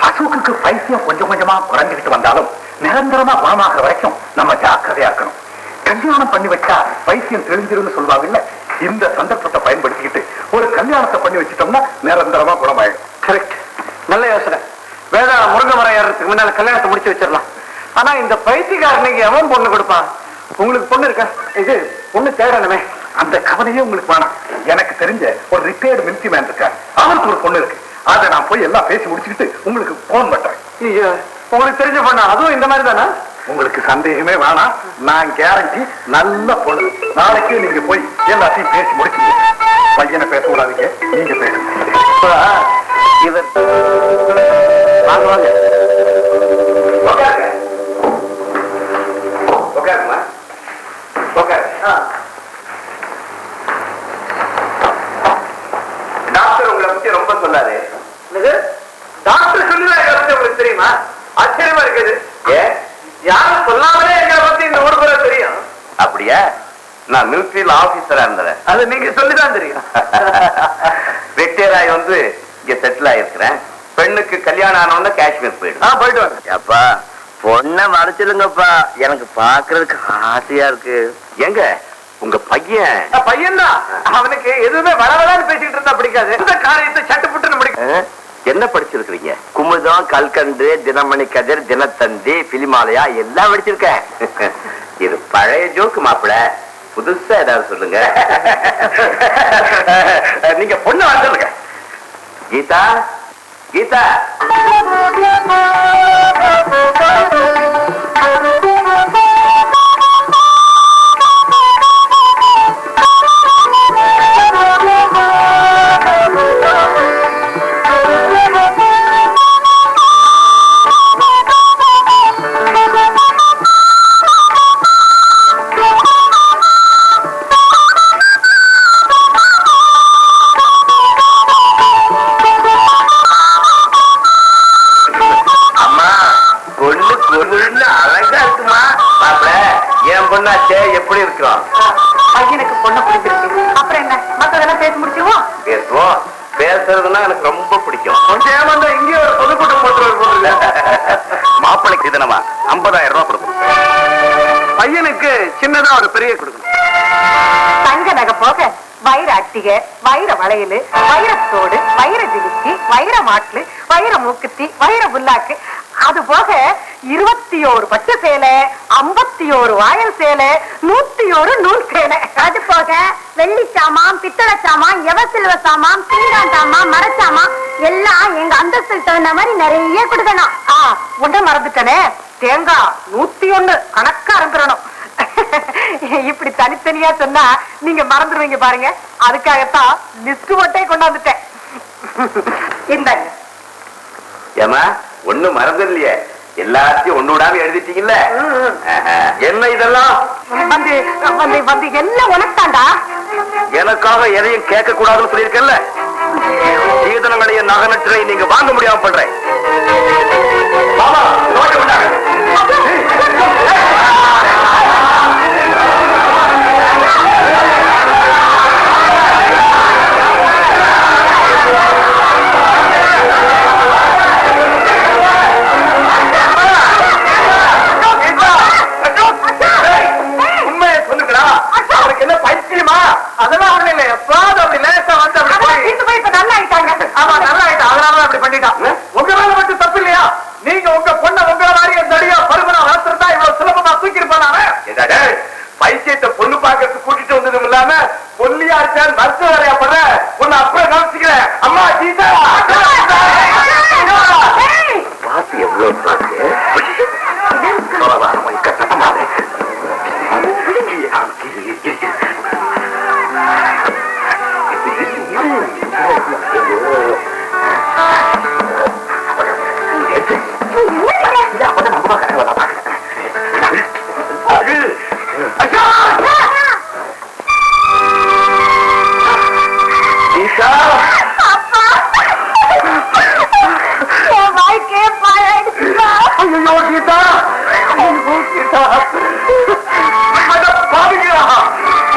அசோக்குக்கு பைத்தியம் கொஞ்சம் கொஞ்சமா குறைஞ்சுக்கிட்டு வந்தாலும் நிரந்தரமா குணமாகிற வரைக்கும் நம்ம ஜாக்கிரதையா இருக்கணும். கல்யாணம் பண்ணி வச்சா பைத்தியம் தெரிஞ்சிருன்னு சொல்லுவாங்கல்ல, இந்த சந்தர்ப்பத்தை பயன்படுத்திக்கிட்டு ஒரு கல்யாணத்தை பண்ணி வச்சுட்டோம்னா நிரந்தரமா குணமாயிடும். கரெக்ட், நல்ல யோசனை. வேதா முருங்கை மரம் ஏறதுக்கு முன்னால கல்யாணத்தை முடிச்சு வச்சிடலாம். ஆனா இந்த பைத்தியக்காரனுக்கு எவன் பொண்ணு கொடுப்பான்? உங்களுக்கு பொண்ணு இருக்கா? இது பொண்ணு தேடணுமே. அந்த கவலையே உங்களுக்கு வேணாம். எனக்கு தெரிஞ்ச ஒரு ரிட்டையர்டு மிலிட்டரி மேன் இருக்காரு, அவருக்கு ஒரு பொண்ணு இருக்கு. அதை நான் போய் எல்லாம் பேசி முடிச்சுக்கிட்டு உங்களுக்கு போன் பண்றேன். உங்களுக்கு தெரிஞ்ச பொண்ணா? அதுவும் இந்த மாதிரி தானா? உங்களுக்கு சந்தேகமே வேணாம், நான் கேரண்டி நல்ல பொண்ணு. நாளைக்கே நீங்க போய் எல்லாத்தையும் பேசி முடிச்சுங்க. பையனை பேச கூடாதீங்க, நீங்க பேசுங்க. இவர் வாங்க வாங்க. உட்காருமா, உட்காரு. டாக்டர் உங்களை பத்தி ரொம்ப சொல்லாரு. டாக்டர் சொல்லிதான் எங்களை பத்தி உங்களுக்கு தெரியுமா? ஆச்சரியமா இருக்குது. ஏன் யாரும் சொல்லாமலே எங்களை பத்தி இந்த ஊருக்கு தெரியும். அப்படியா? நான் மிலிட்டரியில் ஆபீசரா இருந்தேன். அது நீங்க சொல்லிதான் தெரியும். ரிட்டையர் ஆகி வந்து இங்க செட்டில் ஆயிருக்கிறேன். பெண்ணுக்கு கல்யாணம் ஆனவன காஷ்மீர் போயிடும். போயிட்டு வாங்க. அப்பா, பொண்ணை மறைச்சிடுங்கப்பா, எனக்கு பாக்குறதுக்கு ஆசையா இருக்கு. எங்க உங்க பையன்? பையன் தான். அவனுக்கு எதுவுமே வளவலான்னு பேசிட்டு இருந்தா பிடிக்காது. இந்த காரியத்தை சட்டுப்புட்டுன்னு பிடிக்கும். என்ன படிச்சிருக்கீங்க? குமுதம், கல்கண்டு, தினமணி கதிர், தினத்தந்தி, பிலிமாலயா எல்லாம் படிச்சிருக்கேன். இது பழைய ஜோக்கு மாப்பிள, புதுசா ஏதாவது சொல்லுங்க. நீங்க பொண்ணு வந்துருங்க. கீதா, கீதா. எப்படி இருக்கிறோம்? பையனுக்கு பொண்ணு பிடிச்சிருக்கு. அப்புறம் என்ன, மத்ததெல்லாம் பேச முடிச்சுவோம். பேசுவோம். பேசுறதுன்னா எனக்கு ரொம்ப பிடிக்கும். கொஞ்சம் ஏமாந்தா இங்கே ஒரு பொதுக்கூட்டம் போட்டு மாப்பிள்ளைக்கு இதனமா 50,000 ரூபாய் கொடுக்கணும். பையனுக்கு சின்னதா ஒரு பெரிய கொடுக்கணும். தங்க நகை போக வைர அட்டிகை, வைர வளையல், வைரத்தோடு, வைர ஜிலிக்கி, வைர மாட்டு, வைர மூக்குத்தி, வைர புல்லாக்கு, அது போக 21 பட்டு சேலை, 51 வாயல் சேலை, 101 நூல் சேலை, அது போக வெள்ளி சாமான், பித்தளை சாமான், எவசில்வ சாமான், பீங்கான் சாமான், மரச்சாமான் எல்லாம் எங்க அந்தஸ்துக்கு தகுந்த மாதிரி நிறைய கொடுக்கணும். உண்ட மறந்துட்டனே, தேங்காய் 101 கணக்கா இருந்துடணும். இப்படி தனித்தனியா சொன்னா நீங்க மறந்துடுவீங்க பாருங்க. அதுக்காகத்தான் லிஸ்ட் போட்டே கொண்டாந்துட்டேன். இந்தாங்க. ஏமா ஒண்ணும் மறந்து இல்லையே, எல்லாத்தையும் ஒண்ணு விடாம எழுதிட்டீங்கல்ல. என்ன இதெல்லாம் வந்து வந்து வந்து எல்லாம் உனக்காண்டா. எனக்காக எதையும் கேட்க கூடாதுன்னு சொல்லியிருக்கேன்ல. சீதனங்களைய நகனற்றை நீங்க வாங்க முடியாம பண்றேன். பைத்தியத்தை பொண்ணு பாக்கிறதுக்கு கூட்டிட்டு வந்ததும் இல்லாம பொல்லியா இருக்கான்னு மருத்துவ வரையா பண்ற உன்னை அப்புறம் கவனிச்சுக்கிறேன். அம்மா சீதா பாத்து எவ்வளவு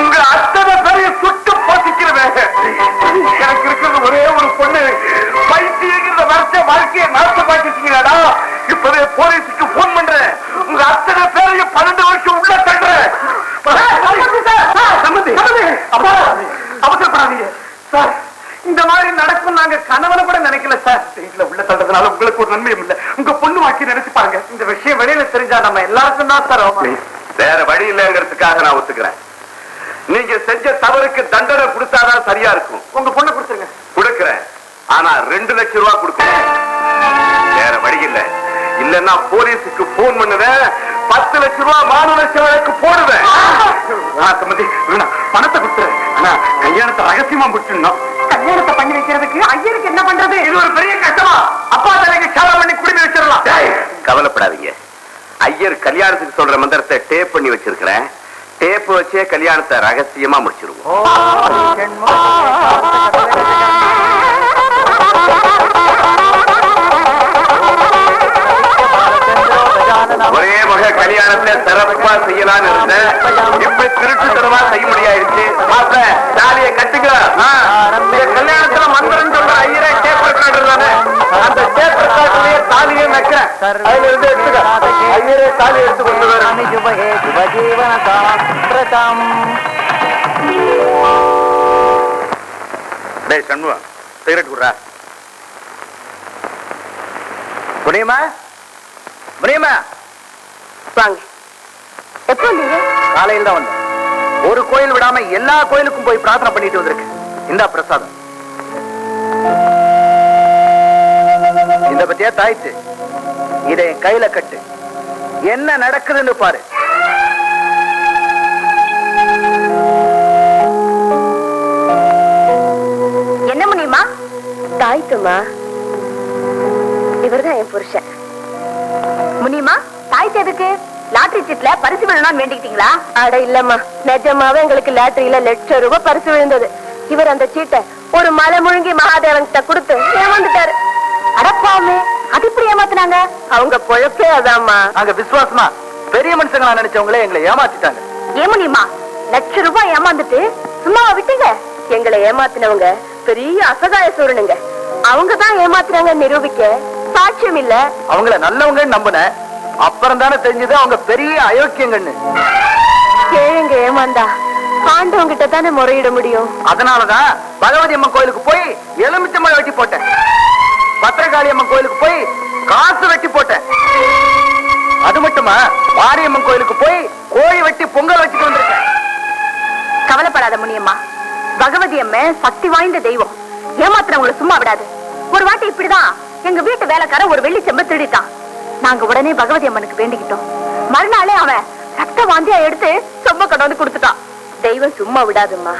உங்க அத்தனை பேரைய சுட்டு போசிக்கிறேன். எனக்கு இருக்கிறது ஒரே ஒரு பொண்ணு. பைத்தியங்கிற வருஷ வாழ்க்கையை நாசமாக்கிட்டீங்கடா. இப்பவே போலீஸுக்கு போன் பண்றேன். உங்க அத்தனை பேரையும் 12 வருஷம் உள்ள தள்ளுறேன். அவசரப்படாதீங்க சார். இந்த மாதிரி நடக்கும் நாங்க கனவுல கூட நினைக்கல சார். வீட்டுல உள்ள தள்ளுறதுனால உங்களுக்கு ஒரு நன்மையும் இல்ல. உங்க பொண்ணு வாக்கி நினைச்சு பாருங்க. இந்த விஷயம் வெளியில தெரிஞ்சா நம்ம எல்லாருக்கும் தான் சார். வேற வழி இல்லைங்கிறதுக்காக நான் ஒத்துக்கிறேன். நீங்க செஞ்ச தவறுக்கு தண்டனை கொடுத்தாதான் சரியா இருக்கும். உங்க பொண்ணை கொடுத்துருங்க. கொடுக்கிறேன். ஆனா 2 லட்சம் ரூபாய் கொடுக்கணும். வேற வழி இல்ல. இல்லன்னா போலீஸுக்கு போன் பண்ணுவேன். 10 லட்சம் ரூபாய் மாநில சேவைக்கு போடுவேன். பணத்தை கொடுத்துறேன். ஆனா கல்யாணத்தை ரகசியமா முடிச்சிடணும். கல்யாணத்தை பண்ணி வைக்கிறதுக்கு ஐயருக்கு என்ன பண்றது? இது ஒரு பெரிய கஷ்டமா? அப்பா தலைக்கு சேவை பண்ணி குடிமை வச்சிடலாம். கவலைப்படாதீங்க. ஐயர் கல்யாணத்துக்கு சொல்ற மந்திரத்தை டேப் பண்ணி வச்சிருக்கிறேன். டேப் வச்சே கல்யாணத்தை ரகசியமா முடிச்சிருவோம். ஒரே மக கல்யாணத்தை சிறப்பா செய்யலான்னு இருந்தேன். இப்படி திருட்டுத்தனமா செய்ய முடியாயிருச்சு. தாலியை கட்டுங்க. கல்யாணத்துல மந்திரம் சொல்ற ஐயரே டேப் ரெக்கார்டுறானே, அந்த டேப் ரெக்கார்டுலயே தாலியை நக்க. அதுல இருந்து எடுத்துக்க. ஐயரே தாலி எடுத்து கொண்டு வர. டேய் சண்முகம், சிகரெட் குடுறா. முனியம்மா முனியம்மா வாங்க. எப்போ வந்தீங்க? காலையில் தான் வந்தேன். ஒரு கோயில் விடாம எல்லா கோயிலுக்கும் போய் பிரார்த்தனை பண்ணிட்டு வந்திருக்கு. இந்த பிரசாதம் இந்த பத்தியா தாய்த்து இதை என் கையில கட்டு. என்ன நடக்குதுன்னு பாரு. என்ன முனியம்மா? தாய்த்துமா, இவர்தான் என் புருஷன். முனியம்மா, தாய்த்து எதுக்கு? லாட்டரி சீட்ல பரிசு விழணும்னு வேண்டிக்கிட்டீங்களா? அட இல்லம்மா, நிஜமாவே எங்களுக்கு லாட்டரியில ₹1,00,000 பரிசு விழுந்தது. இவர் அந்த சீட்டை ஒரு மலை முழுங்கி மகாதேவன் கிட்ட கொடுத்து ஏமாந்துட்டாரு. அடப்பாமே, அது இப்படி ஏமாத்தினாங்க? அவங்க பொழப்பே அதாம்மா. அங்க விசுவாசமா பெரிய மனுஷங்களா நினைச்சவங்களே எங்களை ஏமாத்திட்டாங்க. ஏமுனியம்மா, ₹1,00,000 ஏமாந்துட்டு சும்மாவா விட்டீங்க? எங்களை ஏமாத்தினவங்க பெரிய அசகாய சூரனுங்க. அவங்க தான் ஏமாத்துறாங்க நிரூபிக்க சாட்சியம் இல்ல. அவங்கள நல்லவங்கன்னு நம்பின அப்புறம் தானே தெரிஞ்சது அவங்க பெரிய அயோக்கியங்கன்னு. ஏழுங்க ஏமாந்தா ஆண்டவங்க கிட்ட தானே முறையிட முடியும். அதனாலதான் பகவதி அம்மன் கோயிலுக்கு போய் எலுமிச்சம்பழம் வெட்டி போட்டேன். பத்திரகாளி அம்மன் கோயிலுக்கு போய் காசு வெட்டி போட்டேன். அது மட்டுமா, மாரியம்மன் கோயிலுக்கு போய் கோழி வெட்டி பொங்கல் வச்சுட்டு வந்திருக்கேன். கவலைப்படாத முனியம்மா, பகவதி அம்மன் சக்தி வாய்ந்த தெய்வம். ஏமாத்துறவங்களை சும்மா விடாது. ஒரு வாட்டி இப்படிதான் எங்க வீட்டு வேலைக்காரன் ஒரு வெள்ளி செம்ப திருடிட்டான். நாங்க உடனே பகவதி அம்மனுக்கு வேண்டிக்கிட்டோம். மறுநாளே அவன் ரத்த வாந்தியா எடுத்து சொம்ப கொண்டு வந்து கொடுத்துட்டான். தெய்வம் சும்மா விடாதும்மா.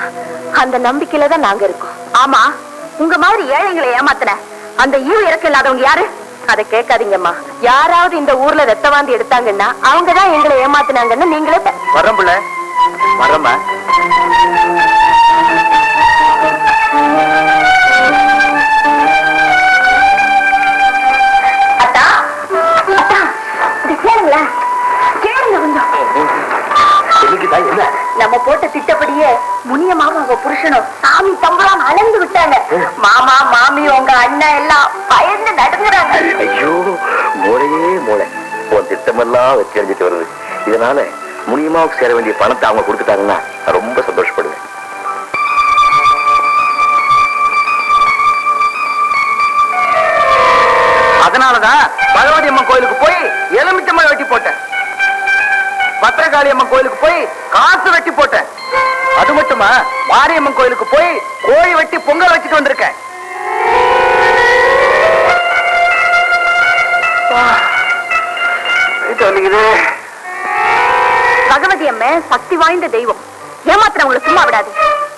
அந்த நம்பிக்கையில தான் நாங்க இருக்கோம். ஆமா, உங்க மாதிரி ஏழைங்களை ஏமாத்தின அந்த ஈவு இறக்க இல்லாதவங்க யாரு? அதை கேட்காதீங்கம்மா. யாராவது இந்த ஊர்ல ரத்த வாந்தி எடுத்தாங்கன்னா அவங்கதான் எங்களை ஏமாத்தினாங்கன்னு நீங்களே வரம்புல வரமா. அத்தா, அத்தா, இது கேளுங்களேன், கேளுங்க கொஞ்சம். நம்ம போட்ட திட்டப்படியே முனியமாவும் அவங்க புருஷனும் சாமி தம்பலாம் அலந்து விட்டாங்க. மாமா மாமி உங்க அண்ணன் எல்லாம் பயந்து நடுங்குறாங்க. ஐயோ, மூளையே மூளை. உன் திட்டமெல்லாம் வச்சு எறிஞ்சிட்டு வருது. இதனால முனியமாவுக்கு சேர வேண்டிய பணத்தை அவங்க கொடுத்துட்டாங்கன்னா நான் ரொம்ப சந்தோஷப்படுவேன். அதனாலதான் பகவதி அம்மன் கோயிலுக்கு போய் எலுமிச்சம்பழம் வெட்டி போட்டேன். பத்திரகாளி அம்மன் கோயிலுக்கு போய் காசு வெட்டி போட்டேன். அது மட்டுமா, மாரியம்மன் கோயிலுக்கு போய் கோழி வெட்டி பொங்கல் வச்சுட்டு வந்திருக்கேன். பகவதி அம்மன் சக்தி வாய்ந்த தெய்வம். ஏமாத்துறவங்களை சும்மா விடாது.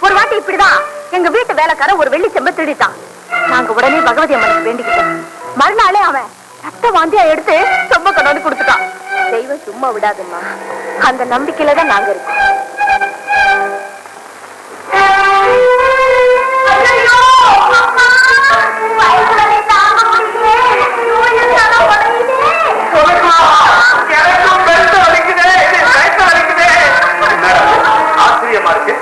ஒரு வாட்டி இப்படிதான் எங்க வீட்டு வேலைக்காரன் ஒரு வெள்ளி செம்ப திருடிட்டான். நாங்க உடனே பகவதி அம்மனுக்கு வேண்டிக்கிட்டோம். மறுநாளே அவன் ரத்த வாந்தியா எடுத்து சொம்ப கொண்டு வந்து கொடுத்துட்டான். தெய்வம் சும்மா விடாதும்மா. அந்த நம்பிக்கையில தான் நாங்க இருக்கோம். ஆச்சரியமா இருக்கு.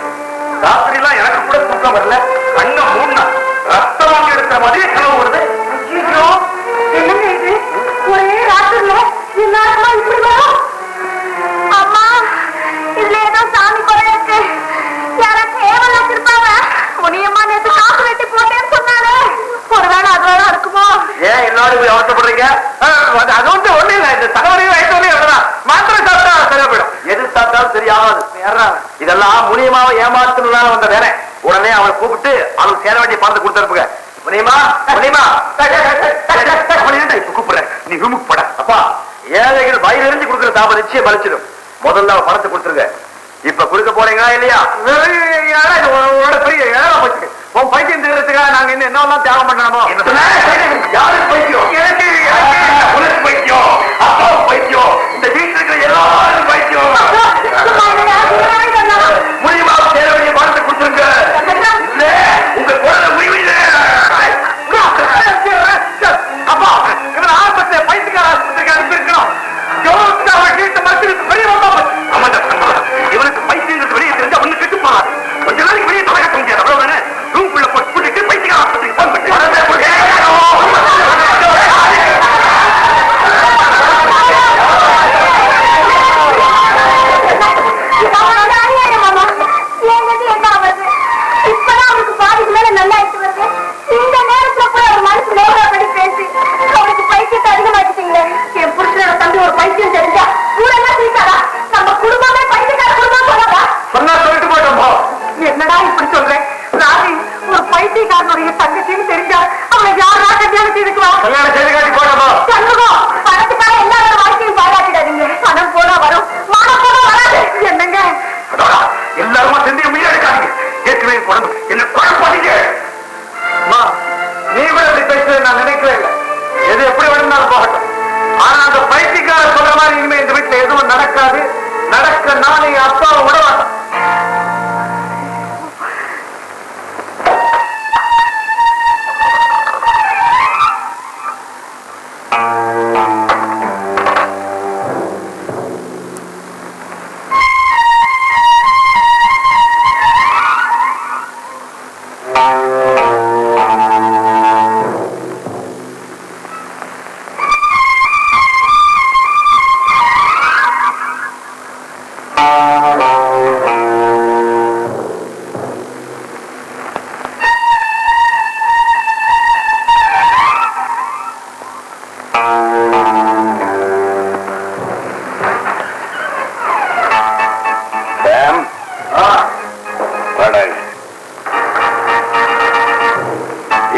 ராத்திரி எல்லாம் எனக்கு கூட தூக்கம் வரல. கண்ண மூணா ரத்தம் வாங்கி எடுக்கிற மாதிரி கனவு வருது. என்னங்க இது? ஒரே ராத்திரில எல்லாருமா இப்படி வரும்? அம்மா, இதுல ஏதோ சாமி குறை இருக்கு. யாராச்சும் ஏவல் வச்சிருப்பாங்க. முனியம்மா நேற்று காசு வெட்டி போட்டேன்னு சொன்னாங்க. ஒருவேளை அதுவேளை இருக்குமோ? ஏன் எல்லாரும் போய் அவசரப்படுறீங்க? அது வந்து ஒண்ணு இல்லை. இந்த தகவலையும் வயசுலையும் எவ்வளவுதான் மாத்திரை சாப்பிட்டா சரியா போயிடும். எது சாப்பிட்டாலும் சரியாகாது. இதெல்லாம் முனியமாவை ஏமாத்தணும்னால வந்த வேலை. உடனே அவனை கூப்பிட்டு அவனுக்கு சேர வேண்டிய பணத்தை கொடுத்துருப்புங்க. முனியமா முனியமா இப்ப கூப்பிடுறேன். நீ ரூமுக்கு போட. அப்பா, ஏழைகள் வயிறு எரிஞ்சு கொடுக்குற சாபம் நிச்சயம் பலிச்சிடும். முதல்ல அவன் பணத்தை கொடுத்துருங்க. இப்ப கொடுக்க போறீங்களா இல்லையா? பெரிய ஏழை போச்சு. உன் பைத்தியம் தீர்றதுக்காக நாங்க இன்னும் என்னெல்லாம் தியாகம் பண்ணணுமோ? யாரு பைத்தியம்? உனக்கு பைத்தியம், அப்பா பைத்தியம், இந்த வீட்டுல இருக்கிற எல்லாரும் பைத்தியம். முடியுமா சேர வேண்டிய பணத்தை கொடுத்துருங்க. இல்ல உங்க குழந்தை முடிவு. அப்பா, இவன் ஆஸ்பத்திரி பைத்தியக்கார ஆஸ்பத்திரிக்கு அனுப்பியிருக்கணும். இவனுக்கு பைத்தியம் வெளியே தெரிஞ்சா ஒண்ணு கெட்டு போறான். கொஞ்ச நாளைக்கு வெளியே தலை கட்ட முடியாது. அவ்வளவுதானே? ரூம்குள்ள போட்டு பைத்தியக்கார ஆஸ்பத்திரிக்கு போன் பண்ணி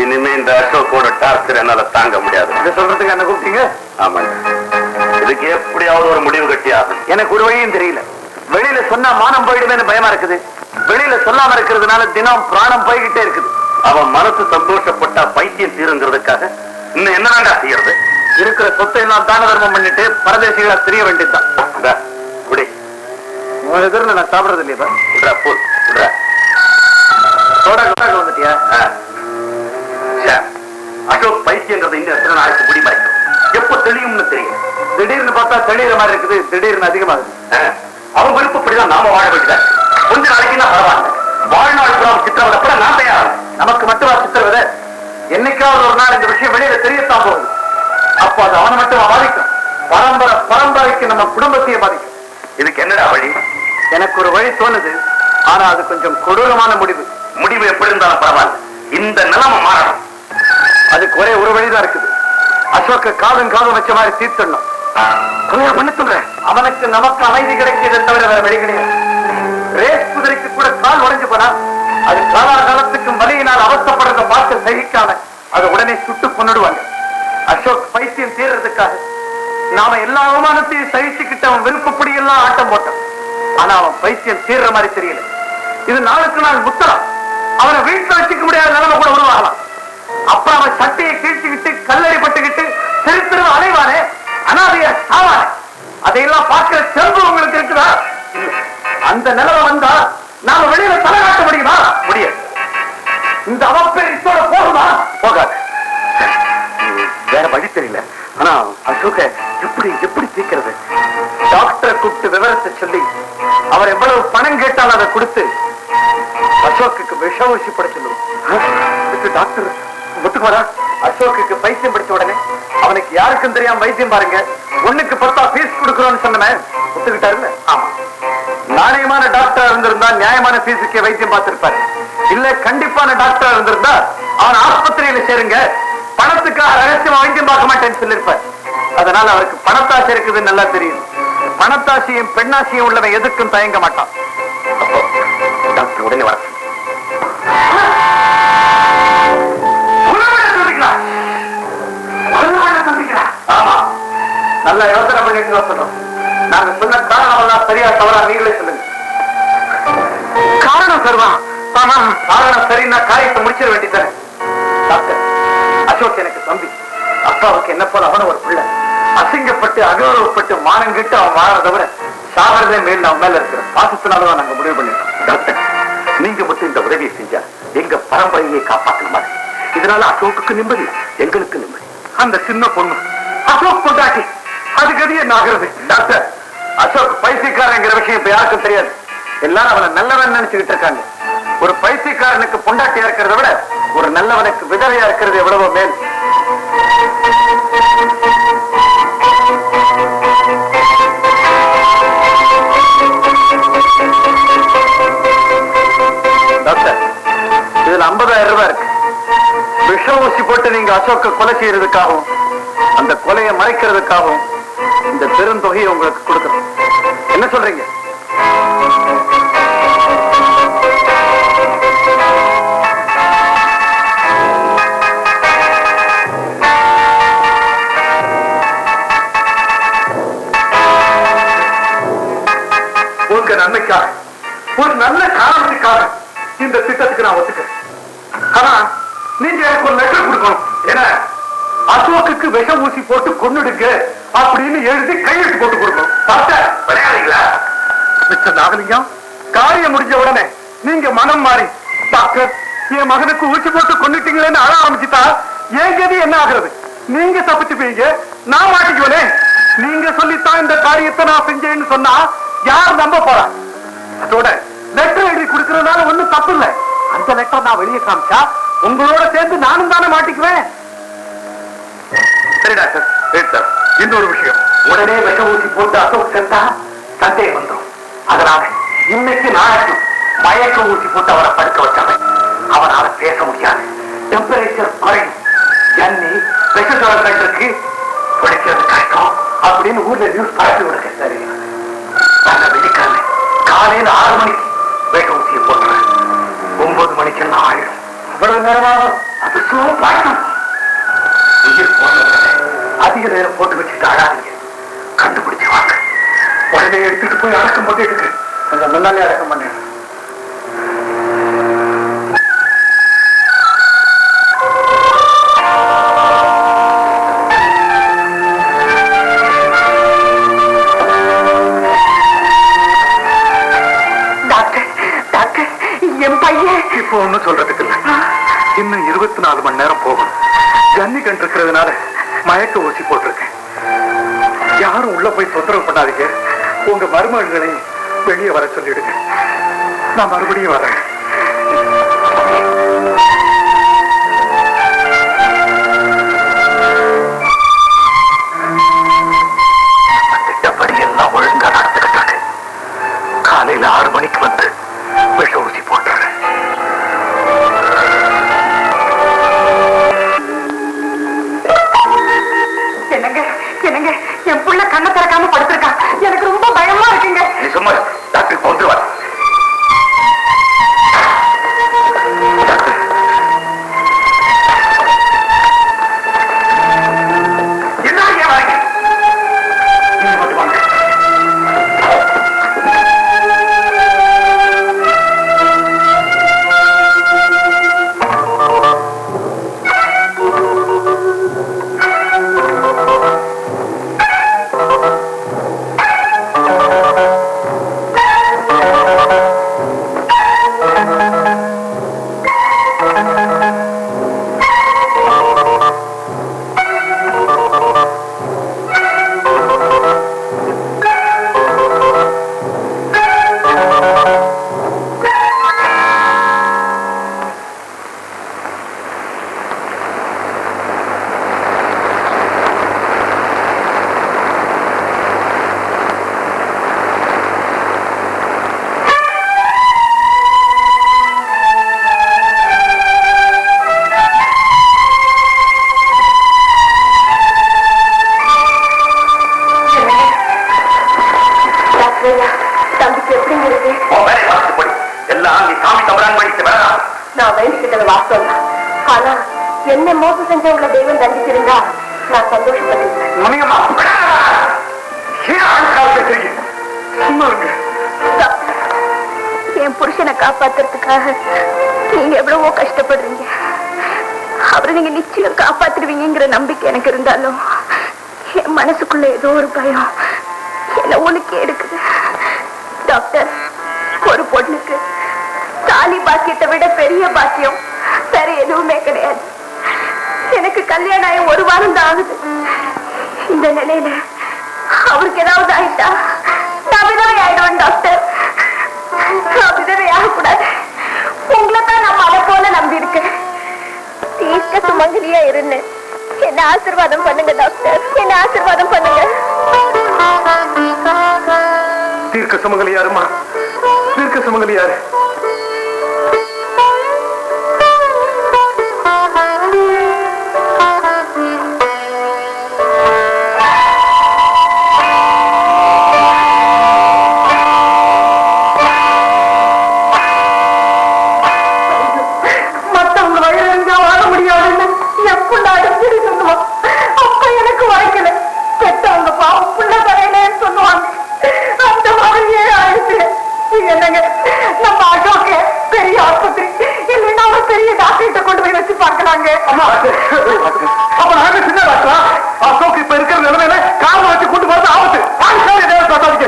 இனிமே இந்த அசோக்கோட டார்ச்சர் என்னால தாங்க முடியாது. இதை சொல்றதுக்கு என்ன கூப்பிட்டீங்க? ஆமாங்க, இதுக்கு எப்படியாவது ஒரு முடிவு கட்டி ஆகும். எனக்கு ஒரு வழியும் தெரியல. வெளியில சொன்னா மானம் போயிடுவேன்னு பயமா இருக்குது. வெளியில சொல்லாம இருக்கிறதுனால தினம் பிராணம் போய்கிட்டே இருக்குது. அவன் மனசு சந்தோஷப்பட்டா பைத்தியம் தீருங்கிறதுக்காக இன்னும் என்னதாண்டா செய்யறது? இருக்கிற சொத்தை எல்லாம் தான தர்மம் பண்ணிட்டு பரதேசிகளா தெரிய வேண்டியதுதான். குடி. உன் எதிரில் நான் சாப்பிடறது இல்லையா? போல் வந்துட்டியா? அசோக் பைத்தியங்கிறது இன்னும் எத்தனை நாளைக்கு முடிமறைக்கும்? எப்ப தெளியும்னு தெரியும். திடீர்னு பார்த்தா தெளிகிற மாதிரி இருக்குது, திடீர்னு அதிகமாகுது. அவன் விருப்பப்படிதான் நாம வாழ வேண்டியது. கொஞ்ச நாளைக்கு தான் பரவாயில்ல. வாழ்நாள் சித்திரவதை நான் தயார். நமக்கு மட்டுமா சித்திரவதை? என்னைக்காவது ஒரு நாள் இந்த விஷயம் வெளியில தெரியத்தான் போகுது. அப்போ அது அவனை மட்டும் பாதிக்கும், பரம்பரைக்கு நம்ம குடும்பத்தையே பாதிக்கும். இதுக்கு என்னடா வழி? எனக்கு ஒரு வழி தோணுது, ஆனா அது கொஞ்சம் கொடூரமான முடிவு. முடிவு எப்படி இருந்தாலும் பரவாயில்ல, இந்த நிலைமை மாறணும். அதுக்கு ஒரே ஒரு வழிதான் இருக்குது. அசோக்க காதும் வச்ச மாதிரி தீர்த்தணும். பண்ண சொல்றேன். அவனுக்கு நமக்கு அமைதி கிடைக்கிறதை தவிர வேற வழி கிடையாது. ரேஸ் குதிரைக்கு கூட கால் உடைஞ்சு போனா அது காலாகாலத்துக்கும் வலியினால் அவசப்படுறத பார்த்து சகிக்காம அதை உடனே சுட்டு கொண்டுடுவாங்க. அசோக் பைத்தியம் தீர்றதுக்காக நாம எல்லா அவமானத்தையும் சகிச்சுக்கிட்டு அவன் விருப்பப்படி எல்லாம் ஆட்டம் போட்டான். ஆனா அவன் பைத்தியம் தீர்ற மாதிரி தெரியல. இது நாளுக்கு நாள் முத்தலாம். அவனை வீட்டுல வச்சுக்க முடியாத நிலைமை கூட உருவாகலாம். அப்புறம் அவன் சட்டையை கீழ்ச்சிக்கிட்டு கல்லறிப்பட்டுக்கிட்டு திரு அலைவானே, அனாதைய சாவானே, அதையெல்லாம் பார்க்கிற செல்வம் உங்களுக்கு இருக்குதா? அந்த நிலைமை வந்தா நாம வெளியில தலை காட்ட முடியுமா? முடியாது. இந்த அவப்பேரித்தோட போகுமா? போகாது. வேற வழி தெரியல. ஆனா அசோக எப்படி தீக்கிறது? டாக்டரை கூப்பிட்டு விவரத்தை சொல்லி அவர் எவ்வளவு பணம் கேட்டாலும் அதை கொடுத்து அசோக்கு விஷ ஊசி பட சொல்லுவோம். டாக்டர் ஒத்துக்குவாரா? அசோக்கு பைத்தியம் படிச்ச உடனே அவனுக்கு யாருக்கும் தெரியாம வைத்தியம் பாருங்க, 1க்கு 10 ஃபீஸ் கொடுக்கறோம்னு சொன்னமே, ஒத்துக்கிட்டாருல்ல? ஆமா. நாணயமான டாக்டரா இருந்திருந்தா நியாயமான ஃபீஸுக்கு வைத்தியம் பார்த்திருப்பாரு. இல்ல கண்டிப்பான டாக்டரா இருந்திருந்தா அவன் ஆஸ்பத்திரியில சேருங்க, பணத்துக்காக ரகசியமா வைத்தியம் பார்க்க மாட்டேன்னு சொல்லியிருப்பார். அதனால அவருக்கு பணத்தாசை இருக்குதுன்னு நல்லா தெரியும். பணத்தாசையும் பெண்ணாசையும் உள்ளவன் எதுக்கும் தயங்க மாட்டான். அப்போ டாக்டர் உடனே வர ஆமா, நல்லா யோசனை பண்ணிட்டு சொல்றோம். நாங்க சொன்ன காரணம் எல்லாம் சரியா தவறா நீங்களே சொல்லுங்க. காரணம் சரிதான். ஆமா, காரணம் சரின்னா காரியத்தை முடிச்சிட வேண்டியதானே. டாக்டர், அசோக் எனக்கு தம்பி. அப்பாவுக்கு என்ன போல அவன ஒரு பிள்ளை. அசிங்கப்பட்டு அகௌரவப்பட்டு மானங்கிட்டு அவன் வாழறத விட சாகிறதே மேல் அவன் மேல இருக்கிற பாசத்தினாலதான் நாங்க முடிவு பண்ணிருக்கோம். டாக்டர், நீங்க மட்டும் இந்த உதவியை செஞ்சா எங்க பரம்பரையை காப்பாற்ற மாதிரி. இதனால அசோக்கு நிம்மதி, எங்களுக்கு நிம்மதி. அந்த சின்ன பொண்ணு அசோக் கொண்டாட்டி அதுக்கு அது என்ன ஆகிறது? டாக்டர், அசோக் பைத்தியக்காரங்கிற விஷயம் இப்ப யாருக்கும் தெரியாது. எல்லாரும் அவனை நல்லவன் நினைச்சுக்கிட்டு இருக்காங்க. ஒரு பைத்தியக்காரனுக்கு பொண்டாட்டியா இருக்கிறத விட ஒரு நல்லவனுக்கு விதவையா இருக்கிறது எவ்வளவோ மேல். டாக்டர், இதுல 50,000 ரூபாய் இருக்கு. விஷ ஊசி போட்டு நீங்க அசோக்க கொலை செய்யறதுக்காகவும் அந்த கொலையை மறைக்கிறதுக்காகவும் இந்த பெருந்தொகையை உங்களுக்கு கொடுக்கணும். என்ன சொல்றீங்க? உங்க நன்மைக்காக, ஒரு நல்ல காரணத்துக்காக இந்த திட்டத்துக்கு நான் ஒத்துக்கிறேன். ஆனா நீங்க எனக்கு ஒரு லெட்டர் கொடுக்கணும். ஏன்னா அசோக்கு விஷ ஊசி போட்டு கொன்னுடுங்க அப்படின்னு எழுதி கையெழுத்து போட்டு கொடுக்கணும். விளையாடுங்களா மிஸ்டர் நாகலிங்கம்? காரியம் முடிஞ்ச உடனே நீங்க மனம் மாறி, டாக்டர் என் மகனுக்கு ஊசி போட்டு கொண்டுட்டீங்களேன்னு அழ ஆரம்பிச்சுட்டா என் கதி என்ன ஆகுறது? நீங்க தப்பிச்சுப்பீங்க, நான் மாட்டிக்குவனே. நீங்க சொல்லித்தான் இந்த காரியத்தை நான் செஞ்சேன்னு சொன்னா யார் நம்ப போறா? அதோட லெட்டர் எழுதி கொடுக்கறதுனால ஒண்ணும் தப்பு இல்லை. அந்த லெட்டர் நான் வெளியே காமிச்சா உங்களோட சேர்ந்து நானும் தானே மாட்டிக்குவேன். சரி டாக்டர், இன்னொரு விஷயம். உடனே விஷ ஊசி போட்டு அசோக் சென்றா சந்தேகம் வந்துடும். அதனால இன்னைக்கு நாளைக்கும் மயக்க ஊசி போட்டு அவரை படுக்க வச்சவன் அவனால பேச முடியாது. டெம்பரேச்சர் குறையும். ஜன்னி விஷஜுரம் கண்டிருக்கு, பிடிக்கிறது கஷ்டம் அப்படின்னு ஊர்ல நியூஸ் பரப்பி விடுங்க. சரி, நல்ல வெடிக்காம காலையில 6 மணிக்கு வேக ஊசியை போட்டுறேன். 9 மணிக்கு எல்லாம் ஆயிடும். அவ்வளவு நேரமாகும். அது பார்க்கணும். உயிர் போனது அதிக நேரம் போட்டு வச்சுட்டு ஆடாதீங்க. கண்டுபிடிச்சு வாங்க. உடனே எடுத்துட்டு போய் அடக்கம் பண்ணிட்டு கொஞ்சம் முன்னாலே அடக்கம் பண்ண. இப்போ ஒண்ணும் சொல்றதுக்கு இல்ல. இன்னும் 24 மணி நேரம் போகும். ஜன்னி கண்டு இருக்கிறதுனால மயக்க ஊசி போட்டிருக்கேன். யாரும் உள்ள போய் தொந்தரவு பண்ணாதீங்க. உங்க மருமகன்களை வெளியே வர சொல்லிடுங்க. நான் மறுபடியும் வரேன். திட்டப்படி எல்லாம் ஒழுங்கா நடந்துகிட்டு காலையில 6 மணிக்கு வந்து விஷ ஊசி போட்டுறேன். என்னங்க என் புள்ள கண்ணை திறக்காம படுத்திருக்கான். எனக்கு ரொம்ப பயமா இருக்குங்க. நீ சும்மா டாக்டர் கொண்டு வர. நான் வேண்டிக்கிட்டது வாஸ்தவம். ஆனா என்ன மோசம் செஞ்சவங்கள தெய்வம் தண்டிச்சிருந்தா நான் சந்தோஷப்பட்டிருக்கேன். என் புருஷனை காப்பாத்துறதுக்காக நீங்க எவ்வளவோ கஷ்டப்படுறீங்க. அவரை நீங்க நிச்சயம் காப்பாத்துருவீங்கிற நம்பிக்கை எனக்கு இருந்தாலும் என் மனசுக்குள்ள ஏதோ ஒரு பயம் என்ன உனக்கு எடுக்குது. டாக்டர், ஒரு பொண்ணுக்கு தாலி பாக்கியத்தை விட பெரிய பாக்கியம் வேற எதுவுமே கிடையாது. எனக்கு கல்யாணம் ஆகி 1 வாரம் தான் ஆகுது. இந்த நிலையில அவருக்கு ஏதாவது ஆயிட்டா நான் விதவை ஆயிடுவேன். டாக்டர், நான் விதவை ஆகக்கூடாது. உங்களை தான் நான் மழை போல நம்பி இருக்கேன். தீர்க்க சுமங்கலியா இருன்னு என்ன ஆசீர்வாதம் பண்ணுங்க டாக்டர், என்ன ஆசீர்வாதம் பண்ணுங்க. தீர்க்க சுமங்கலி யாருமா? தீர்க்க சுமங்கலி யாரு? அப்ப நாங்க சின்ன டாக்டரா? அசோக் இப்ப இருக்கிற நிலைமையில காரணம் வச்சு கொண்டு போறது ஆபத்து. பேசாதீங்க.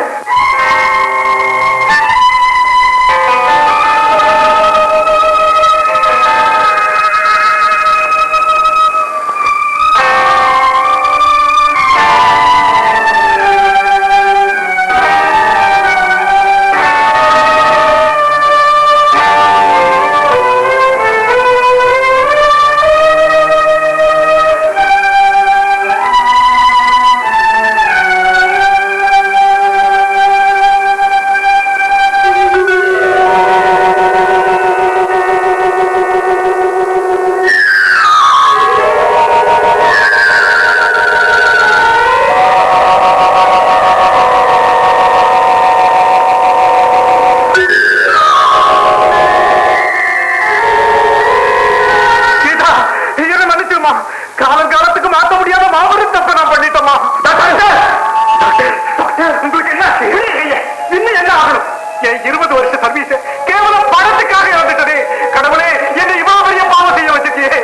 என் 20 வருஷ சர்வீஸ் கேவலம் பணத்துக்காக இழந்துட்டதே. கடவுளே, என்னை இவ்வளவு பெரிய பாவம் செய்ய வச்சுட்டியே.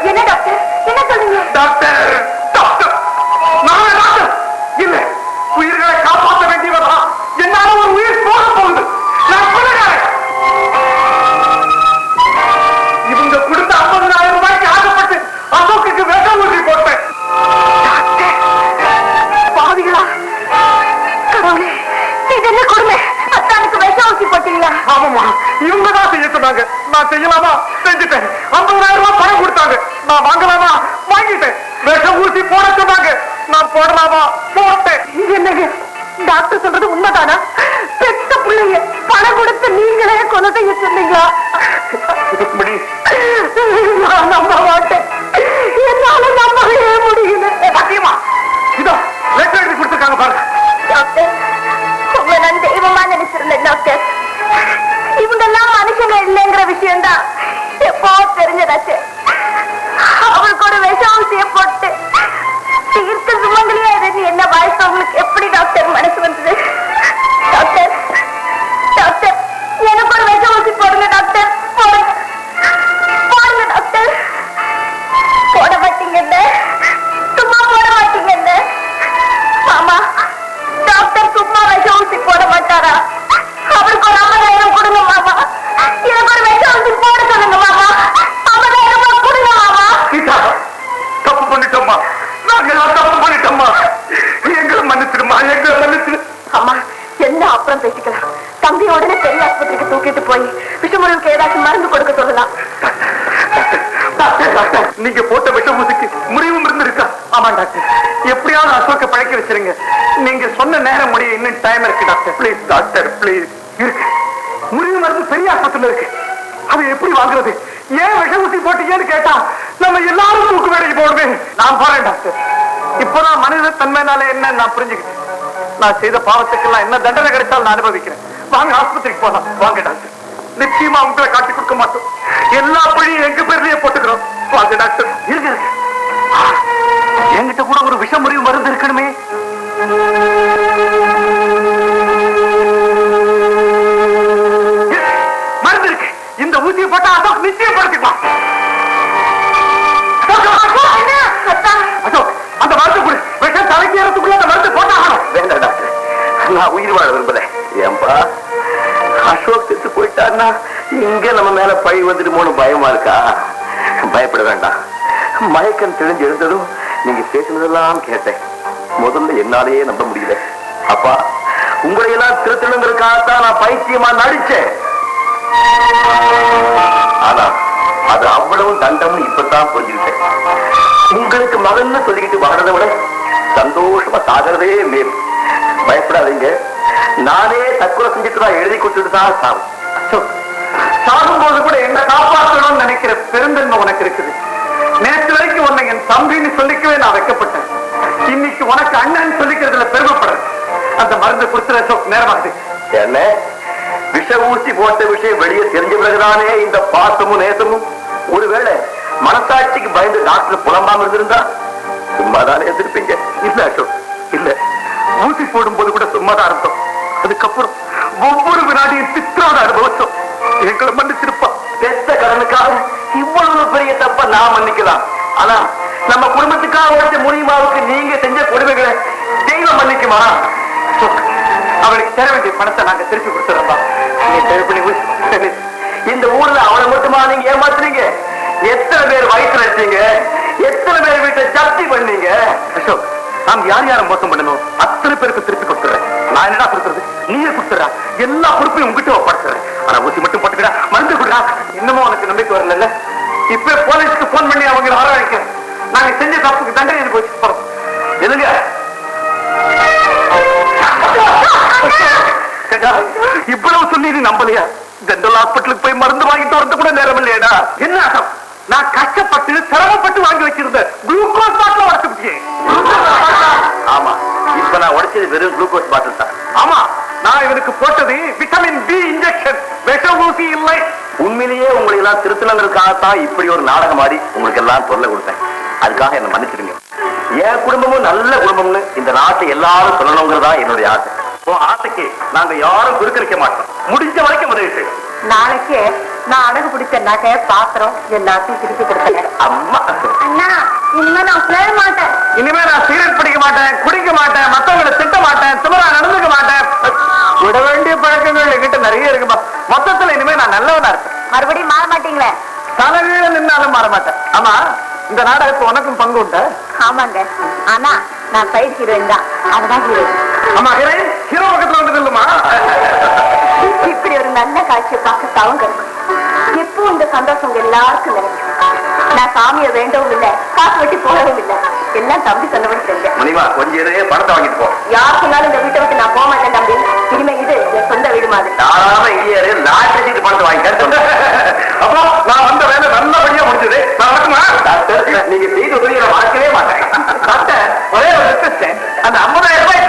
என்ன டாக்டர், என்ன சொல்றீங்க? டாக்டர், டாக்டர், நான் டாக்டர் இல்ல, உயிர்களை காப்பாற்ற வேண்டியவரா? என்னால ஒரு உயிர் போக போகுது. நான் கொலைகாரன். இவங்க கொடுத்த 50,000 ரூபாய்க்கு ஆசைப்பட்டு அசோக்குக்கு விஷம் ஊசி போட்டேன். பாவிகளா, கடவுளே, இது என்ன கொடுமை? அத்தானுக்கு விஷம் ஊசி போட்டீங்களா? ஆமாமா, இவங்க தான் செய்ய சொன்னாங்க. நான் செய்யலாமா? செஞ்சுட்டேன். 50,000 ரூபாய் பணம் கொடுத்தாங்க. நான் வாங்கலாமா? வாங்கிட்டேன். விஷம் ஊசி போட சொன்னாங்க. நான் போடலாமா? போட்டேன். என்னங்க டாக்டர் சொல்றது உண்மைதானா? பெத்த பிள்ளைய பணம் கொடுத்து நீங்களே கொலை செய்ய சொன்னீங்களா? நான் நம்ப மாட்டேன். என்னால நம்பவே முடியல. சத்தியமா இதோ லெட்டர் எழுதி கொடுத்துருக்காங்க பாருங்க. டாக்டர், உங்களை நான் தெய்வமா நினைச்சிருந்தேன் டாக்டர். இவங்க எல்லாம் மனுஷங்க இல்லைங்கிற விஷயம் தான் எப்போ தெரிஞ்சதாச்சு. அவருக்கு ஒரு விஷாம்சிய போட்டு தீர்க்க சுமங்கலியா இருந்து என்ன வாழ்க்கை உங்களுக்கு எப்படி டாக்டர் மனசு வந்தது? டாக்டர், டாக்டர், எனக்கு ஒரு விஷாம்சி போடுங்க டாக்டர். போடுங்க, போடுங்க டாக்டர். போட மாட்டீங்கல்ல? சும்மா போட மாட்டீங்கல்ல? மாமா, டாக்டர் சும்மா விஷாம்சி போட மாட்டாரா? அவருக்கு ஒரு 50,000 கொடுங்க மாமா. எனக்கு ஒரு விஷாம்சி போட சொல்லுங்க மாமா. 50,000 ரூபாய் கொடுங்க மாமா. தப்பு பண்ணிட்டோம்மா, நாங்கெல்லாம் தப்பு பண்ணிட்டோம்மா. எங்களை மன்னிச்சிடுமா, எங்களை மன்னிச்சிடு. அம்மா, என்ன அப்புறம் பேசிக்கலாம். தம்பி உடனே பெரிய ஆஸ்பத்திரிக்கு தூக்கிட்டு போய் விஷமுறிவுக்கு ஏதாச்சும் மருந்து கொடுக்க சொல்லலாம். டாக்டர், டாக்டர், நீங்க போட்ட விஷ ஊசிக்கு முறிவும் இருந்திருக்கா? ஆமா டாக்டர், எப்படியாவது அசோக்க பழக்க வச்சிருங்க. நீங்க சொன்ன நேரம் முடிய இன்னும் டைம் இருக்கு டாக்டர். Please doctor, please. இருக்கு, முறிவு மருந்து பெரிய ஆஸ்பத்திரியில் இருக்கு. அது எப்படி வாங்குறது? ஏன் விஷ ஊசி போட்டீங்கன்னு கேட்டா நம்ம எல்லாரும் தூக்கு வேலைக்கு போடுவேன். நான் போறேன் டாக்டர். இப்பதான் மனித தன்மைனால என்ன நான் புரிஞ்சுக்கிட்டேன். நான் செய்த பாவத்துக்கெல்லாம் என்ன தண்டனை கிடைச்சாலும் நான் அனுபவிக்கிறேன். வாங்க ஆஸ்பத்திரிக்கு போலாம். வாங்க டாக்டர், நிச்சயமா உங்களை காட்டி கொடுக்க மாட்டோம். எல்லா பழியும் எங்க பேர்லயே போட்டுக்கிறோம். வாங்க டாக்டர். இருக்கு, என்கிட்ட கூட ஒரு விஷமுறிவு மருந்து இருக்கணுமே. மருந்து இருக்கு. இந்த ஊசியை போட்டா அசோக் நிச்சயம் படுத்திக்கலாம். அசோக், அந்த மருந்து கொடு. விஷம் தலைக்கு ஏறத்துக்குள்ள அந்த மருந்து போட்டாகணும். வேண்டாம் டாக்டர், நான் உயிர் வாழ விரும்பல. ஏன்பா, அசோக் செத்து போயிட்டாருன்னா இங்க நம்ம மேல பழி வந்துடுமோன்னு பயமா இருக்கா? பயப்பட வேண்டாம். மயக்கம் தெரிஞ்சு எழுந்ததும் நீங்க பேசினதெல்லாம் கேட்டேன். முதல்ல என்னாலேயே நம்ப முடியல. அப்பா, உங்களையெல்லாம் திருத்தணுங்கிறதுக்காகத்தான் நான் பைத்தியமா நடிச்சேன். ஆனா அது அவ்வளவு தண்டம்னு இப்பதான் புரிஞ்சுக்கிட்டேன். உங்களுக்கு மகன்னு சொல்லிக்கிட்டு வர்றதை விட சந்தோஷமா சாகிறதே மேல். பயப்படாதீங்க, நானே தற்கொலை செஞ்சுட்டு தான் எழுதி கொடுத்துட்டு தான் சாகும். சாகும்போது கூட என்ன காப்பாற்றணும்னு நினைக்கிற பெருந்தன்மை உனக்கு இருக்குது. நேற்று வரைக்கும் உன்னை என் தம்பின்னு சொல்லிக்கவே நான் வைக்கப்பட்டேன். இன்னைக்கு உனக்கு அண்ணன் சொல்லிக்கிறதுல பெருமைப்படுறேன். அந்த மருந்து கொடுத்துற அசோக், நேரமாகுது. என்ன விஷ ஊசி போட்ட விஷயம் வெளியே தெரிஞ்ச பிறகுதானே இந்த பாசமும் நேசமும். ஒருவேளை மனசாட்சிக்கு பயந்து டாக்டர் புலம்பாம இருந்திருந்தா சும்மாதானே எதிர்ப்பீங்க. இல்ல அசோக், இல்ல, ஊசி போடும் போது கூட சும்மாதான் இருந்தோம். அதுக்கப்புறம் ஒவ்வொரு வினாடியும் சித்திரோட அனுபவத்தோம். எங்களை மன்னிச்சிருப்பா. பெத்த கடனுக்காக இவ்வளவு பெரிய தப்ப நான் மன்னிக்கலாம். ஆனா நம்ம குடும்பத்துக்காக உழைச்ச முனிமாவுக்கு நீங்க செஞ்ச கொடுமைகளை தெய்வம் மன்னிக்குமா? அவளுக்கு தர வேண்டிய பணத்தை நாங்க திருப்பி கொடுத்துறோம்பா. இந்த ஊர்ல அவளை மட்டுமா நீங்க ஏமாத்துறீங்க? எத்தனை பேர் வயிற்று வச்சீங்க? எத்தனை பேர் வீட்டை ஜப்தி பண்ணீங்க? அசோக், நாம் யார் யாரை மோசம் பண்ணணும் அத்தனை பேருக்கு திருப்பி கொடுத்துறேன். நான் என்னடா கொடுத்துறது? நீயே கொடுத்துறா. எல்லா பொறுப்பையும் உங்ககிட்ட ஒப்படைச்சுறேன். ஆனா ஊசி மட்டும் போட்டுக்கிறா, மருந்து கொடுறா. இன்னமும் உனக்கு நம்பிக்கை வரல. இப்ப போலீஸ்க்கு போன் பண்ணி அவங்களை வரவழைக்கிறேன். நாங்க செஞ்ச தப்புக்கு தண்டனை அனுபவிச்சு போறோம். எதுங்க இவ்வளவு சொல்லி நீ நம்பலையா? ஜெனரல் ஹாஸ்பிட்டலுக்கு போய் மருந்து வாங்கிட்டு வரது கூட நேரம் இல்லையடா. என்ன அர்த்தம்? நான் கஷ்டப்பட்டு சிரமப்பட்டு வாங்கி வச்சிருந்த குளுக்கோஸ் பாட்டில் உடச்சு. ஆமா, இப்ப நான் உடைச்சது வெறும் குளுக்கோஸ் பாட்டில் தான். ஆமா, நான் இவனுக்கு போட்டது விட்டமின் பி இன்ஜெக்ஷன், விஷ ஊசி இல்லை. உண்மையிலேயே உங்களை எல்லாம் திருத்தலங்களுக்காகத்தான் இப்படி ஒரு நாடகம் ஆடி உங்களுக்கு எல்லாம் தொல்லை கொடுத்தேன். அதுக்காக என்ன மன்னிச்சிடுங்க. என் குடும்பமும் நல்ல குடும்பம்னு இந்த நாட்டை எல்லாரும் சொல்லணுங்கிறதா என்னுடைய ஆசை. ஆசைக்கு நாங்க யாரும் குறுக்க மாட்டோம். நாளைக்கு நான் அடகு பிடிச்ச நகை பாத்திரம் எல்லாத்தையும் திருப்பி கொடுத்தேன். அம்மா அண்ணா இனிமே நான் சேர மாட்டேன். இனிமே நான் சீரட் பிடிக்க மாட்டேன், குடிக்க மாட்டேன், மத்தவங்களை திட்ட மாட்டேன், திமிரா நடந்துக்க மாட்டேன். விட வேண்டிய பழக்கங்கள் என்கிட்ட நிறைய இருக்குமா. மொத்தத்துல இனிமே நான் நல்லவனா இருப்பேன். மறுபடியும் மாற மாட்டீங்களே? தலைகீழ நின்னாலும் மாற மாட்டேன். ஆமா, இந்த நாடகத்துக்கு உனக்கும் பங்கு உண்டு? ஆமாங்க, ஆனா நான் சைடு ஹீரோயின் தான், அதுதான் ஹீரோயின். ஆமா, ஹீரோ பக்கத்துல வந்து இல்லமா. இப்படி ஒரு நல்ல காட்சியை பார்க்க தவங்க இருக்கும். எப்போ இந்த சந்தோஷம் எல்லாருக்கும் நினைக்கும். நான் சாமியை வேண்டவும் இல்லை, காசு வெட்டி போகவும் இல்லை, எல்லாம் தம்பி சொன்னபடி செஞ்சேன். மணிவா, கொஞ்சம் இதையே பணத்தை வாங்கிட்டு போ. யார் சொன்னாலும் இந்த வீட்டை விட்டு நான் போக மாட்டேன் தம்பி. இனிமே இது என் சொந்த வீடு மாதிரி. தாராளமா இங்கே லாட்டரி சீட்டு பணத்தை வாங்கிக்க. அப்போ நான் வந்த வேலை நல்லபடியா முடிஞ்சது. நான் வரட்டுமா? நீங்க செய்த உதவியை நான் மறக்கவே மாட்டேன். ஒரே ஒரு ரிக்வெஸ்ட், அந்த 50,000 ரூபாய்